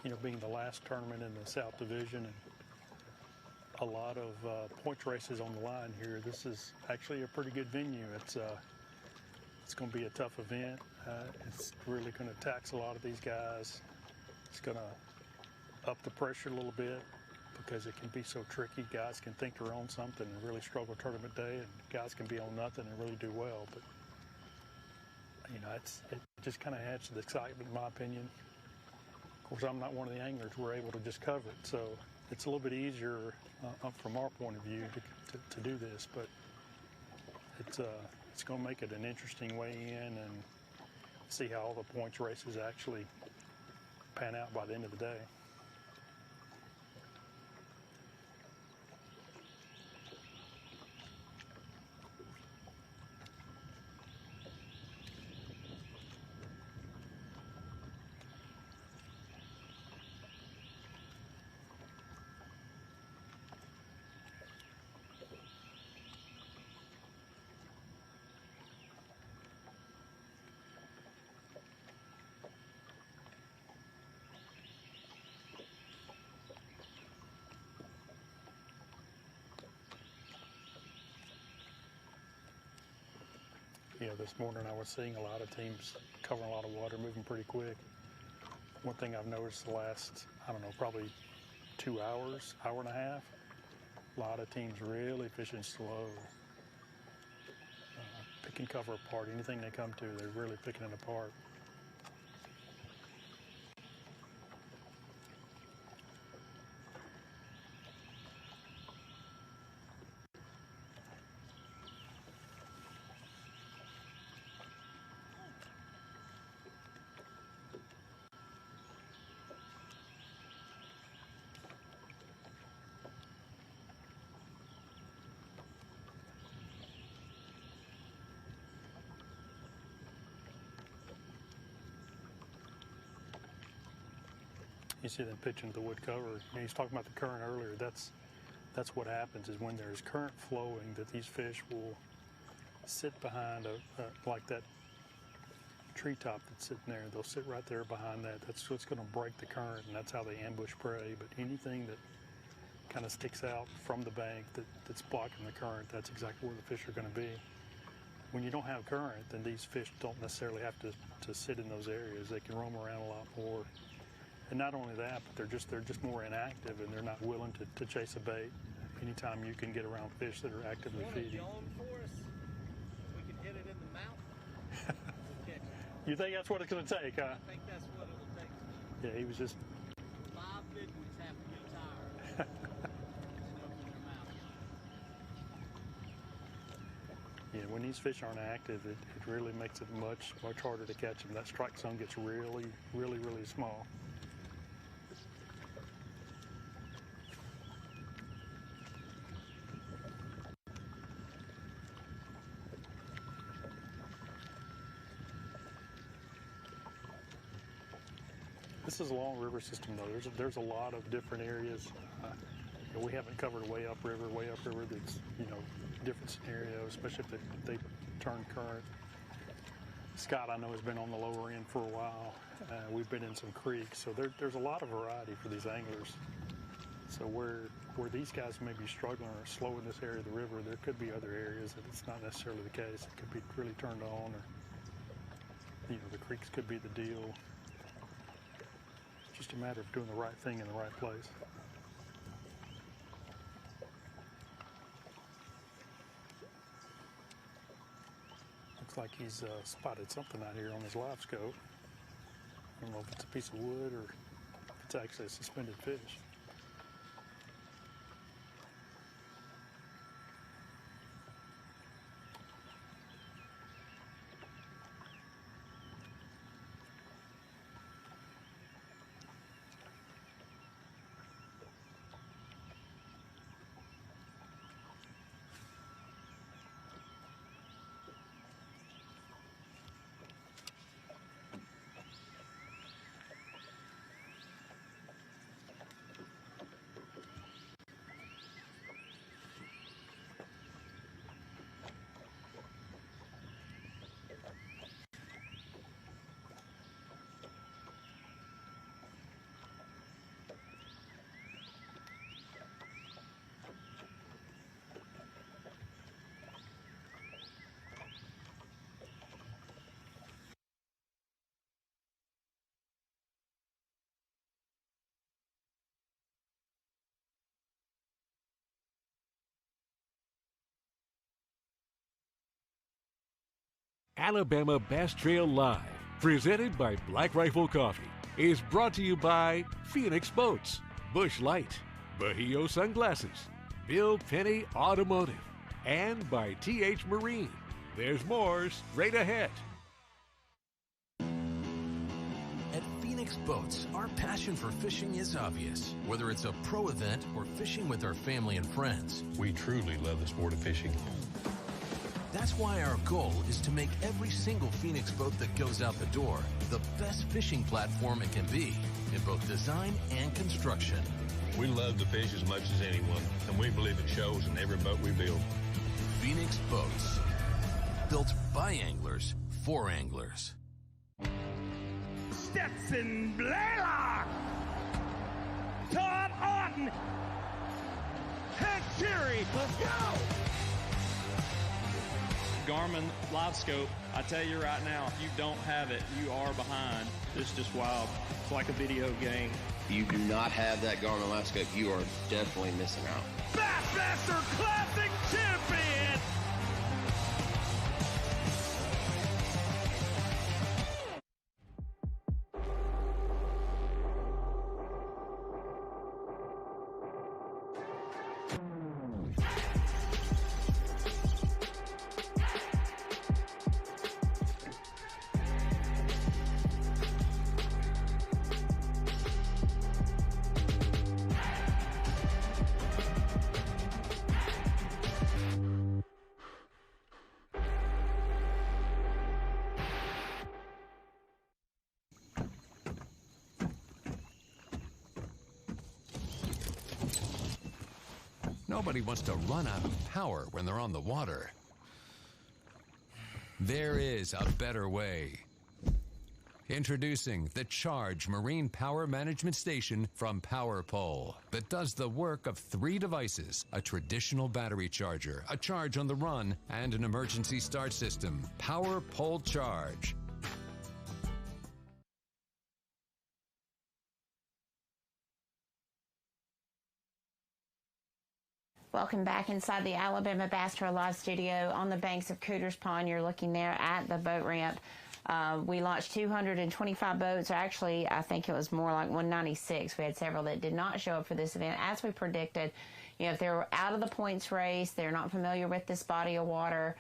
You know, being the last tournament in the South Division and a lot of points races on the line here, this is actually a pretty good venue. It's going to be a tough event. It's really going to tax a lot of these guys. It's going to up the pressure a little bit because it can be so tricky. Guys can think they're on something and really struggle tournament day, and guys can be on nothing and really do well. But, you know, it just kind of adds to the excitement, in my opinion. Of course, I'm not one of the anglers. We're able to just cover it, so it's a little bit easier from our point of view to do this. But it's going to make it an interesting way in, and see how all the points races actually pan out by the end of the day. Yeah, this morning I was seeing a lot of teams covering a lot of water, moving pretty quick. One thing I've noticed the last, I don't know, probably 2 hours, hour and a half, a lot of teams really fishing slow, picking cover apart. Anything they come to, they're really picking it apart. You see them pitching the wood cover. And he's talking about the current earlier. That's what happens is when there's current flowing, that these fish will sit behind like that treetop that's sitting there. They'll sit right there behind that. That's what's going to break the current, and that's how they ambush prey. But anything that kind of sticks out from the bank that's blocking the current, that's exactly where the fish are going to be. When you don't have current, then these fish don't necessarily have to sit in those areas. They can roam around a lot more. And not only that, but they're just more inactive, and they're not willing to chase a bait. anytime you can get around fish that are actively feeding. Yawn for us. We can hit it in the mouth. We'll catch it. You think that's what it's going to take, huh? I think that's what it'll take. Yeah, he was just... 5 big ones have to be tired. Open their mouth. Yeah, when these fish aren't active, it really makes it much harder to catch them. That strike zone gets really small. This is a long river system, though. There's a lot of different areas. We haven't covered way upriver that's, different scenarios, especially if they turn current. Scott, I know, has been on the lower end for a while. We've been in some creeks, so there's a lot of variety for these anglers. So where these guys may be struggling or slow in this area of the river, there could be other areas that it's not necessarily the case. It could be really turned on, or the creeks could be the deal. It's just a matter of doing the right thing in the right place. Looks like he's spotted something out here on his live scope. I don't know if it's a piece of wood or if it's actually a suspended fish. Alabama Bass Trail Live, presented by Black Rifle Coffee, is brought to you by Phoenix Boats, Busch Light, Bahio Sunglasses, Bill Penny Automotive, and by TH Marine. There's more straight ahead. At Phoenix Boats, our passion for fishing is obvious. Whether it's a pro event or fishing with our family and friends, We truly love the sport of fishing. that's why our goal is to make every single Phoenix boat that goes out the door the best fishing platform it can be in both design and construction. We love to fish as much as anyone, and we believe it shows in every boat we build. Phoenix Boats, built by anglers for anglers. Stetson Blaylock, Todd Auten, Hank Terry, let's go! Garmin Live Scope, I tell you right now, if you don't have it, you are behind. It's just wild. It's like a video game. If you do not have that Garmin Live Scope, you are definitely missing out. Bassmaster Classic Champion! Nobody wants to run out of power when they're on the water. There is a better way. Introducing the Charge Marine Power Management Station from PowerPole that does the work of 3 devices: a traditional battery charger, a charge on the run, and an emergency start system. PowerPole Charge. Welcome back inside the Alabama Bass Trail Live Studio on the banks of Cooters Pond. You're looking there at the boat ramp. We launched 225 boats, or actually I think it was more like 196. We had several that did not show up for this event. As we predicted, you know, if they're out of the points race, they're not familiar with this body of water,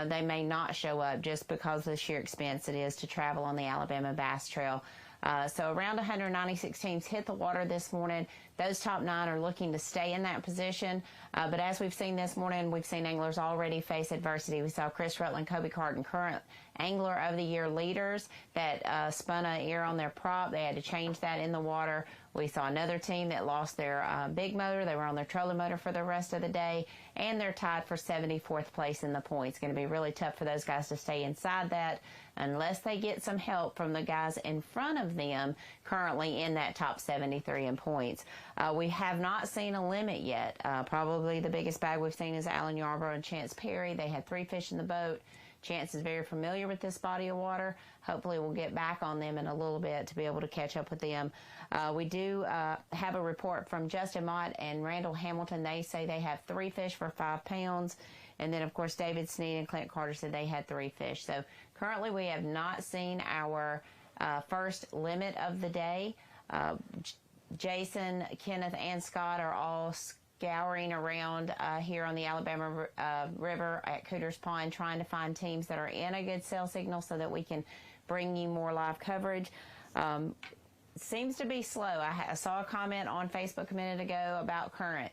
they may not show up just because of the sheer expense it is to travel on the Alabama Bass Trail. So around 196 teams hit the water this morning. Those top 9 are looking to stay in that position. But as we've seen this morning, we've seen anglers already face adversity. We saw Chris Rutland, Kobe Carton, current Angler of the Year leaders that spun an ear on their prop. They had to change that in the water. We saw another team that lost their big motor. They were on their trolling motor for the rest of the day, and they're tied for 74th place in the points. It's going to be really tough for those guys to stay inside that unless they get some help from the guys in front of them currently in that top 73 in points. We have not seen a limit yet. Probably the biggest bag we've seen is Alan Yarborough and Chance Perry. They had 3 fish in the boat. Chance is very familiar with this body of water. Hopefully we'll get back on them in a little bit to be able to catch up with them. We do have a report from Justin Mott and Randall Hamilton. They say they have 3 fish for 5 pounds. And then, of course, David Sneed and Clint Carter said they had 3 fish. So currently we have not seen our first limit of the day. Jason, Kenneth, and Scott are all scouring around here on the Alabama River at Cooters Pond trying to find teams that are in a good cell signal so that we can bring you more live coverage. Seems to be slow. I saw a comment on Facebook a minute ago about current.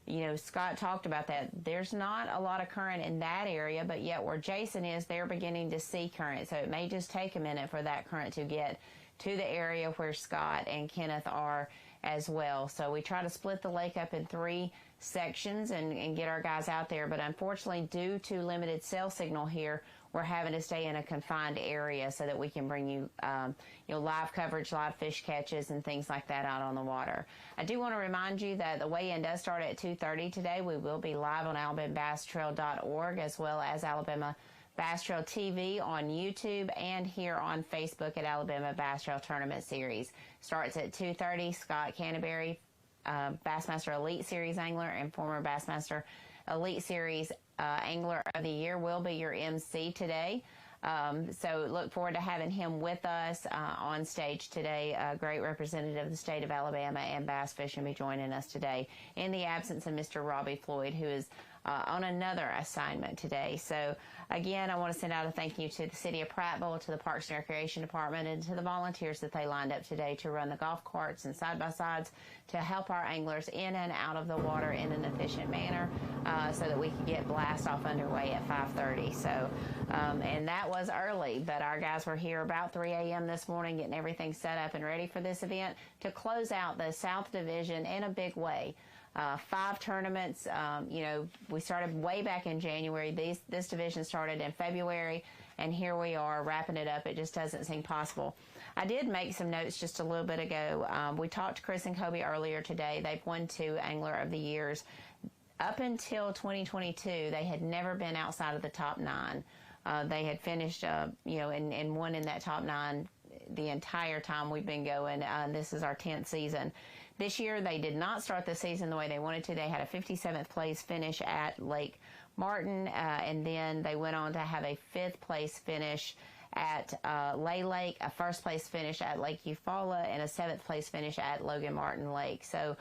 You know, Scott talked about that. There's not a lot of current in that area, but yet where Jason is, they're beginning to see current. So it may just take a minute for that current to get to the area where Scott and Kenneth are as well. So we try to split the lake up in 3 sections and get our guys out there. But unfortunately, due to limited cell signal here, we're having to stay in a confined area so that we can bring you, live coverage, live fish catches, and things like that out on the water. I do want to remind you that the weigh-in does start at 2:30 today. We will be live on AlabamaBassTrail.org as well as Alabama Bass Trail TV on YouTube and here on Facebook at Alabama Bass Trail Tournament Series. Starts at 2:30. Scott Canterbury, Bassmaster Elite Series angler and former Bassmaster Elite Series Angler of the Year, will be your MC today. So look forward to having him with us on stage today. A great representative of the state of Alabama and bass fishing will be joining us today in the absence of Mr. Robbie Floyd, who is on another assignment today. So again, I want to send out a thank you to the City of Prattville, to the Parks and Recreation Department, and to the volunteers that they lined up today to run the golf carts and side-by-sides to help our anglers in and out of the water in an efficient manner so that we could get blast off underway at 5:30. So, and that was early, but our guys were here about 3 a.m. this morning getting everything set up and ready for this event to close out the South Division in a big way. 5 tournaments. We started way back in January. This division started in February, and here we are wrapping it up. It just doesn't seem possible. I did make some notes just a little bit ago. We talked to Chris and Kobe earlier today. They've won 2 Angler of the Years. Up until 2022, they had never been outside of the top 9. They had finished, and won in that top 9 the entire time we've been going. This is our 10th season. This year, they did not start the season the way they wanted to. They had a 57th place finish at Lake Martin, and then they went on to have a 5th place finish at Lay Lake, a 1st place finish at Lake Eufaula, and a 7th place finish at Logan Martin Lake. So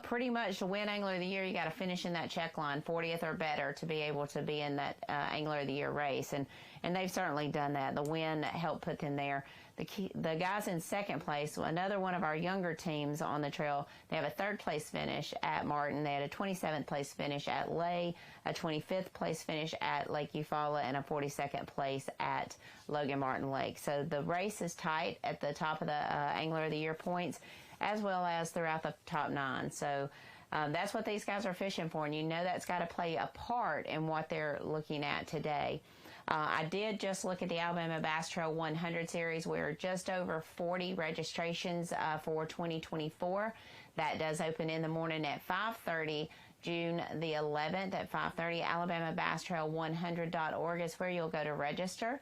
pretty much to win Angler of the Year, you got to finish in that check line, 40th or better, to be able to be in that Angler of the Year race. And they've certainly done that. The win helped put them there. The guys in 2nd place, another one of our younger teams on the trail, they have a 3rd place finish at Martin. They had a 27th place finish at Lay, a 25th place finish at Lake Eufaula, and a 42nd place at Logan Martin Lake. So the race is tight at the top of the Angler of the Year points, as well as throughout the top 9. So that's what these guys are fishing for, and you know that's got to play a part in what they're looking at today. I did just look at the Alabama Bass Trail 100 series. We're just over 40 registrations for 2024. That does open in the morning at 5:30, June the 11th at 5:30. AlabamaBassTrail100.org is where you'll go to register.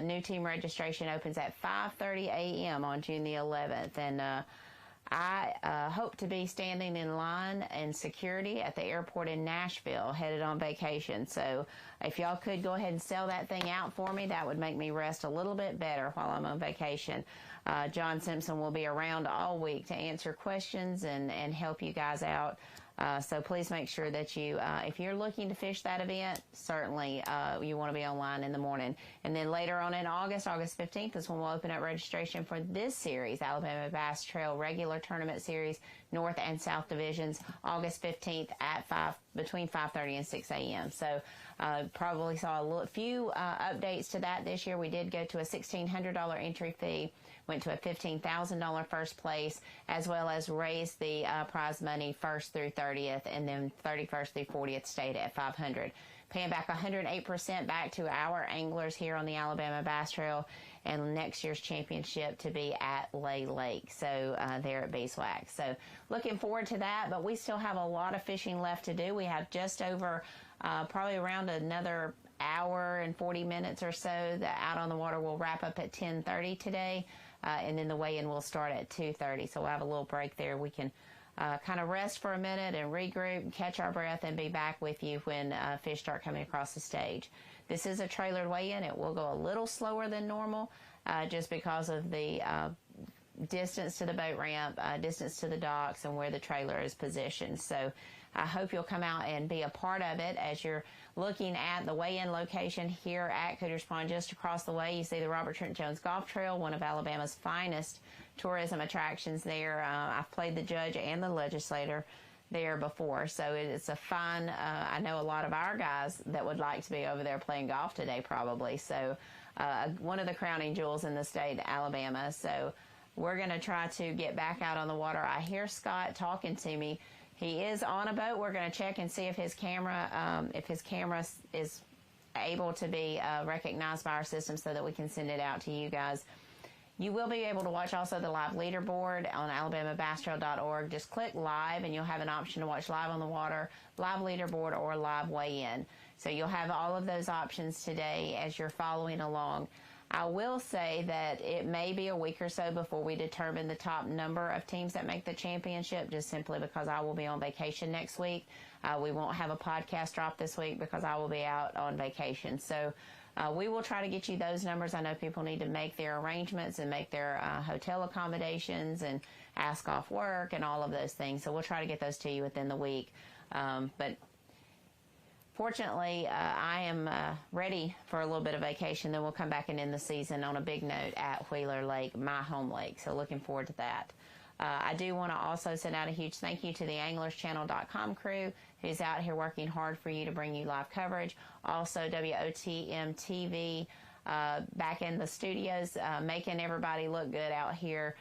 New team registration opens at 5:30 a.m. on June the 11th. And I hope to be standing in line and security at the airport in Nashville, headed on vacation. So if y'all could go ahead and sell that thing out for me, that would make me rest a little bit better while I'm on vacation. John Simpson will be around all week to answer questions and help you guys out. So please make sure that you, if you're looking to fish that event, certainly you want to be online in the morning. And then later on in August 15th is when we'll open up registration for this series, Alabama Bass Trail Regular Tournament Series, North and South Divisions, August 15th at between 5:30 and 6 a.m. So probably saw a few updates to that this year. We did go to a $1,600 entry fee, went to a $15,000 first place, as well as raised the prize money 1st through 30th, and then 31st through 40th stayed at $500. Paying back 108% back to our anglers here on the Alabama Bass Trail, and next year's championship to be at Lay Lake, so there at Beeswax. So looking forward to that, but we still have a lot of fishing left to do. We have just over probably around another hour and 40 minutes or so. The Out on the Water will wrap up at 10:30 today, and then the weigh-in will start at 2:30. So we'll have a little break there. We can kind of rest for a minute and regroup and catch our breath and be back with you when fish start coming across the stage. This is a trailered weigh-in. It will go a little slower than normal just because of the distance to the boat ramp, distance to the docks, and where the trailer is positioned. So I hope you'll come out and be a part of it. As you're looking at the weigh-in location here at Cooter's Pond, just across the way, you see the Robert Trent Jones Golf Trail, one of Alabama's finest tourism attractions there. I've played the judge and the legislator there before, so it's a fun, I know a lot of our guys that would like to be over there playing golf today probably, so one of the crowning jewels in the state of Alabama. So we're going to try to get back out on the water. I hear Scott talking to me. He is on a boat. We're going to check and see if his camera is able to be recognized by our system so that we can send it out to you guys. You will be able to watch also the live leaderboard on alabamabasstrail.org. Just click live and you'll have an option to watch live on the water, live leaderboard, or live weigh-in. So you'll have all of those options today as you're following along. I will say that it may be a week or so before we determine the top number of teams that make the championship, just simply because I will be on vacation next week. We won't have a podcast drop this week because I will be out on vacation. So we will try to get you those numbers. I know people need to make their arrangements and make their hotel accommodations and ask off work and all of those things. So we'll try to get those to you within the week. But fortunately, I am ready for a little bit of vacation. Then we'll come back and end the season on a big note at Wheeler Lake, my home lake. So looking forward to that. I do want to also send out a huge thank you to the AnglersChannel.com crew who's out here working hard for you to bring you live coverage. Also, WOTM TV back in the studios, making everybody look good out here,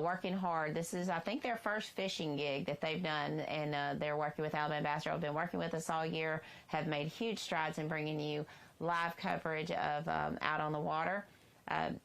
working hard. This is, I think, their first fishing gig that they've done, and they're working with Alabama Bass Trail. Been working with us all year, have made huge strides in bringing you live coverage of Out on the Water.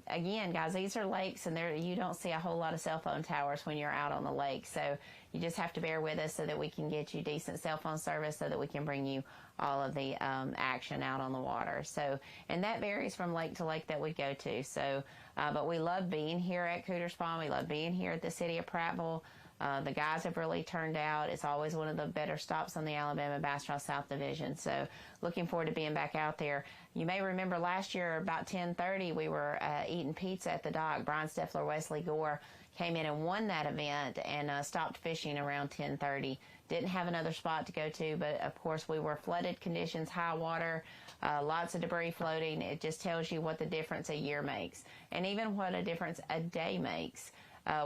Again, guys, these are lakes, and you don't see a whole lot of cell phone towers when you're out on the lake. So you just have to bear with us so that we can get you decent cell phone service so that we can bring you all of the action out on the water. So, and that varies from lake to lake that we go to. So, but we love being here at Cooter's Pond. We love being here at the city of Prattville. The guys have really turned out. It's always one of the better stops on the Alabama Bass Trail South Division. So looking forward to being back out there. You may remember last year about 10:30 we were eating pizza at the dock. Brian Steffler, Wesley Gore came in and won that event and stopped fishing around 10:30. Didn't have another spot to go to, but of course we were flooded conditions, high water, lots of debris floating. It just tells you what the difference a year makes, and even what a difference a day makes.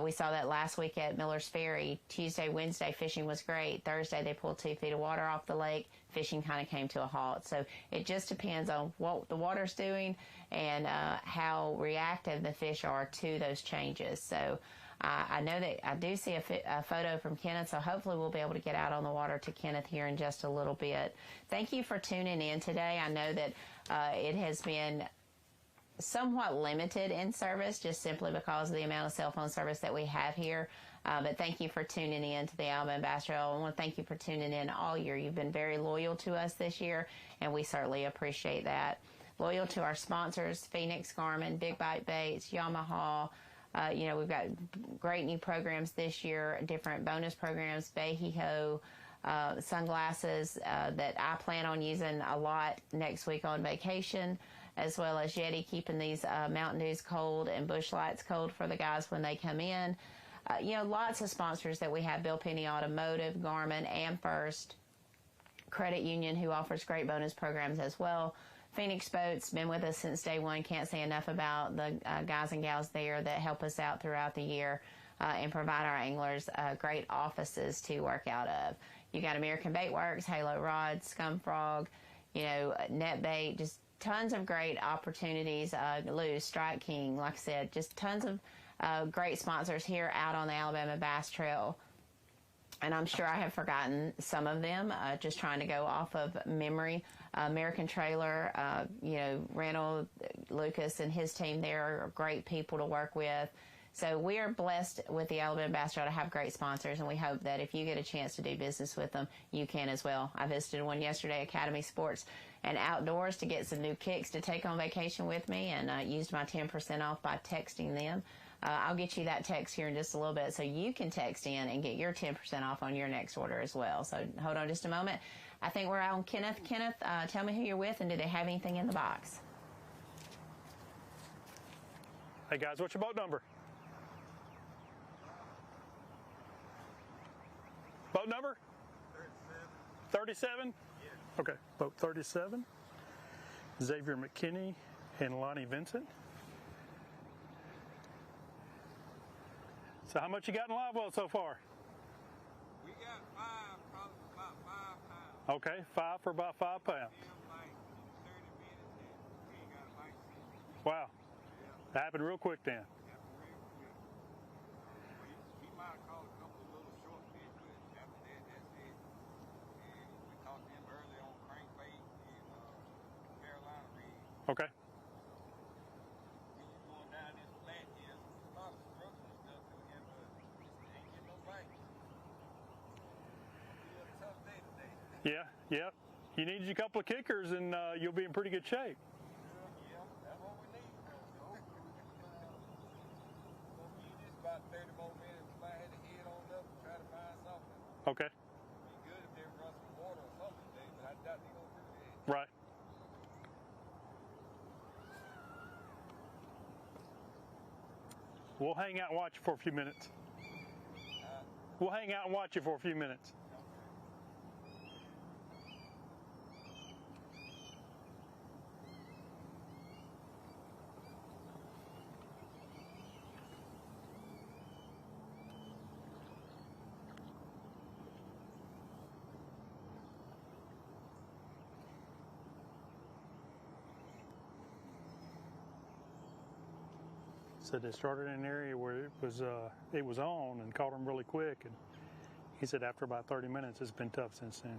We saw that last week at Miller's Ferry. Tuesday, Wednesday, fishing was great. Thursday, they pulled 2 feet of water off the lake. Fishing kind of came to a halt. So it just depends on what the water's doing and how reactive the fish are to those changes. So I know that I do see a photo from Kenneth, so hopefully we'll be able to get out on the water to Kenneth here in just a little bit. Thank you for tuning in today. I know that it has been somewhat limited in service just simply because of the amount of cell phone service that we have here. But thank you for tuning in to the Alabama Bass Trail. I want to thank you for tuning in all year. You've been very loyal to us this year, and we certainly appreciate that. Loyal to our sponsors, Phoenix Garmin, Big Bite Baits, Yamaha, You know, we've got great new programs this year, different bonus programs, Bahee-Ho, sunglasses that I plan on using a lot next week on vacation, as well as Yeti keeping these Mountain Dews cold and Busch Lights cold for the guys when they come in. You know, lots of sponsors that we have, Bill Penny Automotive, Garmin, AmFirst, Credit Union, who offers great bonus programs as well. Phoenix Boats, been with us since day one. Can't say enough about the guys and gals there that help us out throughout the year and provide our anglers great offices to work out of. You got American Bait Works, Halo Rods, Scumfrog, you know, Net Bait, just tons of great opportunities. Lewis, Strike King, like I said, just tons of great sponsors here out on the Alabama Bass Trail. And I'm sure I have forgotten some of them, just trying to go off of memory. American Trailer, you know, Randall, Lucas, and his team there are great people to work with. So we are blessed with the Alabama Bass Trail to have great sponsors, and we hope that if you get a chance to do business with them, you can as well. I visited one yesterday, Academy Sports and Outdoors, to get some new kicks to take on vacation with me, and used my 10% off by texting them. I'll get you that text here in just a little bit so you can text in and get your 10% off on your next order as well. So hold on just a moment. I think we're on Kenneth. Kenneth, tell me who you're with, and do they have anything in the box? Hey guys, what's your boat number? Boat number? 37. 37? Yeah. Okay, boat 37. Xavier McKinney and Lonnie Vincent. So how much you got in live well so far? We got 5, probably about 5 pounds. Okay, 5 for about 5 pounds. Like 30 minutes and we ain't got a bite since. Wow. Yeah. That happened real quick then. Happened real quick. He might have caught a couple of little short fish, but after that, that's it. And we caught them early on crankbait and Carolina rig. Okay. We was going down this flat here, a lot of structure and stuff to him, but just ain't getting no bite. It's a tough day today. Yeah, yeah. You need a couple of kickers and you'll be in pretty good shape. Yeah, that's what we need. We'll need this about 30 more minutes. We might have to head on up and try to find something. Okay. It'd be good if they run some water or something today, but I doubt they're going to do that. Right. We'll hang out and watch you for a few minutes. We'll hang out and watch you for a few minutes. Said they started in an area where it was on and caught them really quick, and he said after about 30 minutes it's been tough since then.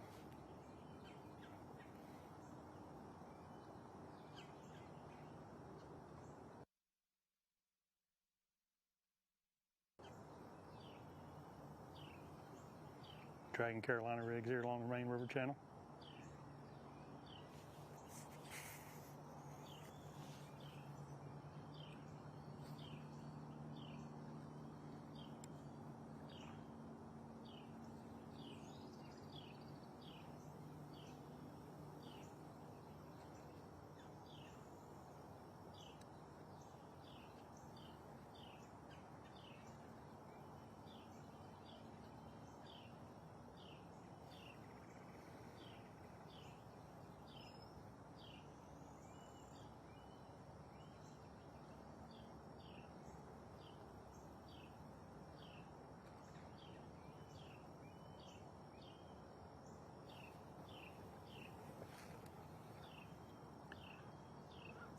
Dragging Carolina rigs here along the main river channel.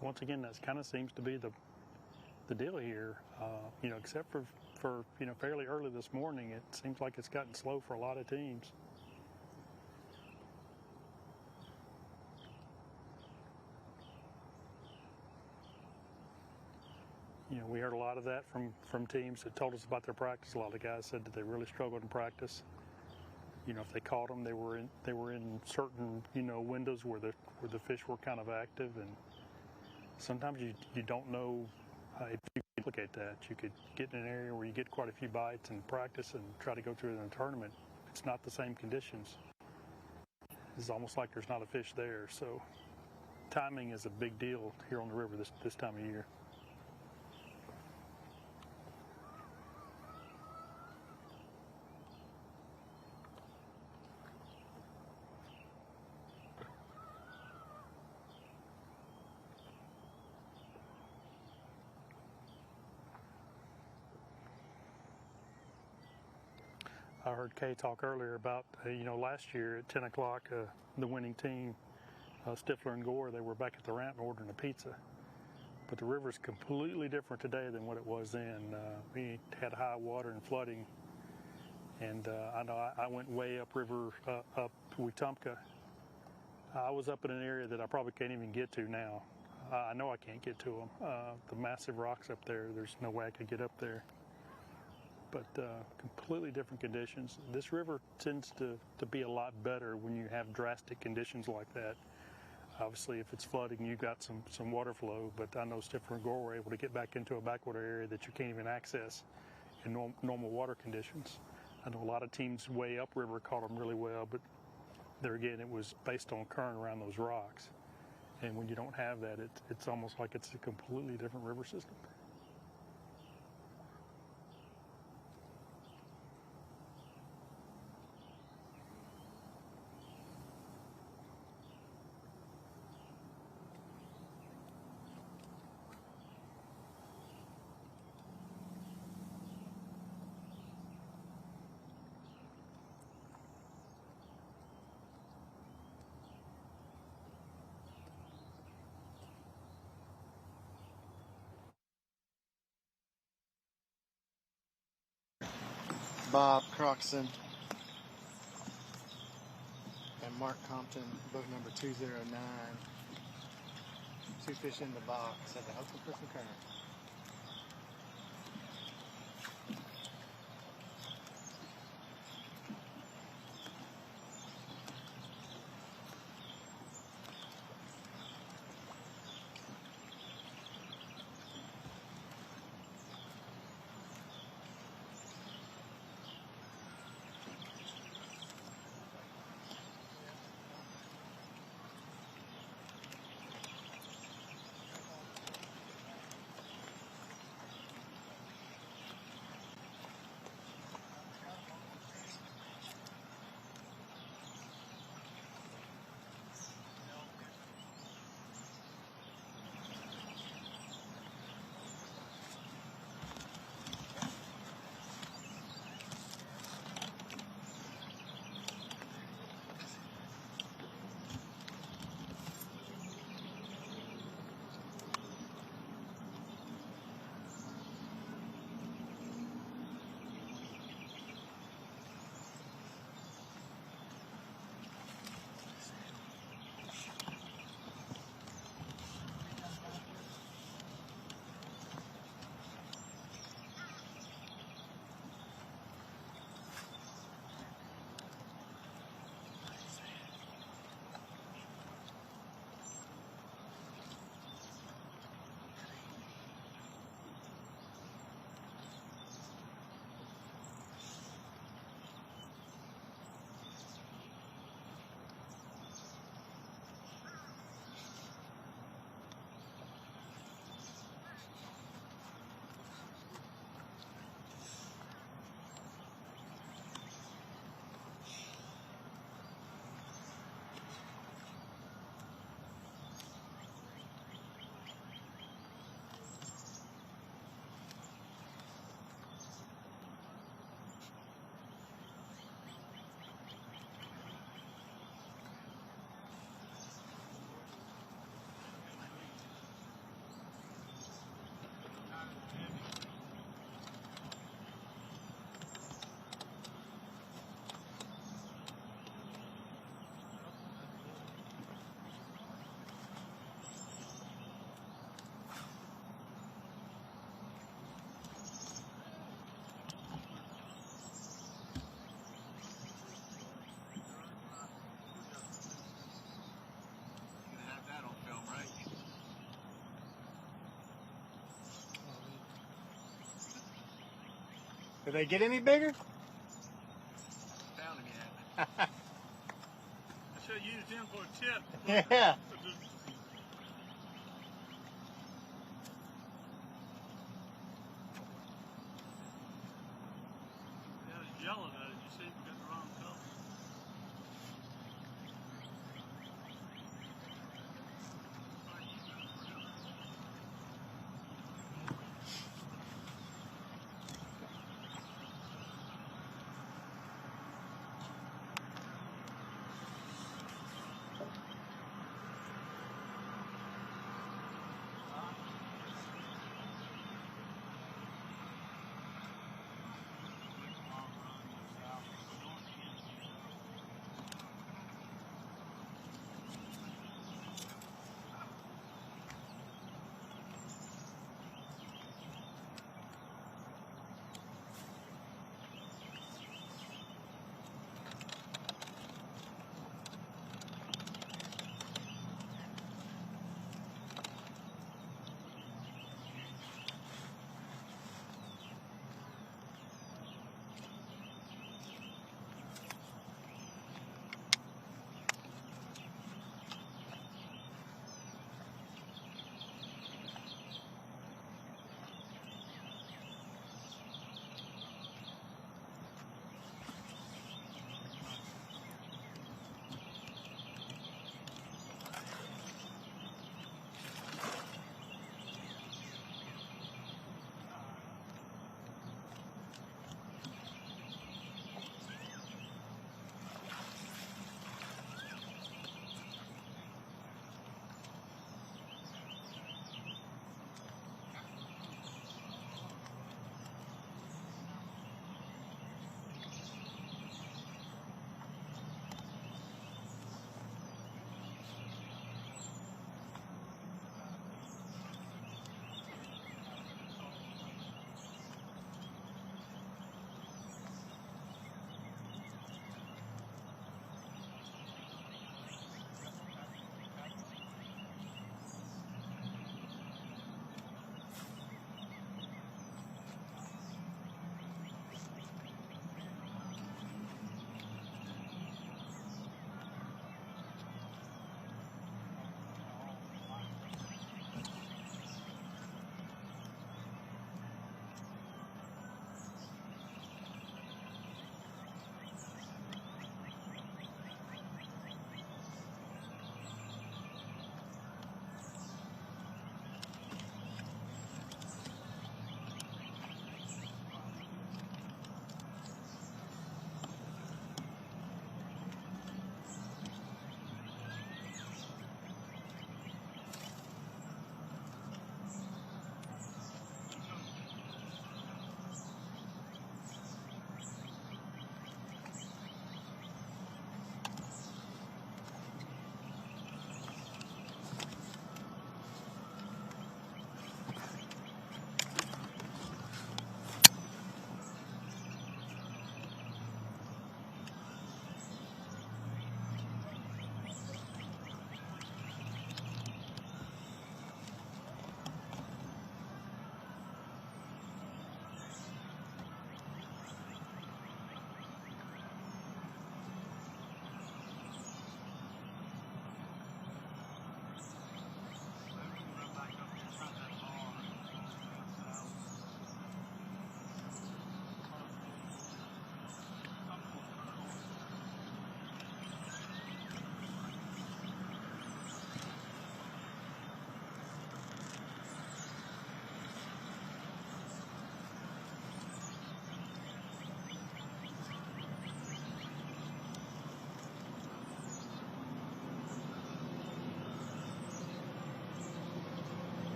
Once again, that kind of seems to be the deal here. You know, except for you know, fairly early this morning, it seems like it's gotten slow for a lot of teams. You know, we heard a lot of that from teams that told us about their practice. A lot of guys said that they really struggled in practice. You know, if they caught them, they were in certain, you know, windows where the fish were kind of active, and sometimes you don't know if you duplicate that. You could get in an area where you get quite a few bites and practice and try to go through it in a tournament. It's not the same conditions. It's almost like there's not a fish there. So timing is a big deal here on the river this time of year. I heard Kay talk earlier about, last year at 10 o'clock, the winning team, Stifler and Gore, they were back at the ramp ordering a pizza. But the river's completely different today than what it was then. We had high water and flooding. And I know I went way upriver, up Wetumpka. I was up in an area that I probably can't even get to now. I know I can't get to them. The massive rocks up there, there's no way I could get up there. But completely different conditions. This river tends to be a lot better when you have drastic conditions like that. Obviously, if it's flooding, you've got some water flow, but I know Stifler and Gore were able to get back into a backwater area that you can't even access in normal water conditions. I know a lot of teams way upriver caught them really well, but there again, it was based on current around those rocks. And when you don't have that, it's almost like it's a completely different river system. Bob Croxton and Mark Compton, boat number 209. Two fish in the box at the Hopeful for some current. Did they get any bigger? Down again. I should have used him for a tip. Yeah. It's yellow though. Did you see? We got the wrong color.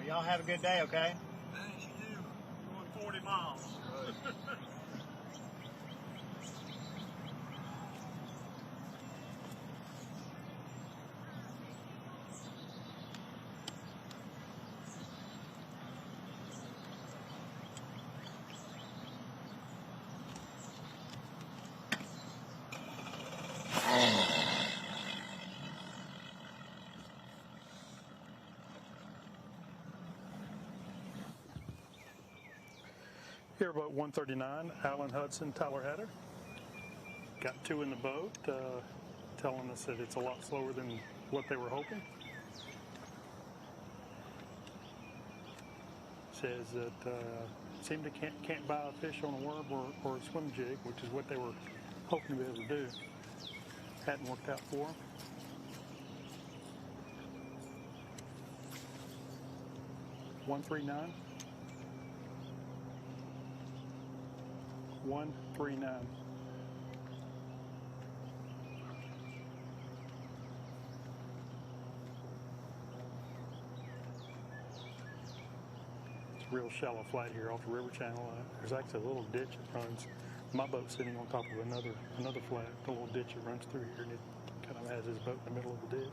Y'all have a good day, okay? Thanks, you do. Going 40 miles. Here about 139, Alan Hudson, Tyler Hatter. Got 2 in the boat, telling us that it's a lot slower than what they were hoping. Says that seemed to can't buy a fish on a worm or a swim jig, which is what they were hoping to be able to do. Hadn't worked out for them. $139. $139. Real shallow flat here off the river channel. There's actually a little ditch that runs. My boat's sitting on top of another flat, a little ditch that runs through here, and it kind of has his boat in the middle of the ditch.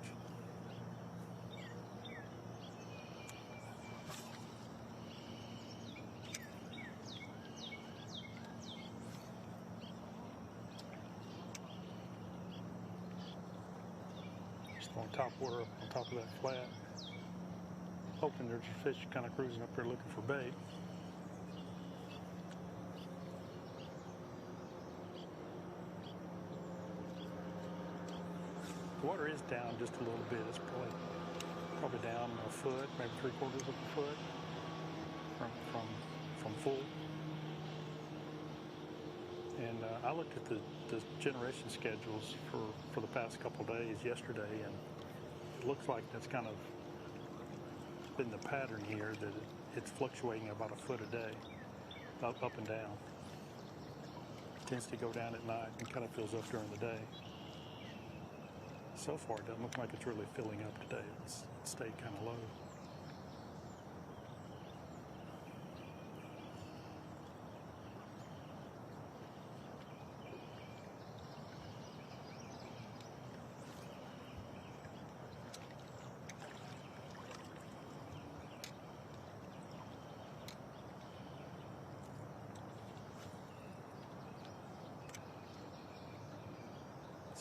Just on top water, up on top of that flat. Hoping there's a fish kind of cruising up there looking for bait. The water is down just a little bit. It's probably down a foot, maybe 3/4 of a foot from full. And I looked at the generation schedules for the past couple of days yesterday, and it looks like that's kind of been the pattern here, that it's fluctuating about a foot a day, up and down. It tends to go down at night and kind of fills up during the day. So far, it doesn't look like it's really filling up today. It's stayed kind of low.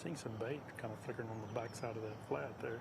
Seeing some bait kind of flickering on the back side of that flat there.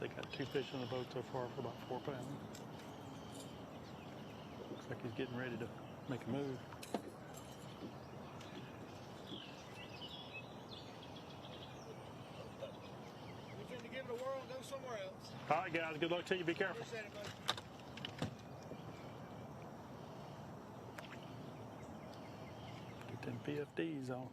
They got 2 fish in the boat so far for about 4 pounds. Looks like he's getting ready to make a move. We're going to give it a whirl and go somewhere else. All right, guys. Good luck to you. Be careful. Appreciate it, buddy. 10 PFDs on.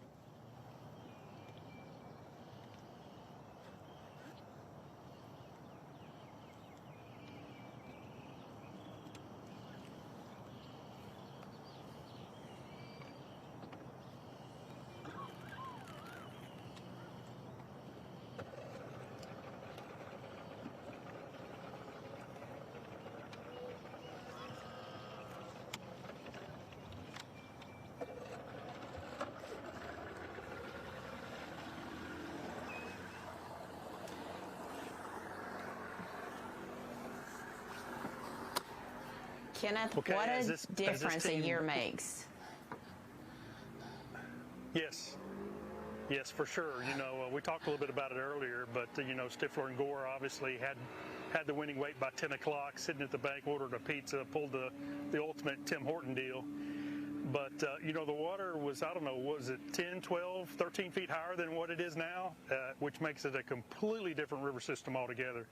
Kenneth, Okay, what as a this difference a team- year makes. Yes. Yes, for sure. You know, we talked a little bit about it earlier, but, you know, Stifler and Gore obviously had the winning weight by 10 o'clock, sitting at the bank, ordered a pizza, pulled the ultimate Tim Horton deal. But, you know, the water was, I don't know, was it 10, 12, 13 feet higher than what it is now, which makes it a completely different river system altogether.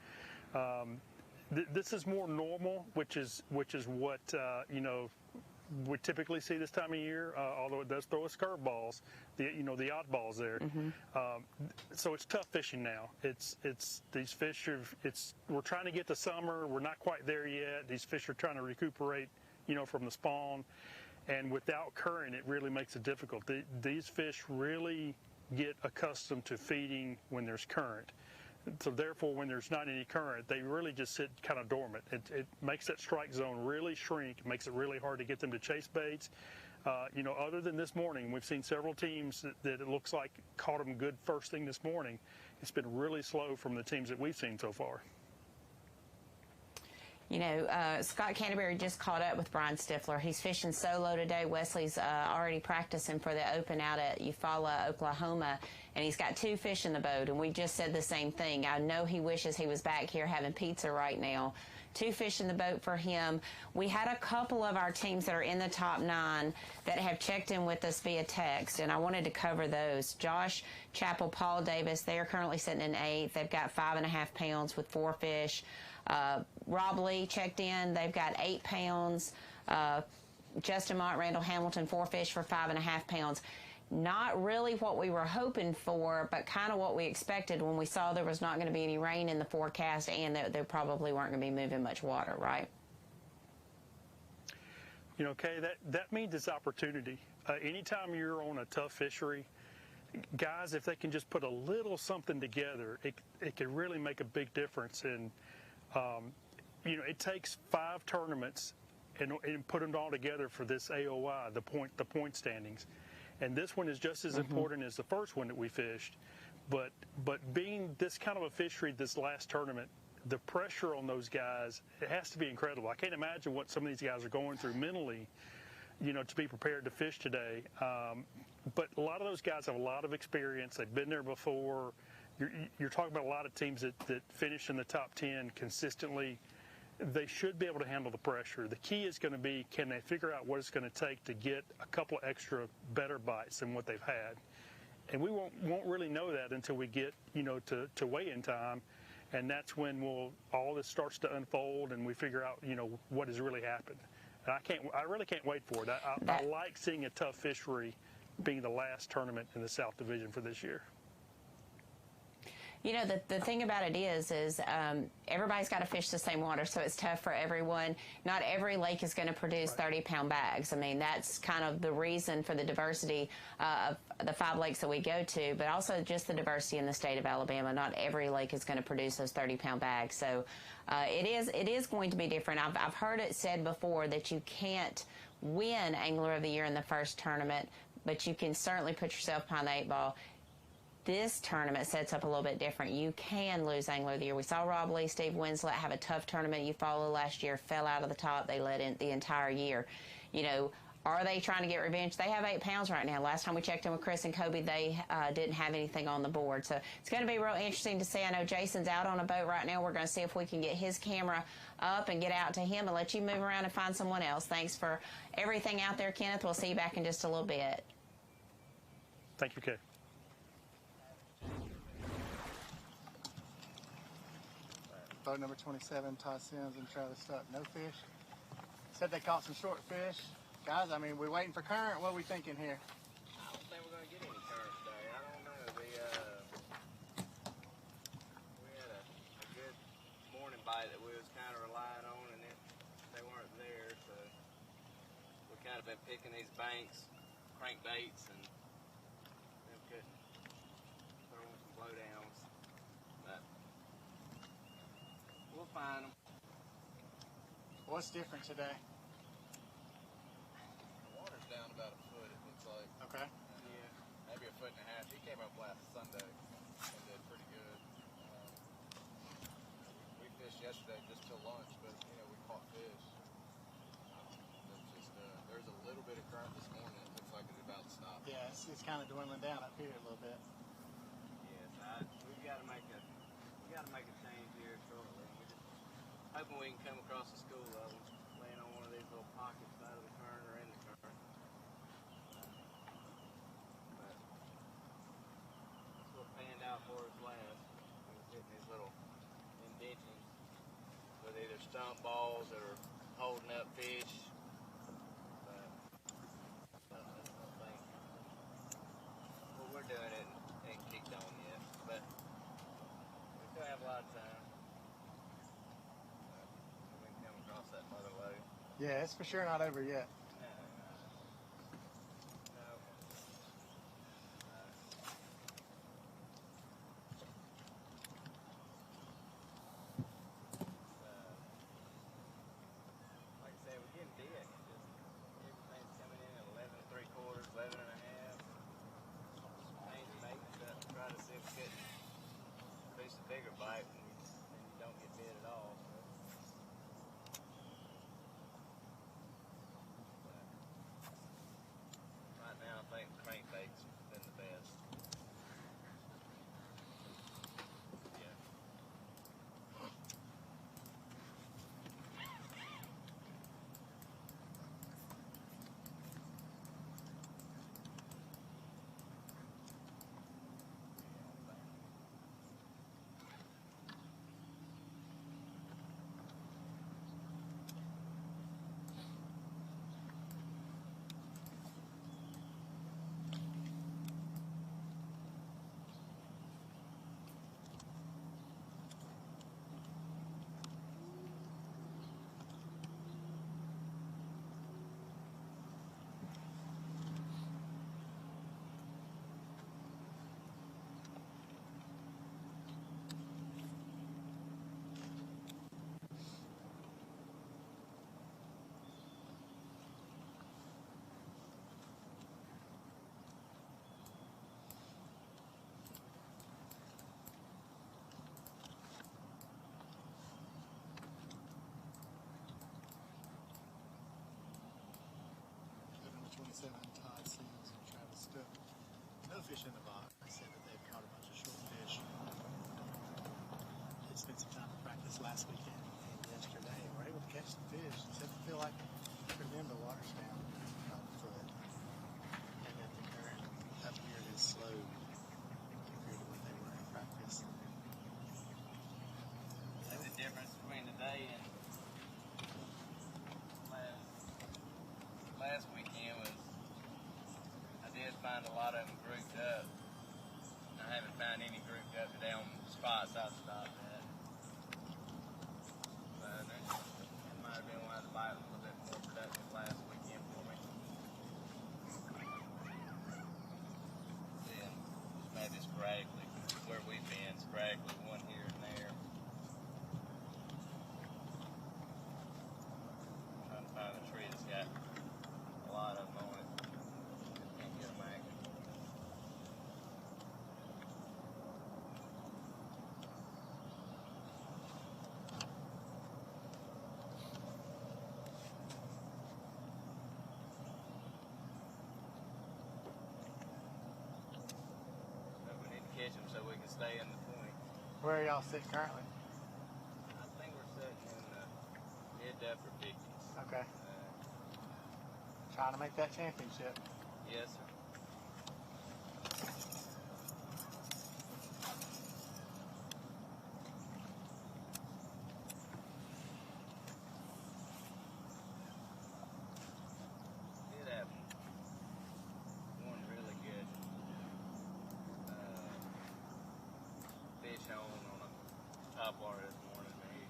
This is more normal, which is what, you know, we typically see this time of year, although it does throw us curveballs, the oddballs there. So it's tough fishing now. It's these fish we're trying to get to summer. We're not quite there yet. These fish are trying to recuperate, from the spawn, and without current, it really makes it difficult. These fish really get accustomed to feeding when there's current. So therefore, when there's not any current, they really just sit kind of dormant. It makes that strike zone really shrink. It makes it really hard to get them to chase baits. Other than this morning, we've seen several teams that it looks like caught them good first thing this morning. It's been really slow from the teams that we've seen so far. Scott Canterbury just caught up with Brian Stifler. He's fishing solo today. Wesley's already practicing for the Open out at Eufaula, Oklahoma, and he's got 2 fish in the boat, and we just said the same thing. I know he wishes he was back here having pizza right now. 2 fish in the boat for him. We had a couple of our teams that are in the top 9 that have checked in with us via text, and I wanted to cover those. Josh Chappell, Paul Davis, they are currently sitting in 8th. They've got 5.5 pounds with 4 fish. Rob Lee checked in. They've got 8 pounds. Justin Mott, Randall Hamilton, 4 fish for 5.5 pounds. Not really what we were hoping for, but kind of what we expected when we saw there was not going to be any rain in the forecast and that there probably weren't going to be moving much water, right? Kay, that means it's opportunity. Anytime you're on a tough fishery, guys, if they can just put a little something together, it can really make a big difference. And it takes 5 tournaments and put them all together for this AOI, the point standings. And this one is just as important as the first one that we fished. But being this kind of a fishery, this last tournament, the pressure on those guys, it has to be incredible. I can't imagine what some of these guys are going through mentally, to be prepared to fish today. But a lot of those guys have a lot of experience. They've been there before. You're talking about a lot of teams that finish in the top 10 consistently. They should be able to handle the pressure. The key is going to be, can they figure out what it's going to take to get a couple of extra better bites than what they've had? And we won't really know that until we get, to weigh-in time, and that's when all this starts to unfold and we figure out, what has really happened. And I really can't wait for it. I like seeing a tough fishery being the last tournament in the South Division for this year. The thing about it is everybody's got to fish the same water, so it's tough for everyone. Not every lake is going to produce 30-pound bags. I mean, that's kind of the reason for the diversity of the 5 lakes that we go to, but also just the diversity in the state of Alabama. Not every lake is going to produce those 30-pound bags. So it is going to be different. I've heard it said before that you can't win Angler of the Year in the first tournament, but you can certainly put yourself behind the 8 ball. This tournament sets up a little bit different. You can lose Angler of the Year. We saw Rob Lee, Steve Winslet have a tough tournament. Eufaula last year, fell out of the top. They led in the entire year. Are they trying to get revenge? They have 8 pounds right now. Last time we checked in with Chris and Kobe, they didn't have anything on the board. So it's going to be real interesting to see. I know Jason's out on a boat right now. We're going to see if we can get his camera up and get out to him and let you move around and find someone else. Thanks for everything out there, Kenneth. We'll see you back in just a little bit. Thank you, Kay. Boat number 27, Todd Sims and Travis Stuck, no fish. Said they caught some short fish. Guys, I mean, we're waiting for current. What are we thinking here? I don't think we're going to get any current today. I don't know. We had a good morning bite that we was kind of relying on, and then they weren't there, so we kind of been picking these banks, crankbaits, and them couldn't throw in some blowdowns. But we'll find them. What's different today? The water's down about a foot, it looks like. Okay. Yeah. Maybe a foot and a half. He came up last Sunday and did pretty good. We fished yesterday just till lunch, but we caught fish. It's just there's a little bit of current this morning. It looks like it's about to stop. Yeah, it's kind of dwindling down up here a little bit. Yes, we've got to make a change here shortly. We're just hoping we can come across the school level, laying on one of these little pockets out of the current or in the current. But that's what panned out for us last. We was hitting these little indentions with either stump balls that are holding up fish. But Yeah, it's for sure not over yet. Like I said, we're getting dead. Just everything's coming in at 11 3/4, 11 and a half. Things making up, try to see if we can produce a bigger bite, and then you don't get bit at all. Right now, I think crankbait's been the best. Yeah. Number 27, Todd Seals and Travis Cook. No fish in the box. They said that they've caught a bunch of short fish. They spent some time to practice last weekend and yesterday. We're able to catch some fish. Except to feel like for them the water's down about a foot. And that the current up here is slow compared to what they were in practice. That's the difference between today and last weekend was I did find a lot of them grouped up. I haven't found any grouped up today on spots I stopped at. But it might have been why the bite was a little bit more productive last weekend for me. Yeah, maybe sporadically where we've been, sporadically one here and there. Trying to find a tree that's got a lot of them on it. Can't get them active. But we need to catch them so we can stay in the point. Where are y'all sitting currently? I think we're sitting in the mid to upper 50s. Okay. Trying to make that championship. Yes, sir. Did have one really good fish on a top water this morning, and he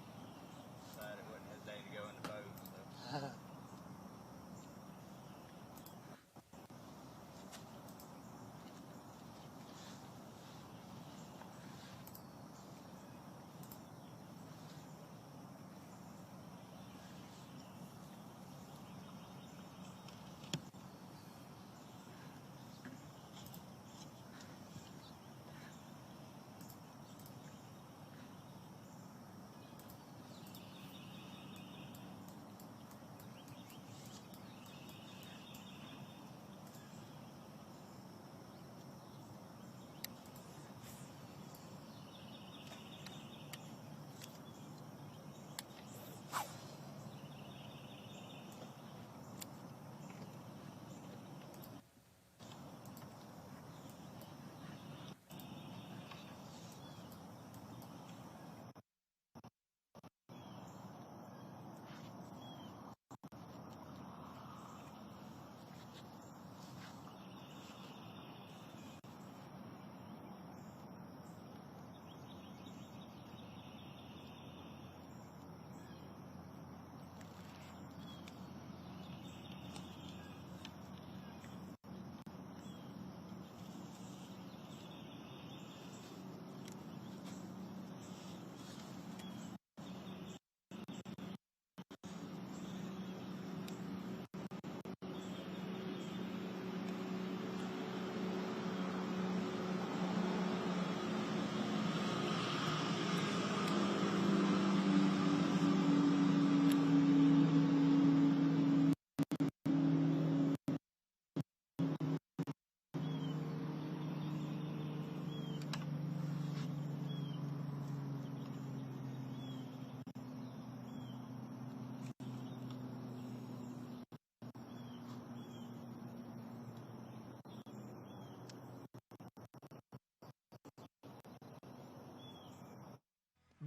decided it wasn't his day to go in the boat. So.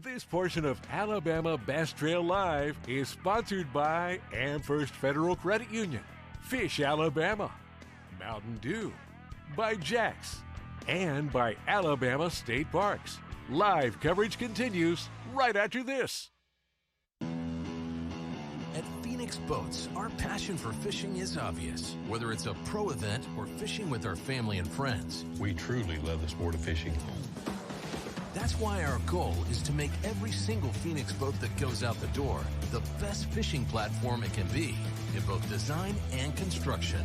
This portion of Alabama Bass Trail Live is sponsored by Amherst Federal Credit Union, Fish Alabama, Mountain Dew, by Jack's, and by Alabama State Parks. Live coverage continues right after this. At Phoenix Boats, our passion for fishing is obvious. Whether it's a pro event or fishing with our family and friends, We truly love the sport of fishing. that's why our goal is to make every single Phoenix boat that goes out the door the best fishing platform it can be in both design and construction.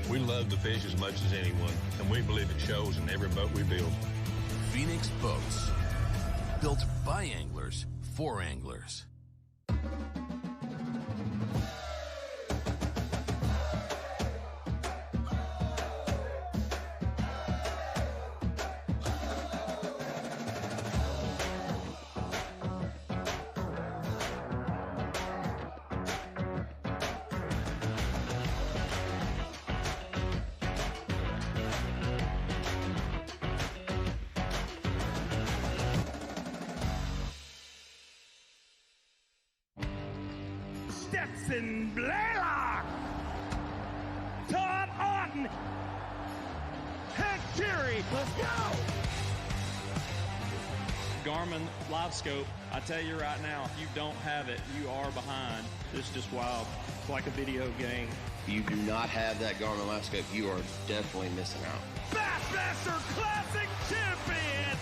We love to fish as much as anyone, and we believe it shows in every boat we build. Phoenix Boats, built by anglers for anglers. Stetson Blaylock, Todd Auden, Hank Terry. Let's go! Garmin Live Scope, I tell you right now, if you don't have it, you are behind. It's just wild. It's like a video game. If you do not have that Garmin Live Scope, you are definitely missing out. Bassmaster Classic Champion!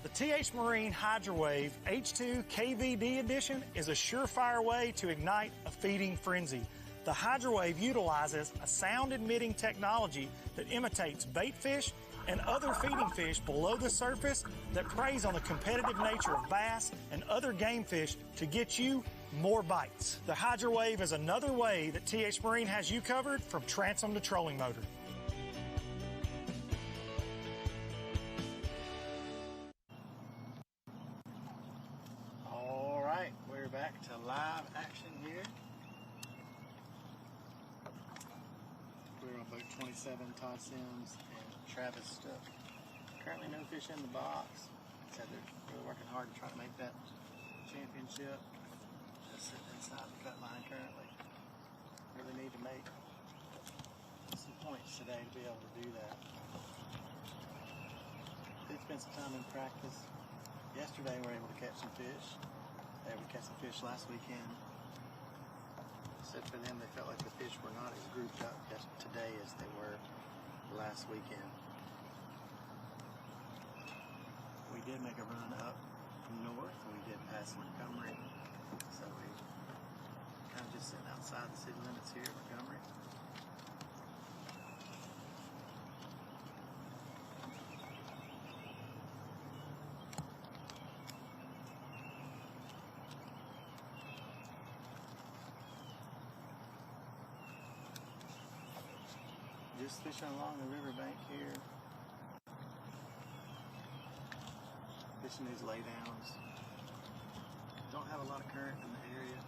The TH Marine Hydrowave H2 KVD Edition is a surefire way to ignite a feeding frenzy. The Hydrowave utilizes a sound-emitting technology that imitates bait fish and other feeding fish below the surface that preys on the competitive nature of bass and other game fish to get you more bites. The Hydrowave is another way that TH Marine has you covered from transom to trolling motor. All right, we're back to live action here. We're on boat 27, Todd Sims and Travis Stuck. Currently no fish in the box. Said they're really working hard to try to make that championship. Just sitting inside the cut line currently. Really need to make some points today to be able to do that. Did spend some time in practice. Yesterday we were able to catch some fish. They were able to catch some fish last weekend. Said for them they felt like the fish were not as grouped up today as they were last weekend. We did make a run up north and we did pass Montgomery. So we kind of just sitting outside the city limits here at Montgomery. Just fishing along the riverbank here. Fishing these laydowns. Don't have a lot of current in the area.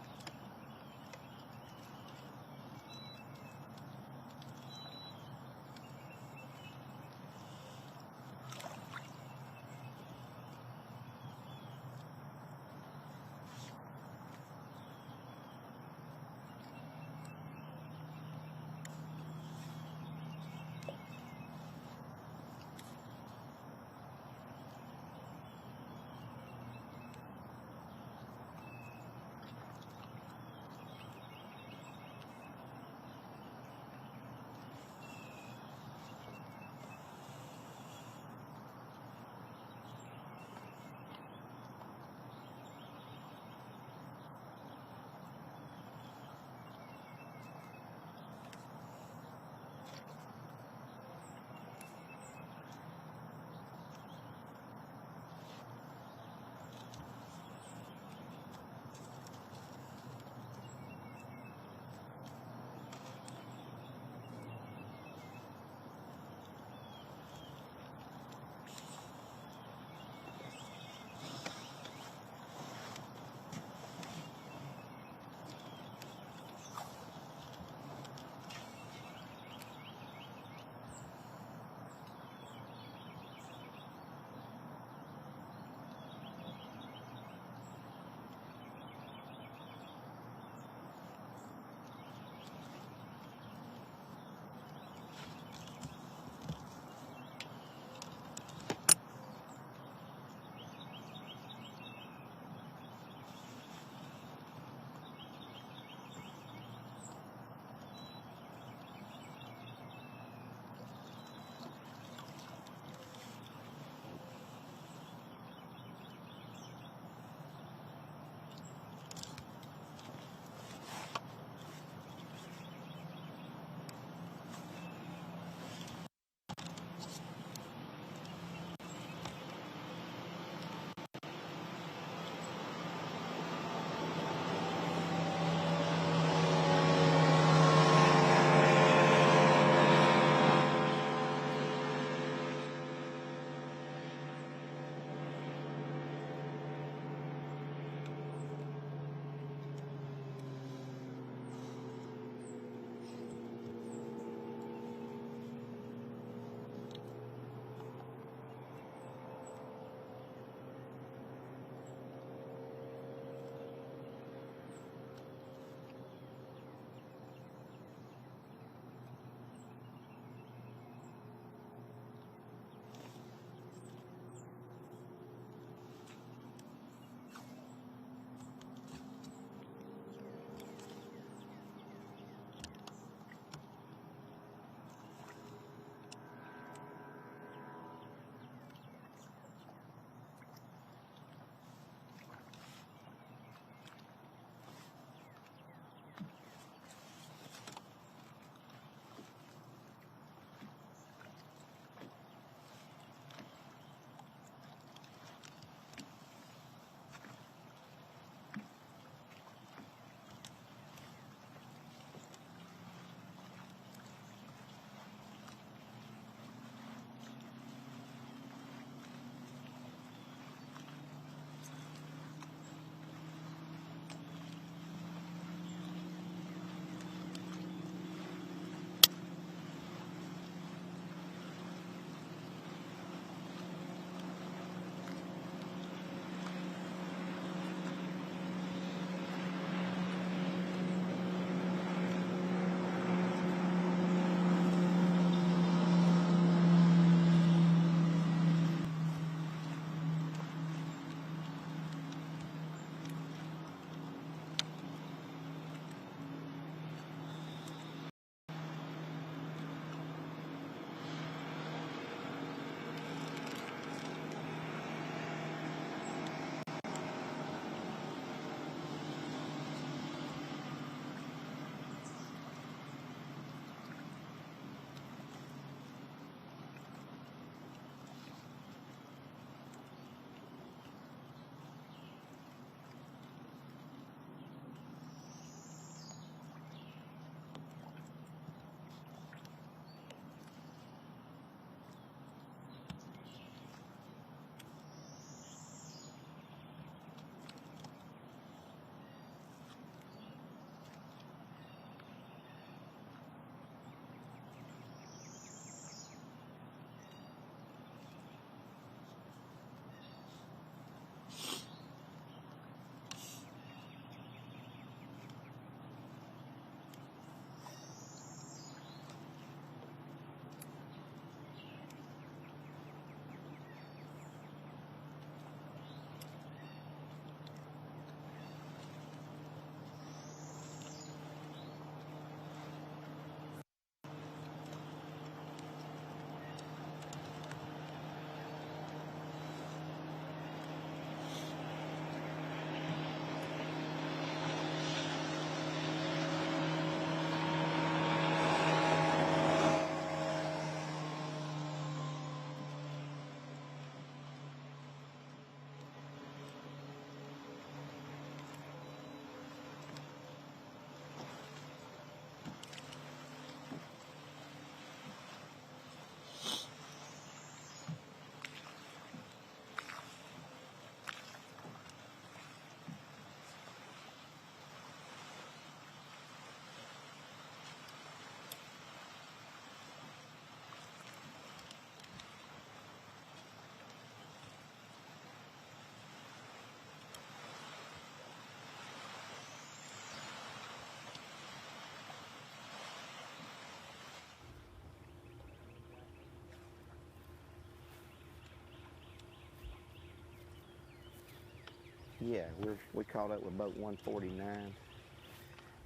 Yeah, we caught up with boat 149,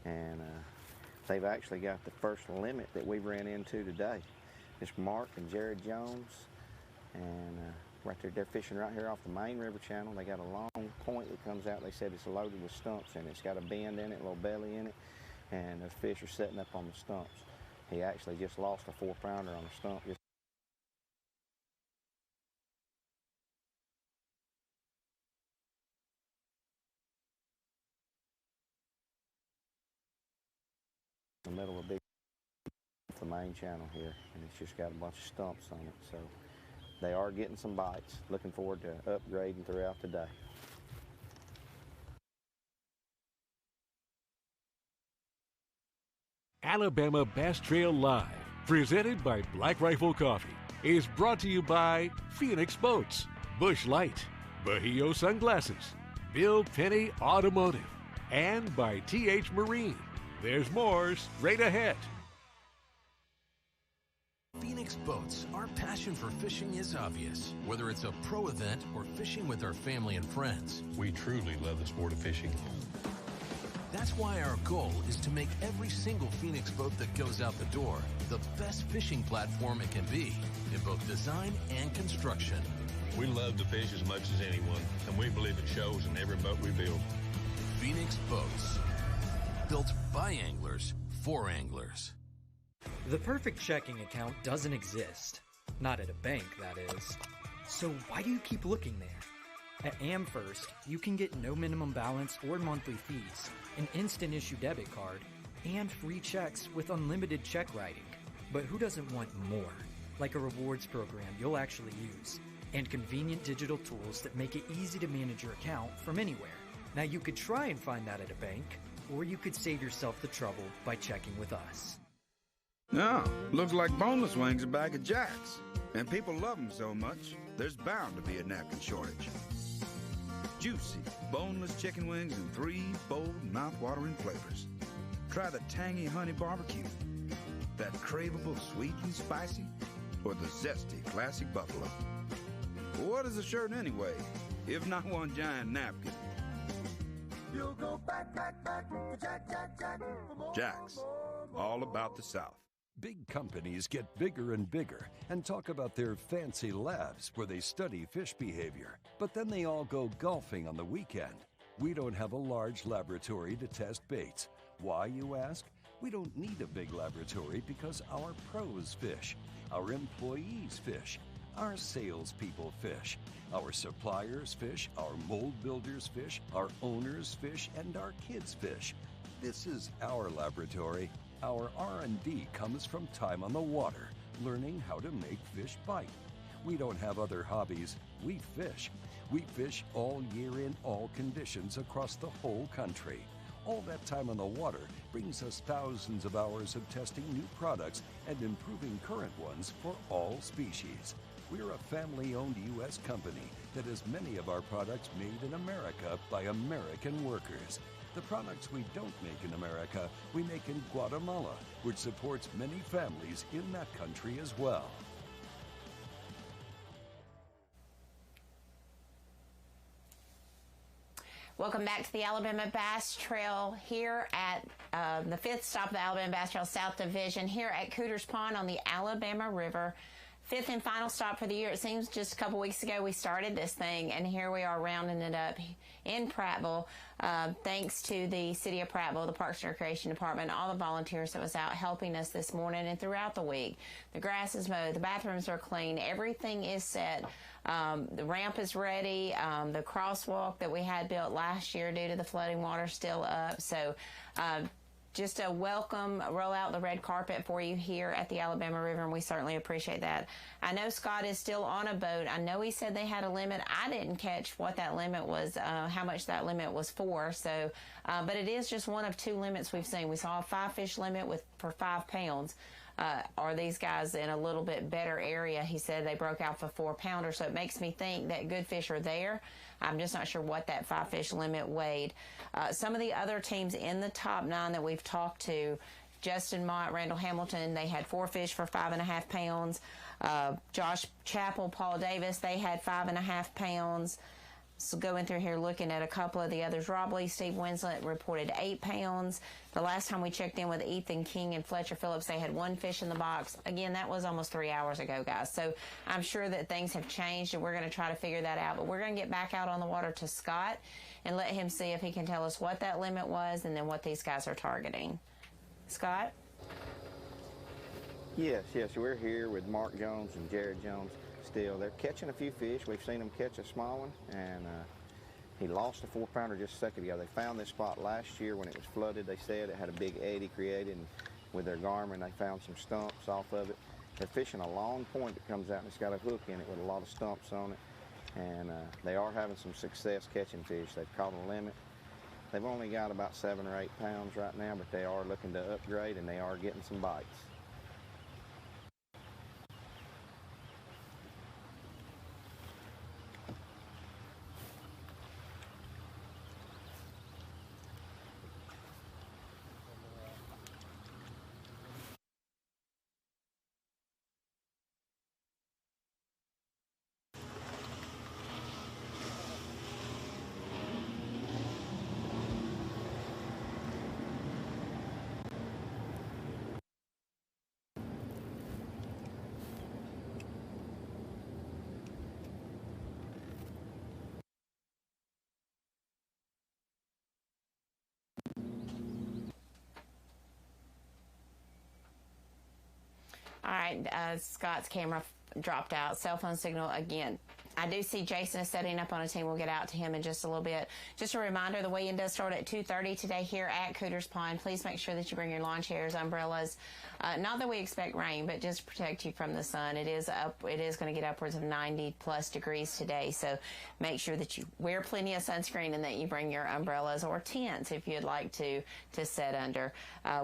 and they've actually got the first limit that we ran into today. It's Mark and Jared Jones, and right there, they're fishing right here off the main river channel. They got a long point that comes out. They said it's loaded with stumps, and it's got a bend in it, a little belly in it, and the fish are setting up on the stumps. He actually just lost a 4-pounder on a stump. In the middle of the main channel here, and it's just got a bunch of stumps on it. So they are getting some bites. Looking forward to upgrading throughout the day. Alabama Bass Trail Live, presented by Black Rifle Coffee, is brought to you by Phoenix Boats, Busch Light, Bahio Sunglasses, Bill Penny Automotive, and by TH Marine. There's more straight ahead. Phoenix Boats, our passion for fishing is obvious. Whether it's a pro event or fishing with our family and friends, We truly love the sport of fishing. that's why our goal is to make every single Phoenix boat that goes out the door the best fishing platform it can be in both design and construction. We love to fish as much as anyone, and we believe it shows in every boat we build. Phoenix Boats, built by anglers for anglers. The perfect checking account doesn't exist. Not at a bank, that is. So why do you keep looking there? At AmFirst, you can get no minimum balance or monthly fees, an instant issue debit card, and free checks with unlimited check writing. But who doesn't want more? Like a rewards program you'll actually use, and convenient digital tools that make it easy to manage your account from anywhere. Now you could try and find that at a bank, or you could save yourself the trouble by checking with us. No, looks like boneless wings are back at Jack's. And people love them so much, there's bound to be a napkin shortage. Juicy, boneless chicken wings in 3 bold, mouth-watering flavors. Try the tangy honey barbecue, that craveable sweet and spicy, or the zesty classic buffalo. What is a shirt anyway, if not one giant napkin? You'll go back to Jack. Jack's, all about the South. Big companies get bigger and bigger and talk about their fancy labs where they study fish behavior, but then they all go golfing on the weekend. We don't have a large laboratory to test baits. Why, you ask? We don't need a big laboratory because our pros fish, our employees fish, our salespeople fish, our suppliers fish, our mold builders fish, our owners fish, and our kids fish. This is our laboratory. Our R&D comes from time on the water, learning how to make fish bite. We don't have other hobbies. We fish. We fish all year in all conditions across the whole country. All that time on the water brings us thousands of hours of testing new products and improving current ones for all species. We're a family-owned U.S. company that has many of our products made in America by American workers. The products we don't make in America, we make in Guatemala, which supports many families in that country as well. Welcome back to the Alabama Bass Trail here at the 5th stop of the Alabama Bass Trail South Division here at Cooters Pond on the Alabama River. 5th and final stop for the year. It seems just a couple weeks ago we started this thing, and here we are rounding it up in Prattville. Thanks to the City of Prattville, the Parks and Recreation Department, all the volunteers that was out helping us this morning and throughout the week. The grass is mowed, the bathrooms are clean, everything is set. The ramp is ready. The crosswalk that we had built last year due to the flooding water still up. So just a welcome, roll out the red carpet for you here at the Alabama River, and we certainly appreciate that. I know Scott is still on a boat. I know he said they had a limit. I didn't catch what that limit was, how much that limit was for. So, but it is just one of 2 limits we've seen. We saw a 5-fish limit for 5 pounds. Are these guys in a little bit better area? He said they broke out for 4-pounder, so it makes me think that good fish are there. I'm just not sure what that 5-fish limit weighed. Some of the other teams in the top 9 that we've talked to, Justin Mott, Randall Hamilton, they had 4 fish for 5.5 pounds. Josh Chappell, Paul Davis, they had 5.5 pounds. So going through here looking at a couple of the others. Rob Lee, Steve Winslet reported 8 pounds. The last time we checked in with Ethan King and Fletcher Phillips, they had 1 fish in the box. Again, that was almost 3 hours ago, guys. So I'm sure that things have changed, and we're going to try to figure that out. But we're going to get back out on the water to Scott and let him see if he can tell us what that limit was and then what these guys are targeting. Scott? Yes, we're here with Mark Jones and Jared Jones still. They're catching a few fish. We've seen them catch a small one, and he lost a 4-pounder just a second ago. They found this spot last year when it was flooded. They said it had a big eddy created, and with their Garmin, they found some stumps off of it. They're fishing a long point that comes out, and it's got a hook in it with a lot of stumps on it, and they are having some success catching fish. They've caught a limit. They've only got about 7 or 8 pounds right now, but they are looking to upgrade, and they are getting some bites. All right, Scott's camera dropped out. Cell phone signal again. I do see Jason is setting up on a team. We'll get out to him in just a little bit. Just a reminder, the weigh-in does start at 2:30 today here at Cooters Pond. Please make sure that you bring your lawn chairs, umbrellas. Not that we expect rain, but just to protect you from the sun. It is going to get upwards of 90+ degrees today, so make sure that you wear plenty of sunscreen and that you bring your umbrellas or tents if you'd like to set under.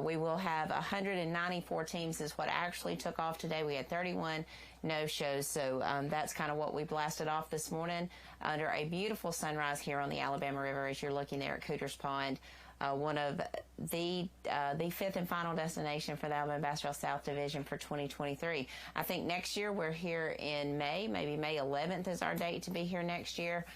We will have 194 teams is what actually took off today. We had 31 no-shows, so that's kind of what we blasted off this morning under a beautiful sunrise here on the Alabama River as you're looking there at Cooters Pond, one of the 5th and final destination for the Alabama Bass Trail South Division for 2023. I think next year we're here in May, maybe May 11th is our date to be here next year.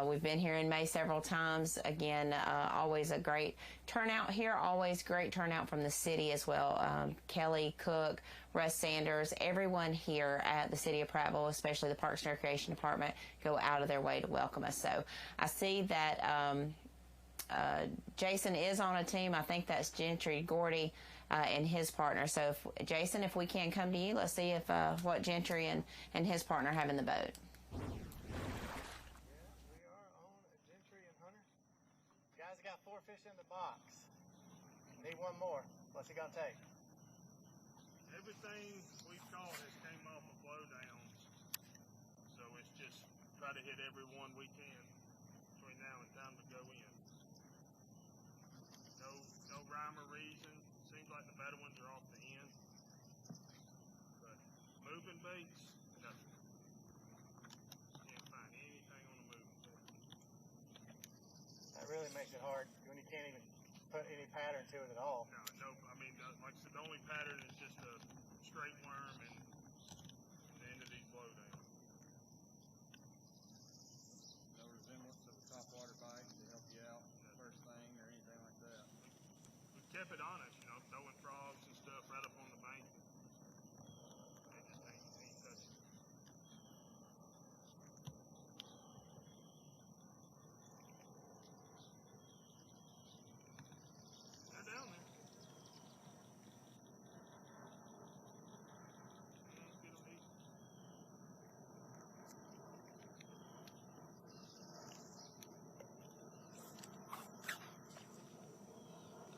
We've been here in May several times. Again, always a great turnout here, always great turnout from the city as well. Kelly Cook, Russ Sanders, everyone here at the city of Prattville, especially the Parks and Recreation Department, go out of their way to welcome us. So I see that Jason is on a team. I think that's Gentry Gordy and his partner. So Jason, if we can come to you, let's see if what Gentry and his partner have in the boat. Guys, got 4 fish in the box. Need one more. What's it gonna take? Everything we've caught has came off a flow down. So it's just try to hit every one we can between now and time to go in. No rhyme or reason. Seems like the better ones are off the end. But moving baits, nothing. Can't find anything on a moving bait. That really makes it hard when you can't even put any pattern to it at all. No. I mean, like I said, the only pattern is just a straight worm and the end of these blowdowns. No resemblance of a topwater bite to help you out first thing or anything like that. We kept it honest, throwing frogs and stuff right up on the bank. They just ain't touching it. They're down there.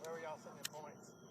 Where were y'all setting your points?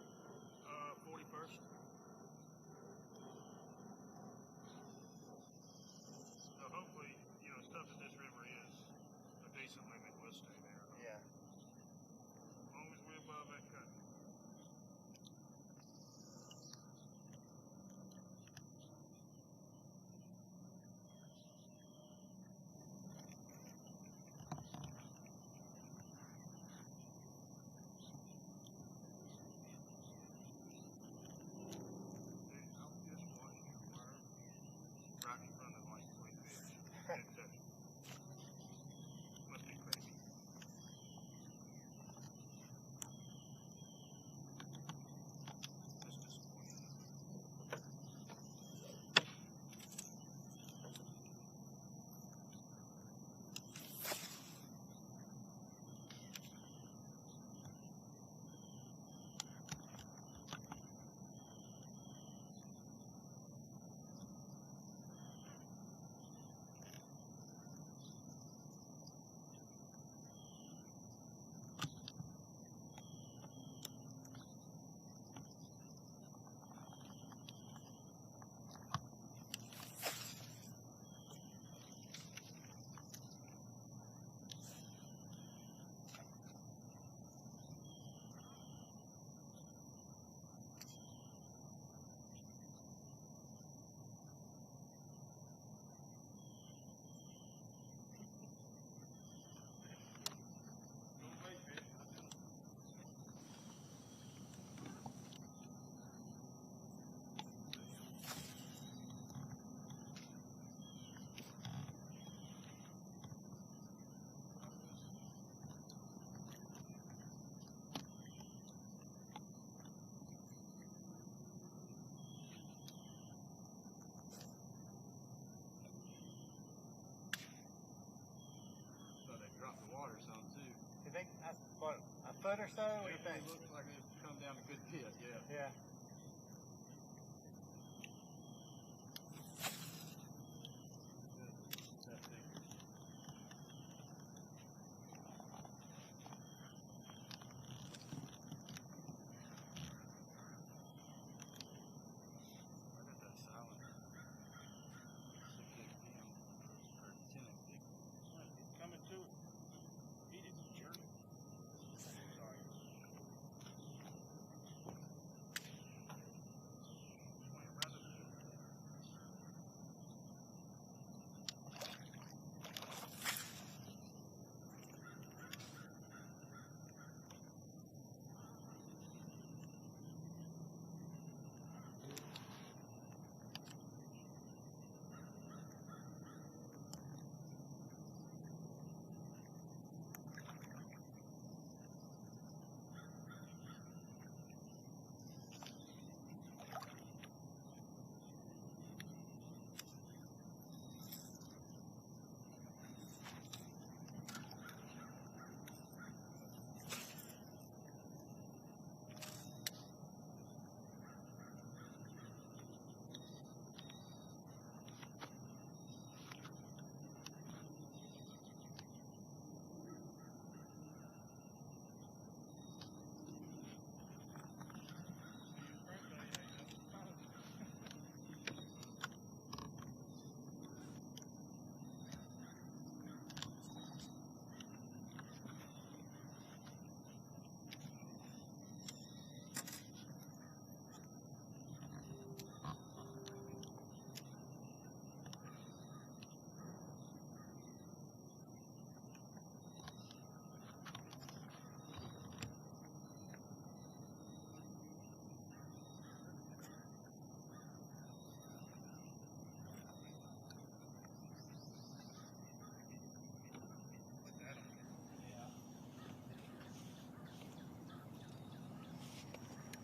foot or so? What do you think? It looks like it's come down a good bit, yeah. Yeah. Coming to it. He is jerking. Sorry.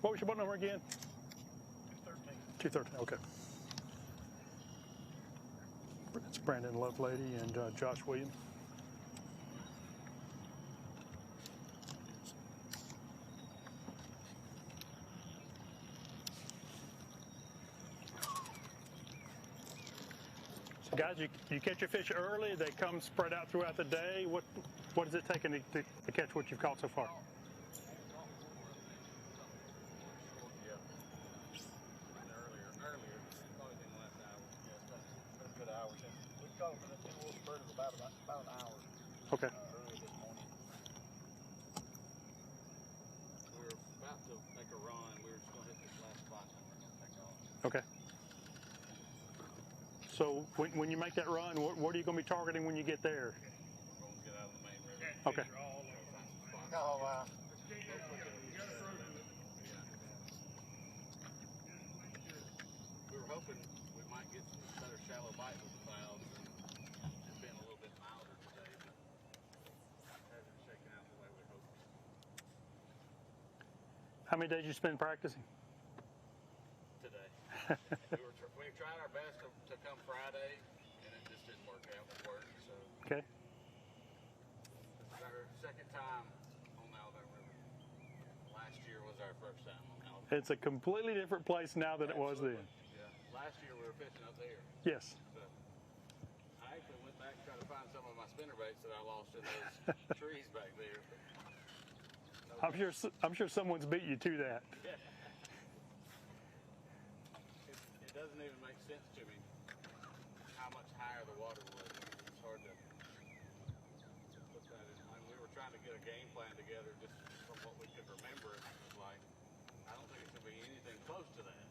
What was your boat number again? 213. Okay. It's Brandon Lovelady and Josh Williams. So guys, you catch your fish early. They come spread out throughout the day. What is it taking to catch what you've caught so far? Okay. Early this morning. We were about to make a run. We were just going to hit this last spot and we're going to take off. Okay. So when you make that run, what are you going to be targeting when you get there? We're going to get out of the main river. Okay. Oh, wow. We were hoping we might get some better shallow bite with the clouds. It's been a little bit milder today, but it hasn't shaken out the way we hoped. How many days you spend practicing? Today. we tried our best to come Friday, and it just didn't work out with work. So Okay. this is our second time on the Alabama River. Last year was our first time on Alabama. It's a completely different place now than it was then. Yeah. Last year we were fishing up there. Yes. So I actually went back and tried to find some of my spinnerbaits that I lost in those trees back there. I'm sure someone's beat you to that. Yeah. It doesn't even make sense to me how much higher the water was. It's hard to put that in. I mean, we were trying to get a game plan together just from what we could remember. And it was like, I don't think it's going to be anything close to that.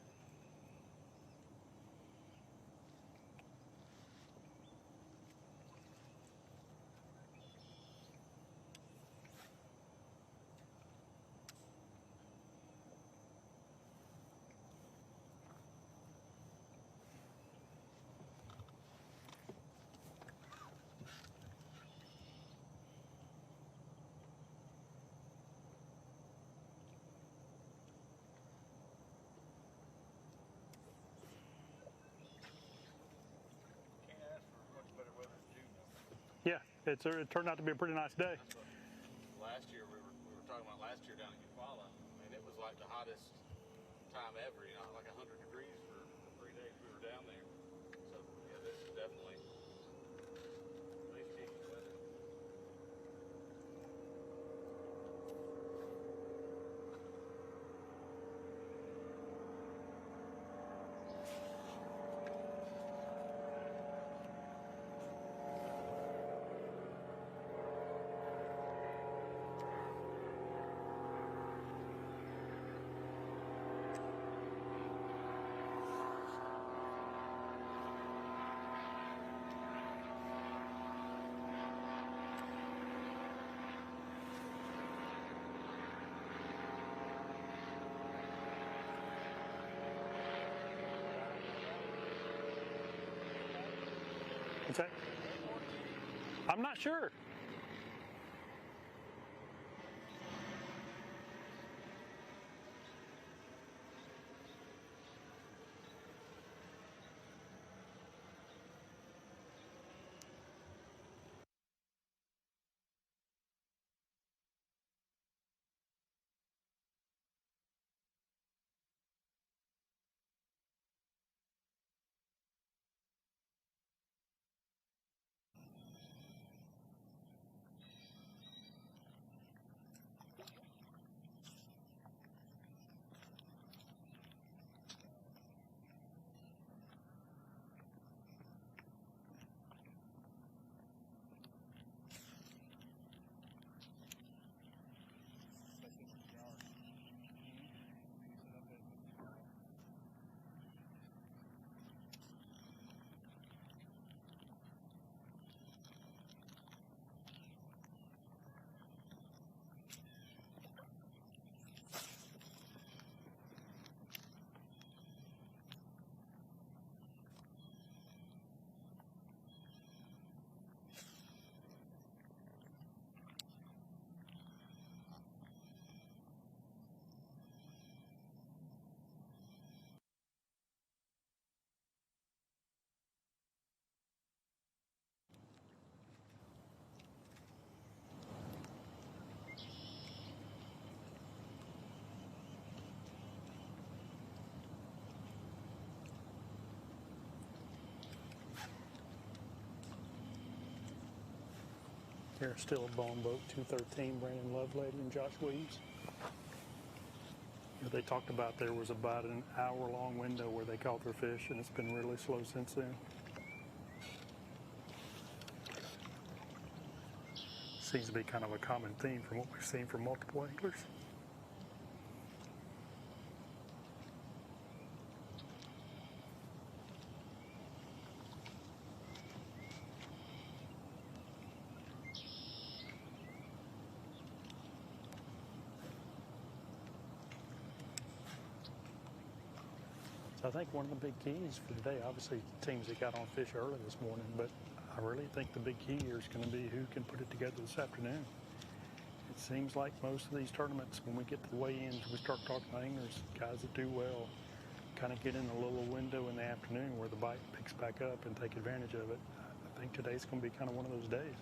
Yeah, it turned out to be a pretty nice day. Last year we were talking about like the hottest time ever, you know, like 100 degrees for the 3 days we were down there. So yeah, this is definitely nice chicken weather. What's that? I'm not sure. Here's still a bone boat, 213, Brandon Lovelady and Josh Williams. You know, they talked about there was about an hour-long window where they caught their fish, and it's been really slow since then. Seems to be kind of a common theme from what we've seen from multiple anglers. So I think one of the big keys for today, obviously teams that got on fish early this morning, but I really think the big key here is going to be who can put it together this afternoon. It seems like most of these tournaments, when we get to the weigh-ins, we start talking to anglers, guys that do well, kind of get in a little window in the afternoon where the bite picks back up and take advantage of it. I think today's going to be kind of one of those days.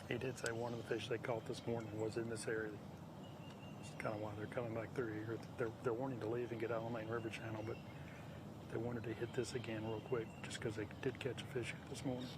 He did say one of the fish they caught this morning was in this area. That's kind of why they're coming back through here. They're wanting to leave and get out on the main river channel, but they wanted to hit this again real quick just because they did catch a fish here this morning.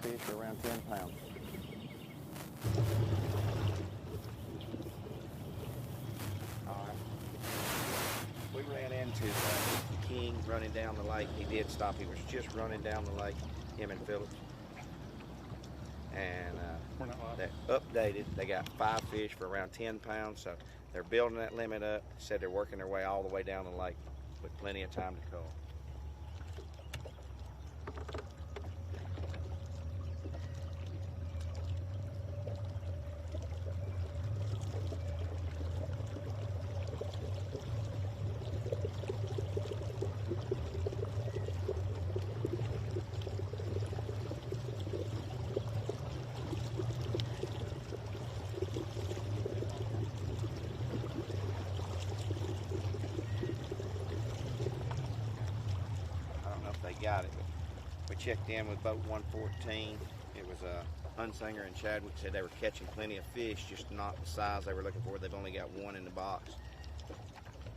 fish are around 10 pounds. All right. We ran into the king running down the lake. He did stop. He was just running down the lake, him and Phillips. And they updated. They got 5 fish for around 10 pounds, so they're building that limit up. Said they're working their way all the way down the lake with plenty of time to call. Got it. We checked in with boat 114. It was Hunsinger and Chadwick said they were catching plenty of fish, just not the size they were looking for. They've only got one in the box.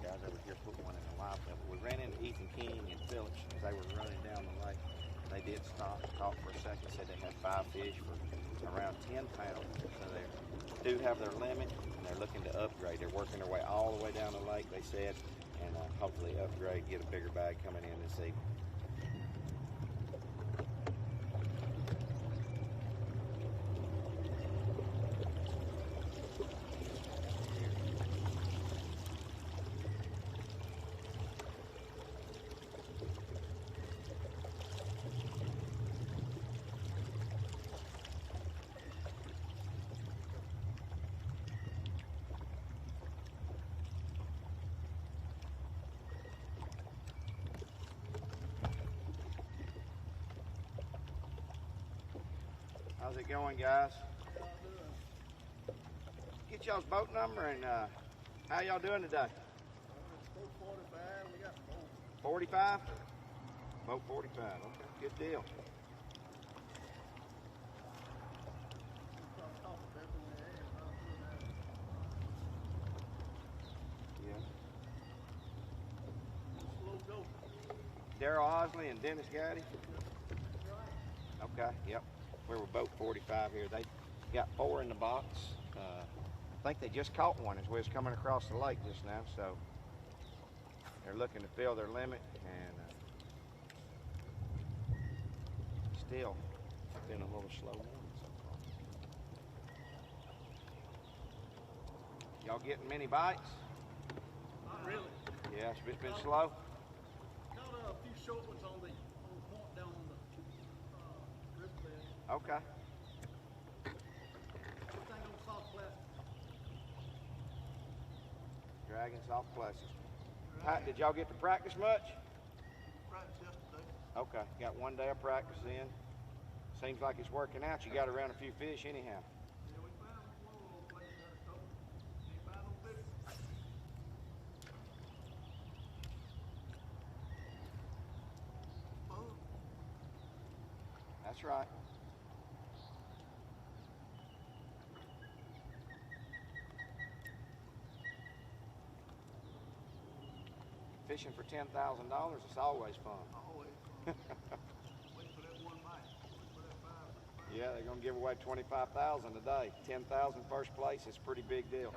Guys over here put one in the live level. We ran into Ethan King and Phillips as they were running down the lake. They did stop, talk for a second, said they had 5 fish for around 10 pounds. So they do have their limit, and they're looking to upgrade. They're working their way all the way down the lake, they said, and hopefully upgrade, get a bigger bag coming in this evening. How's it going, guys? Get y'all's boat number and how y'all doing today? 45, we got 45? Boat 45, okay, good deal. Yeah. Darryl Osley and Dennis Gaddy? Okay, yep. We're with boat 45 here. They got 4 in the box. I think they just caught one as we was coming across the lake just now, so they're looking to fill their limit, and still been a little slow morning so far. Y'all getting many bites? Not really. Yeah, it's been slow. Caught a few short ones on the point down on the riverbed. Okay. Everything on soft plastic. Dragging soft plastic. Did y'all get to practice much? Practice yesterday. Okay, got 1 day of practice in. Seems like it's working out. You got around a few fish anyhow. Yeah, we found one little place out of trouble. Ain't found no bigger. That's right. Fishing for $10,000 is always fun. Always fun. Waiting for that one bite. Waiting for that 5. Yeah, they're gonna give away $25,000 today. 10,000 first place is a pretty big deal.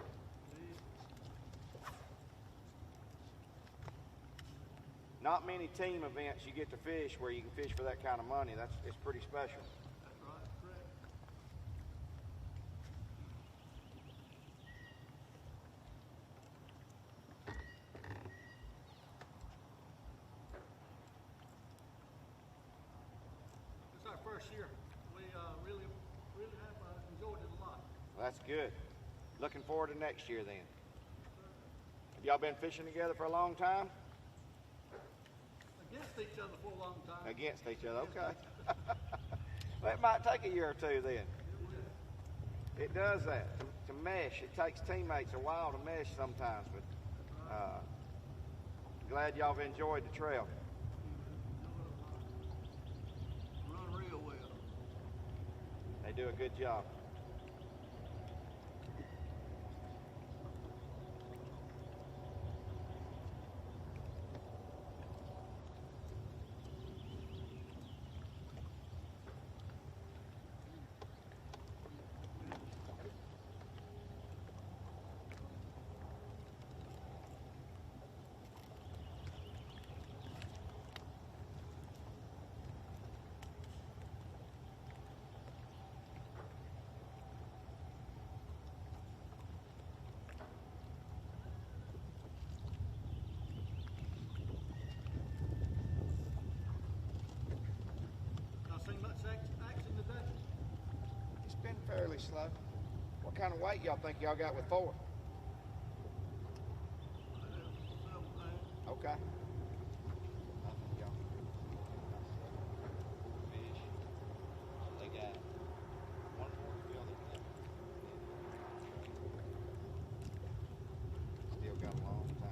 Not many team events you get to fish where you can fish for that kind of money. It's pretty special. That's right, correct. It's our first year. We really have enjoyed it a lot. Well, that's good. Looking forward to next year then. Have y'all been fishing together for a long time? Against each other for a long time. Against each other, okay. Well, it might take a year or two then. It does that. To mesh, it takes teammates a while to mesh sometimes, but glad y'all have enjoyed the trail. Run real well. They do a good job. fairly slow. What kind of weight y'all think y'all got with 4? Okay. They got 1 more building. Still got a long time.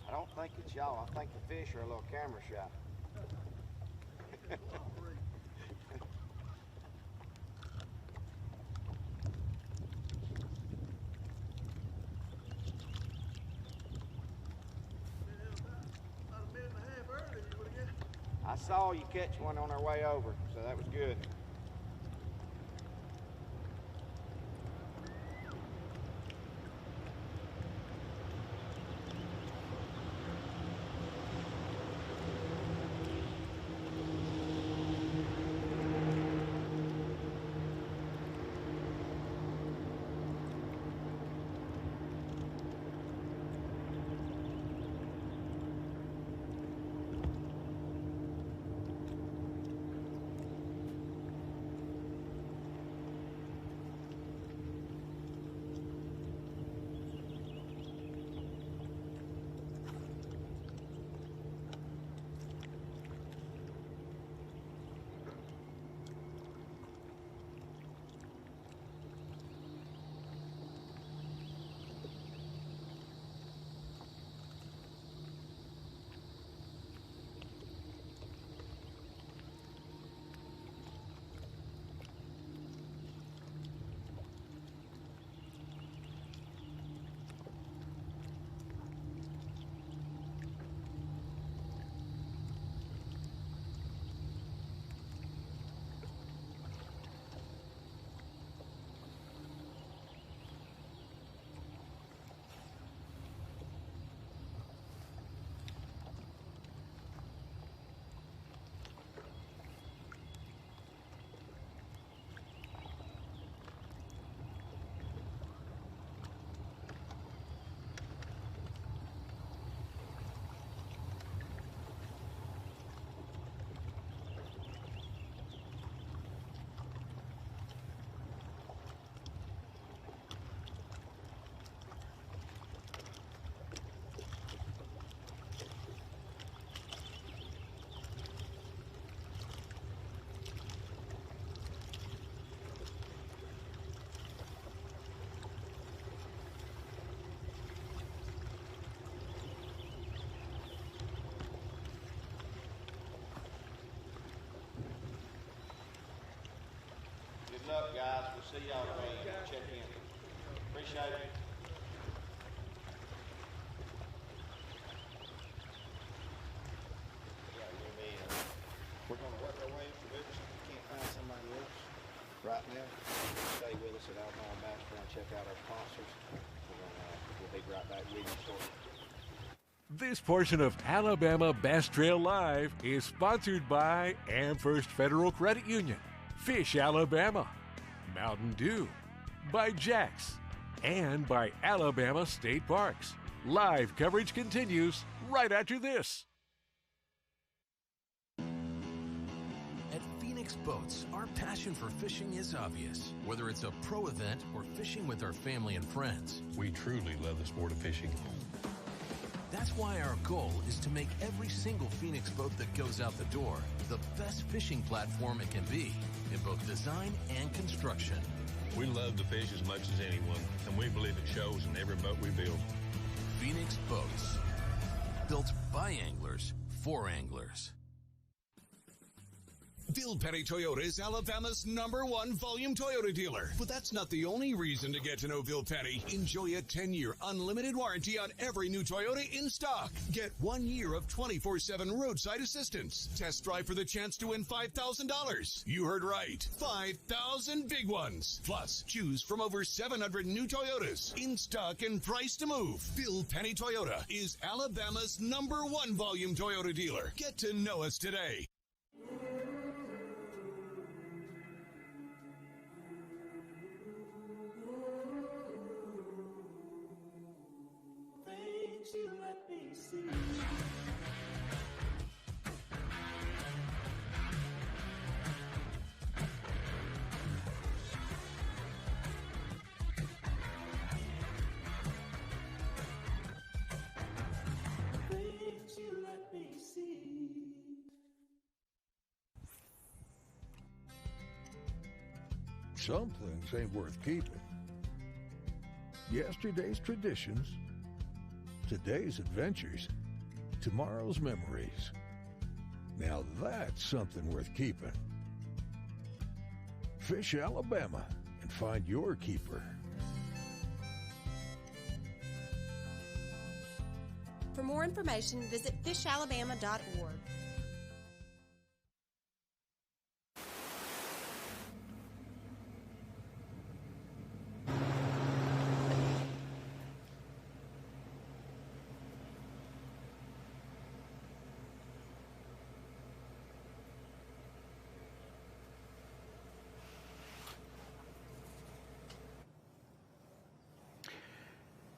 I don't think it's y'all. I think the fish are a little camera shy. I saw you catch one on our way over, so that was good. Good luck, guys. We'll see y'all when check in. Appreciate it. We're going to work our way up the river so we can't find somebody else right now. Stay with us at Alabama Bass Trail and check out our sponsors. We'll be right back with you shortly. This portion of Alabama Bass Trail Live is sponsored by Amherst Federal Credit Union, Fish Alabama, Mountain Dew, by Jack's, and by Alabama State Parks. Live coverage continues right after this. At Phoenix Boats, our passion for fishing is obvious. Whether it's a pro event or fishing with our family and friends, we truly love the sport of fishing. That's why our goal is to make every single Phoenix boat that goes out the door the best fishing platform it can be in both design and construction. We love to fish as much as anyone, and we believe it shows in every boat we build. Phoenix Boats, built by anglers for anglers. Bill Penny Toyota is Alabama's #1 volume Toyota dealer. But that's not the only reason to get to know Bill Penny. Enjoy a 10-year unlimited warranty on every new Toyota in stock. Get 1 year of 24/7 roadside assistance. Test drive for the chance to win $5,000. You heard right. 5,000 big ones. Plus, choose from over 700 new Toyotas in stock and price to move. Bill Penny Toyota is Alabama's #1 volume Toyota dealer. Get to know us today. You let me see. Things you let me see. Some things ain't worth keeping. Yesterday's traditions, today's adventures, tomorrow's memories. Now that's something worth keeping. Fish Alabama and find your keeper. For more information, visit fishalabama.org.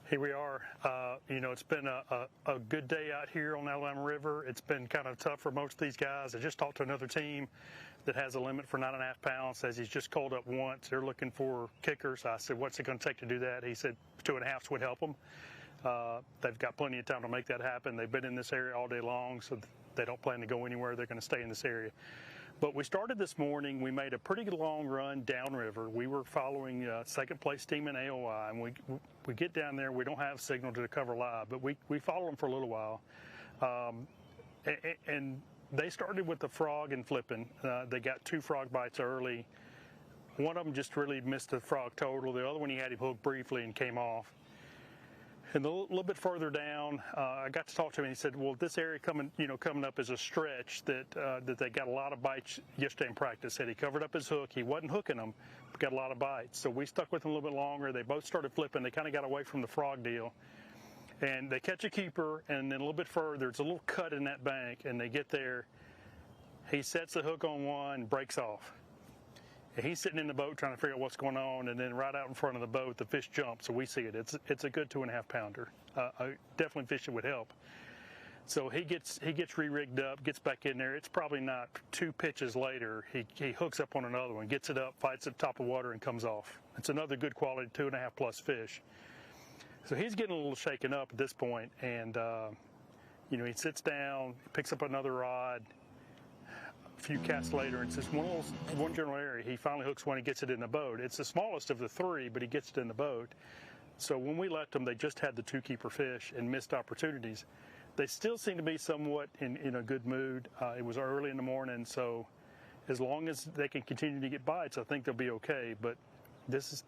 Here we are. It's been a good day out here on the Alabama River. It's been kind of tough for most of these guys. I just talked to another team that has a limit for 9.5 pounds, says he's just called up once. They're looking for kickers. I said, what's it going to take to do that? He said 2.5s would help them. They've got plenty of time to make that happen. They've been in this area all day long, so they don't plan to go anywhere. They're going to stay in this area. But we started this morning. We made a pretty long run downriver. We were following second place team in AOI, and we get down there. We don't have signal to cover live, but we follow them for a little while. And they started with the frog and flipping. They got 2 frog bites early. One of them just really missed the frog total. The other one, he had him hooked briefly and came off. And a little bit further down, I got to talk to him, and he said, well, this area coming up is a stretch that they got a lot of bites yesterday in practice. Said he covered up his hook. He wasn't hooking them, but got a lot of bites. So we stuck with him a little bit longer. They both started flipping. They kind of got away from the frog deal. And they catch a keeper, and then a little bit further, it's a little cut in that bank, and they get there. He sets the hook on one, breaks off. And he's sitting in the boat trying to figure out what's going on, and then right out in front of the boat, the fish jumps, so we see it. It's a good 2.5 pounder. Definitely fishing would help. So he gets re-rigged up, gets back in there. It's probably not 2 pitches later. He hooks up on another one, gets it up, fights at the top of water, and comes off. It's another good quality 2.5 plus fish. So he's getting a little shaken up at this point, and he sits down, picks up another rod. A few casts later, it's just one general area. He finally hooks one and gets it in the boat. It's the smallest of the 3, but he gets it in the boat. So when we left them, they just had the 2 keeper fish and missed opportunities. They still seem to be somewhat in a good mood. It was early in the morning, so as long as they can continue to get bites, I think they'll be okay. But this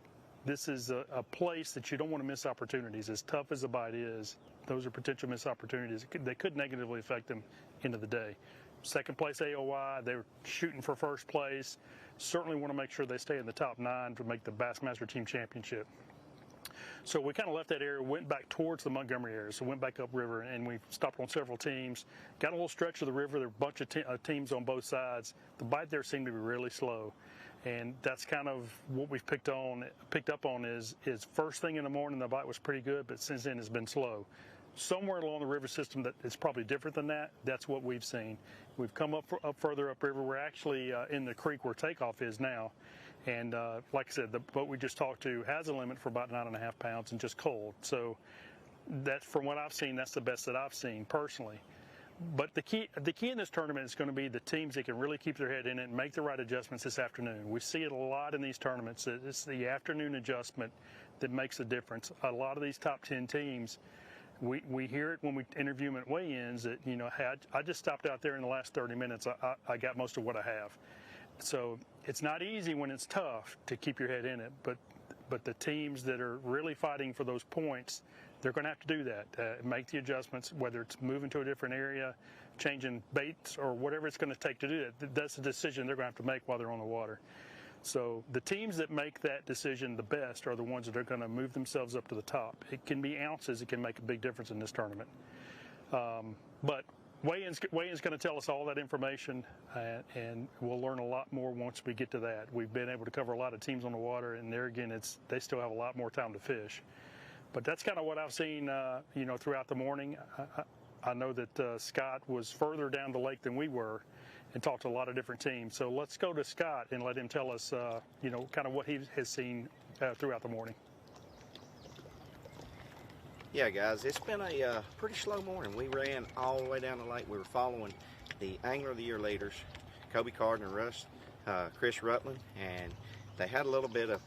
is a place that you don't want to miss opportunities. As tough as the bite is, those are potential missed opportunities. They could negatively affect them into the day. Second place AOI, they're shooting for first place. Certainly want to make sure they stay in the top 9 to make the Bassmaster Team Championship. So we kind of left that area, went back towards the Montgomery area, so went back upriver, and we stopped on several teams. Got a little stretch of the river. There were a bunch of teams on both sides. The bite there seemed to be really slow, and that's kind of what we've picked up on is first thing in the morning the bite was pretty good, but since then it's been slow. Somewhere along the river system that is probably different than that. That's what we've seen. We've come up further upriver. We're actually in the creek where takeoff is now. And like I said, the boat we just talked to has a limit for about 9.5 pounds and just cold. So that's, from what I've seen, that's the best that I've seen personally. But the key in this tournament is going to be the teams that can really keep their head in it and make the right adjustments this afternoon. We see it a lot in these tournaments. It's the afternoon adjustment that makes the difference. A lot of these top 10 teams, we hear it when we interview them at weigh-ins that, you know, hey, I just stopped out there in the last 30 minutes. I got most of what I have. So it's not easy when it's tough to keep your head in it, but the teams that are really fighting for those points, they're going to have to do that, make the adjustments, whether it's moving to a different area, changing baits, or whatever it's going to take to do that. That's a decision they're going to have to make while they're on the water. So the teams that make that decision the best are the ones that are going to move themselves up to the top. It can be ounces. It can make a big difference in this tournament. But weigh-in's going to tell us all that information, and we'll learn a lot more once we get to that. We've been able to cover a lot of teams on the water, and there again, they still have a lot more time to fish. But that's kind of what I've seen, you know, throughout the morning. I know that Scott was further down the lake than we were, and talked to a lot of different teams. So let's go to Scott and let him tell us, you know, kind of what he has seen throughout the morning. Yeah, guys, it's been a pretty slow morning. We ran all the way down the lake. We were following the Angler of the Year leaders, Kobe Carden and Chris Rutland, and they had a little bit of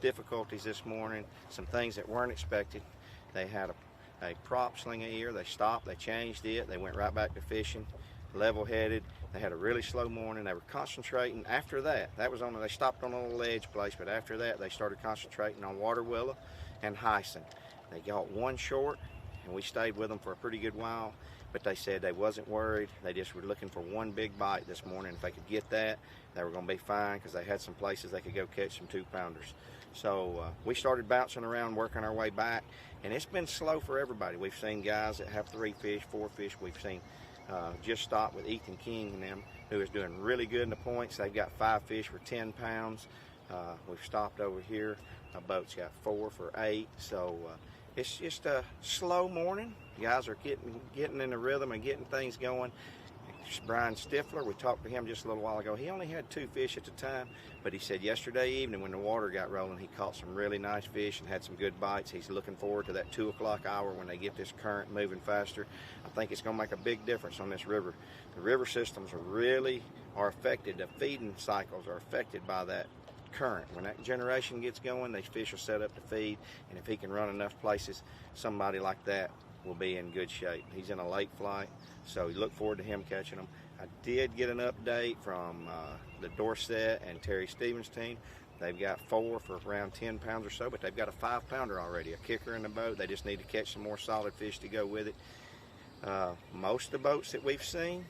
difficulties this morning, some things that weren't expected. They had a prop sling ear. They stopped, they changed it, they went right back to fishing, level-headed. They had a really slow morning. They were concentrating. After that, they stopped on a little ledge place, but after that, they started concentrating on water willow and hyson. They got one short, and we stayed with them for a pretty good while, but they said they wasn't worried. They just were looking for one big bite this morning. If they could get that, they were going to be fine, because they had some places they could go catch some 2-pounders. So we started bouncing around, working our way back, and it's been slow for everybody. We've seen guys that have 3 fish, 4 fish. We've seen just stopped with Ethan King and them, who is doing really good in the points. They've got 5 fish for 10 pounds. We've stopped over here. A boat's got 4 for 8. So it's just a slow morning. Guys are getting in the rhythm and getting things going. Brian Stifler, we talked to him just a little while ago. He only had 2 fish at the time, but he said yesterday evening when the water got rolling, he caught some really nice fish and had some good bites. He's looking forward to that 2 o'clock hour when they get this current moving faster. I think it's going to make a big difference on this river. The river systems are affected. The feeding cycles are affected by that current. When that generation gets going, these fish are set up to feed, and if he can run enough places, somebody like that will be in good shape. He's in a late flight, so we look forward to him catching them. I did get an update from the Dorset and Terry Stevens team. They've got 4 for around 10 pounds or so, but they've got a 5-pounder already, a kicker in the boat. They just need to catch some more solid fish to go with it. Most of the boats that we've seen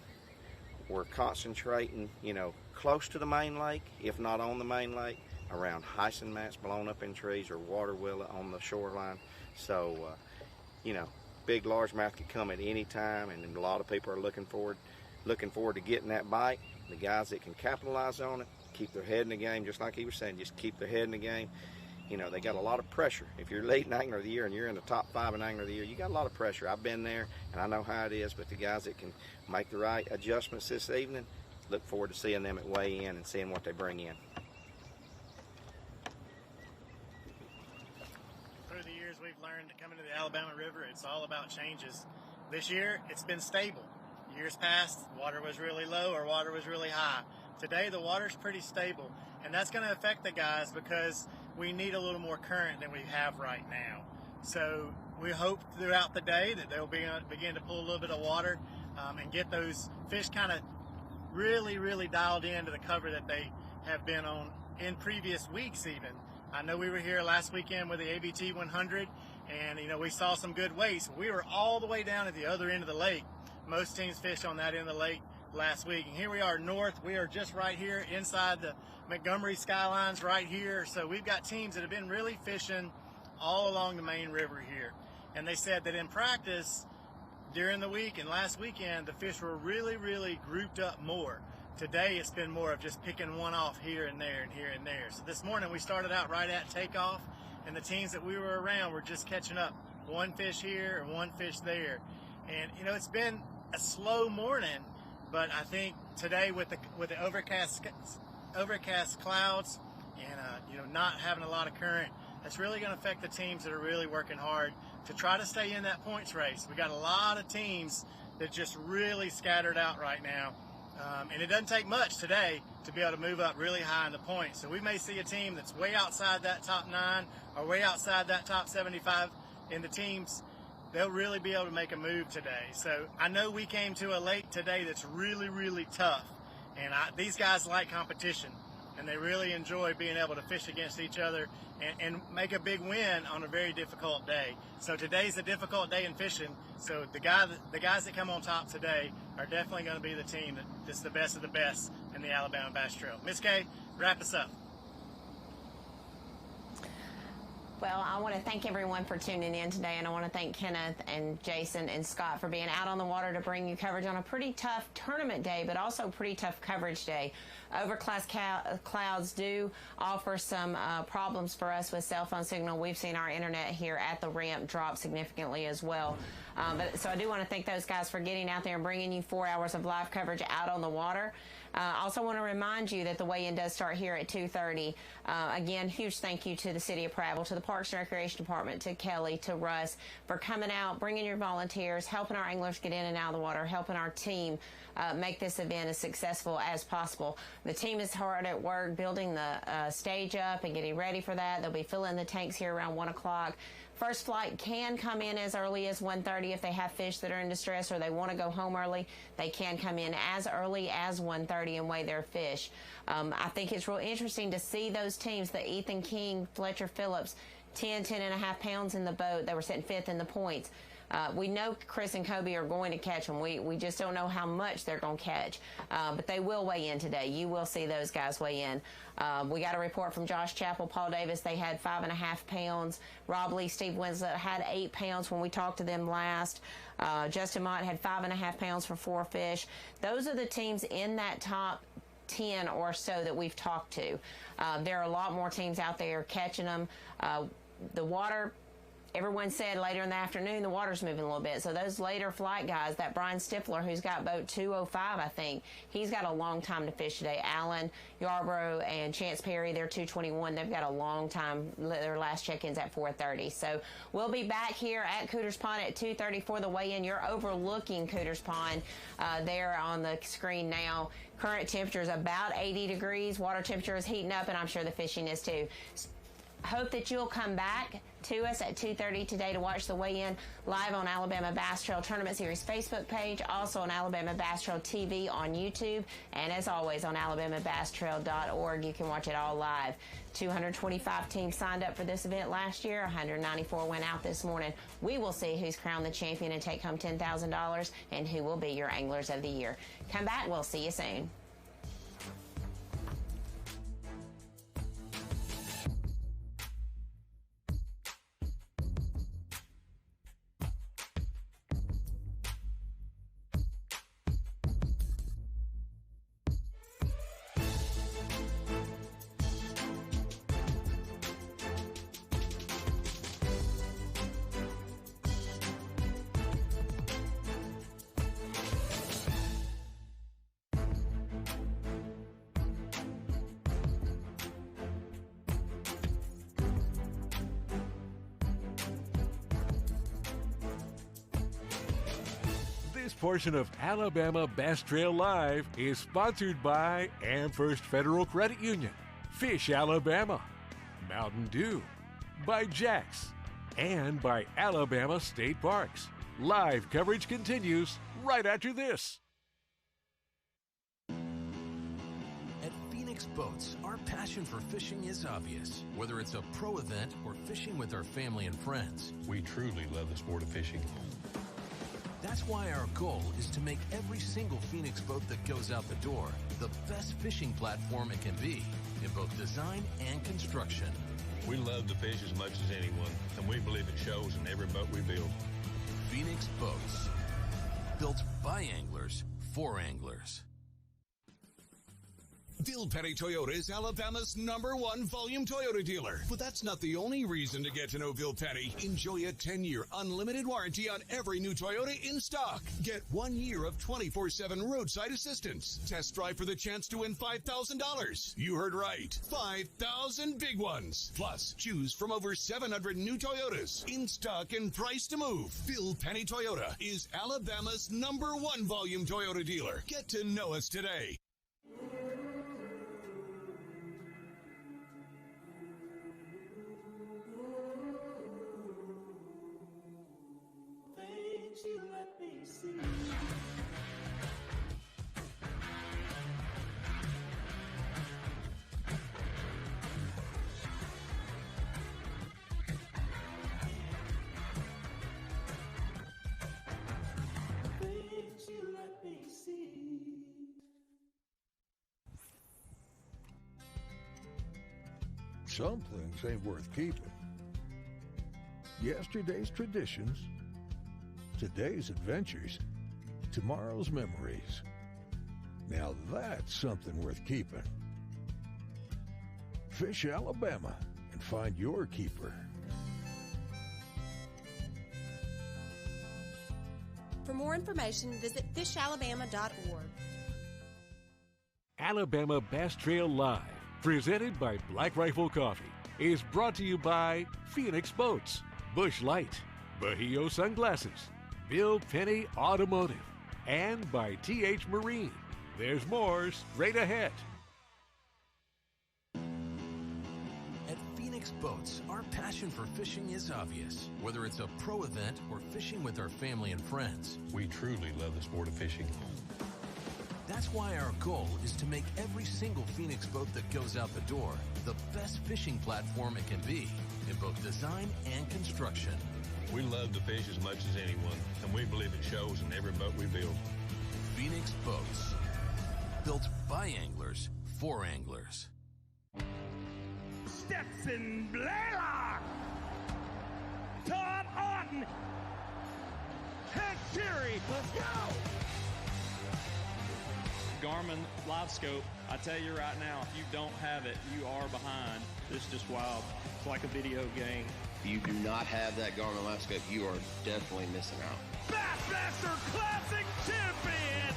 were concentrating, you know, close to the main lake, if not on the main lake, around hyson mats blown up in trees or water willow on the shoreline. So, you know, big largemouth could come at any time, and a lot of people are looking forward to getting that bite. The guys that can capitalize on it, keep their head in the game, just like he was saying, just keep their head in the game. You know, they got a lot of pressure. If you're leading Angler of the Year and you're in the top 5 in Angler of the Year, you got a lot of pressure. I've been there, and I know how it is, but the guys that can make the right adjustments this evening, look forward to seeing them at weigh-in and seeing what they bring in. Through the years, we've learned that coming to the Alabama River, it's all about changes. This year, it's been stable. Years past, water was really low or water was really high. Today, the water's pretty stable, and that's going to affect the guys because we need a little more current than we have right now. So we hope throughout the day that they'll begin to pull a little bit of water and get those fish kind of really dialed into the cover that they have been on in previous weeks even. I know we were here last weekend with the ABT 100, and, you know, we saw some good weights. We were all the way down at the other end of the lake. Most teams fish on that end of the lake last week. And here we are north. We are just right here inside the Montgomery skylines right here. So we've got teams that have been really fishing all along the main river here. And they said that in practice during the week and last weekend, the fish were really grouped up more. Today it's been more of just picking one off here and there and here and there. So this morning we started out right at takeoff, and the teams that we were around were just catching up. One fish here and one fish there. And, you know, it's been a slow morning, but I think today with the overcast clouds and you know, not having a lot of current, that's really going to affect the teams that are really working hard to try to stay in that points race. We got a lot of teams that just really scattered out right now, and it doesn't take much today to be able to move up really high in the points. So we may see a team that's way outside that top 9 or way outside that top 75 in the teams they'll really be able to make a move today. So I know we came to a lake today that's really, really tough. And these guys like competition, and they really enjoy being able to fish against each other and make a big win on a very difficult day. So today's a difficult day in fishing. So the guys that come on top today are definitely going to be the team that's the best of the best in the Alabama Bass Trail. Miss Kay, wrap us up. Well, I want to thank everyone for tuning in today, and I want to thank Kenneth and Jason and Scott for being out on the water to bring you coverage on a pretty tough tournament day, but also a pretty tough coverage day. Overcast clouds do offer some problems for us with cell phone signal. We've seen our internet here at the ramp drop significantly as well. So I do want to thank those guys for getting out there and bringing you 4 hours of live coverage out on the water. Also want to remind you that the weigh-in does start here at 2:30. Again, huge thank you to the City of Prattville, to the Parks and Recreation Department, to Kelly, to Russ for coming out, bringing your volunteers, helping our anglers get in and out of the water, helping our team make this event as successful as possible. The team is hard at work building the stage up and getting ready for that. They'll be filling the tanks here around 1 o'clock. First flight can come in as early as 1:30 if they have fish that are in distress or they want to go home early. They can come in as early as 1:30 and weigh their fish. I think it's real interesting to see those teams, the Ethan King, Fletcher Phillips, 10.5 pounds in the boat. They were sitting 5th in the points. We know Chris and Kobe are going to catch them. We just don't know how much they're going to catch. But they will weigh in today. You will see those guys weigh in. We got a report from Josh Chappell, Paul Davis. They had 5.5 pounds. Rob Lee, Steve Winslet had 8 pounds when we talked to them last. Justin Mott had 5.5 pounds for 4 fish. Those are the teams in that top 10 or so that we've talked to. There are a lot more teams out there catching them. The water, everyone said later in the afternoon, the water's moving a little bit. So those later flight guys, that Brian Stifler, who's got boat 205, I think, he's got a long time to fish today. Allen, Yarborough, and Chance Perry, they're 221. They've got a long time. Their last check-in's at 4:30. So we'll be back here at Cooters Pond at 2:30 for the weigh-in. You're overlooking Cooters Pond there on the screen now. Current temperature is about 80 degrees. Water temperature is heating up, and I'm sure the fishing is too. Hope that you'll come back to us at 2:30 today to watch the weigh-in live on Alabama Bass Trail Tournament Series Facebook page, also on Alabama Bass Trail TV on YouTube, and as always on alabamabasstrail.org. You can watch it all live. 225 teams signed up for this event last year. 194 went out this morning. We will see who's crowned the champion and take home $10,000 and who will be your Anglers of the Year. Come back. We'll see you soon. This portion of Alabama Bass Trail Live is sponsored by Amherst Federal Credit Union, Fish Alabama, Mountain Dew, by Jax, and by Alabama State Parks. Live coverage continues right after this. At Phoenix Boats, our passion for fishing is obvious. Whether it's a pro event or fishing with our family and friends, we truly love the sport of fishing. That's why our goal is to make every single Phoenix boat that goes out the door the best fishing platform it can be in both design and construction. We love to fish as much as anyone, and we believe it shows in every boat we build. Phoenix Boats, built by anglers for anglers. Bill Petty Toyota is Alabama's #1 volume Toyota dealer. But that's not the only reason to get to know Bill Petty. Enjoy a 10-year unlimited warranty on every new Toyota in stock. Get 1 year of 24/7 roadside assistance. Test drive for the chance to win $5,000. You heard right. 5,000 big ones. Plus, choose from over 700 new Toyotas in stock and price to move. Bill Petty Toyota is Alabama's #1 volume Toyota dealer. Get to know us today. some things ain't worth keeping. Yesterday's traditions, today's adventures, tomorrow's memories. Now that's something worth keeping. Fish Alabama and find your keeper. For more information, visit fishalabama.org. Alabama Bass Trail Live, presented by Black Rifle Coffee, is brought to you by Phoenix Boats, Busch Light, Bahio Sunglasses, Bill Penny Automotive, and by TH Marine. There's more straight ahead. At Phoenix Boats, our passion for fishing is obvious. Whether it's a pro event or fishing with our family and friends, We truly love the sport of fishing. that's why our goal is to make every single Phoenix boat that goes out the door the best fishing platform it can be in both design and construction. We love to fish as much as anyone, and we believe it shows in every boat we build. Phoenix Boats, built by anglers for anglers. Stetson Blaylock, Todd Otten, Hank Fury, let's go! Garmin Live Scope, I tell you right now, if you don't have it, you are behind. It's just wild. It's like a video game. If you do not have that Garmin Live Scope, you are definitely missing out. Bassmaster Classic Champion,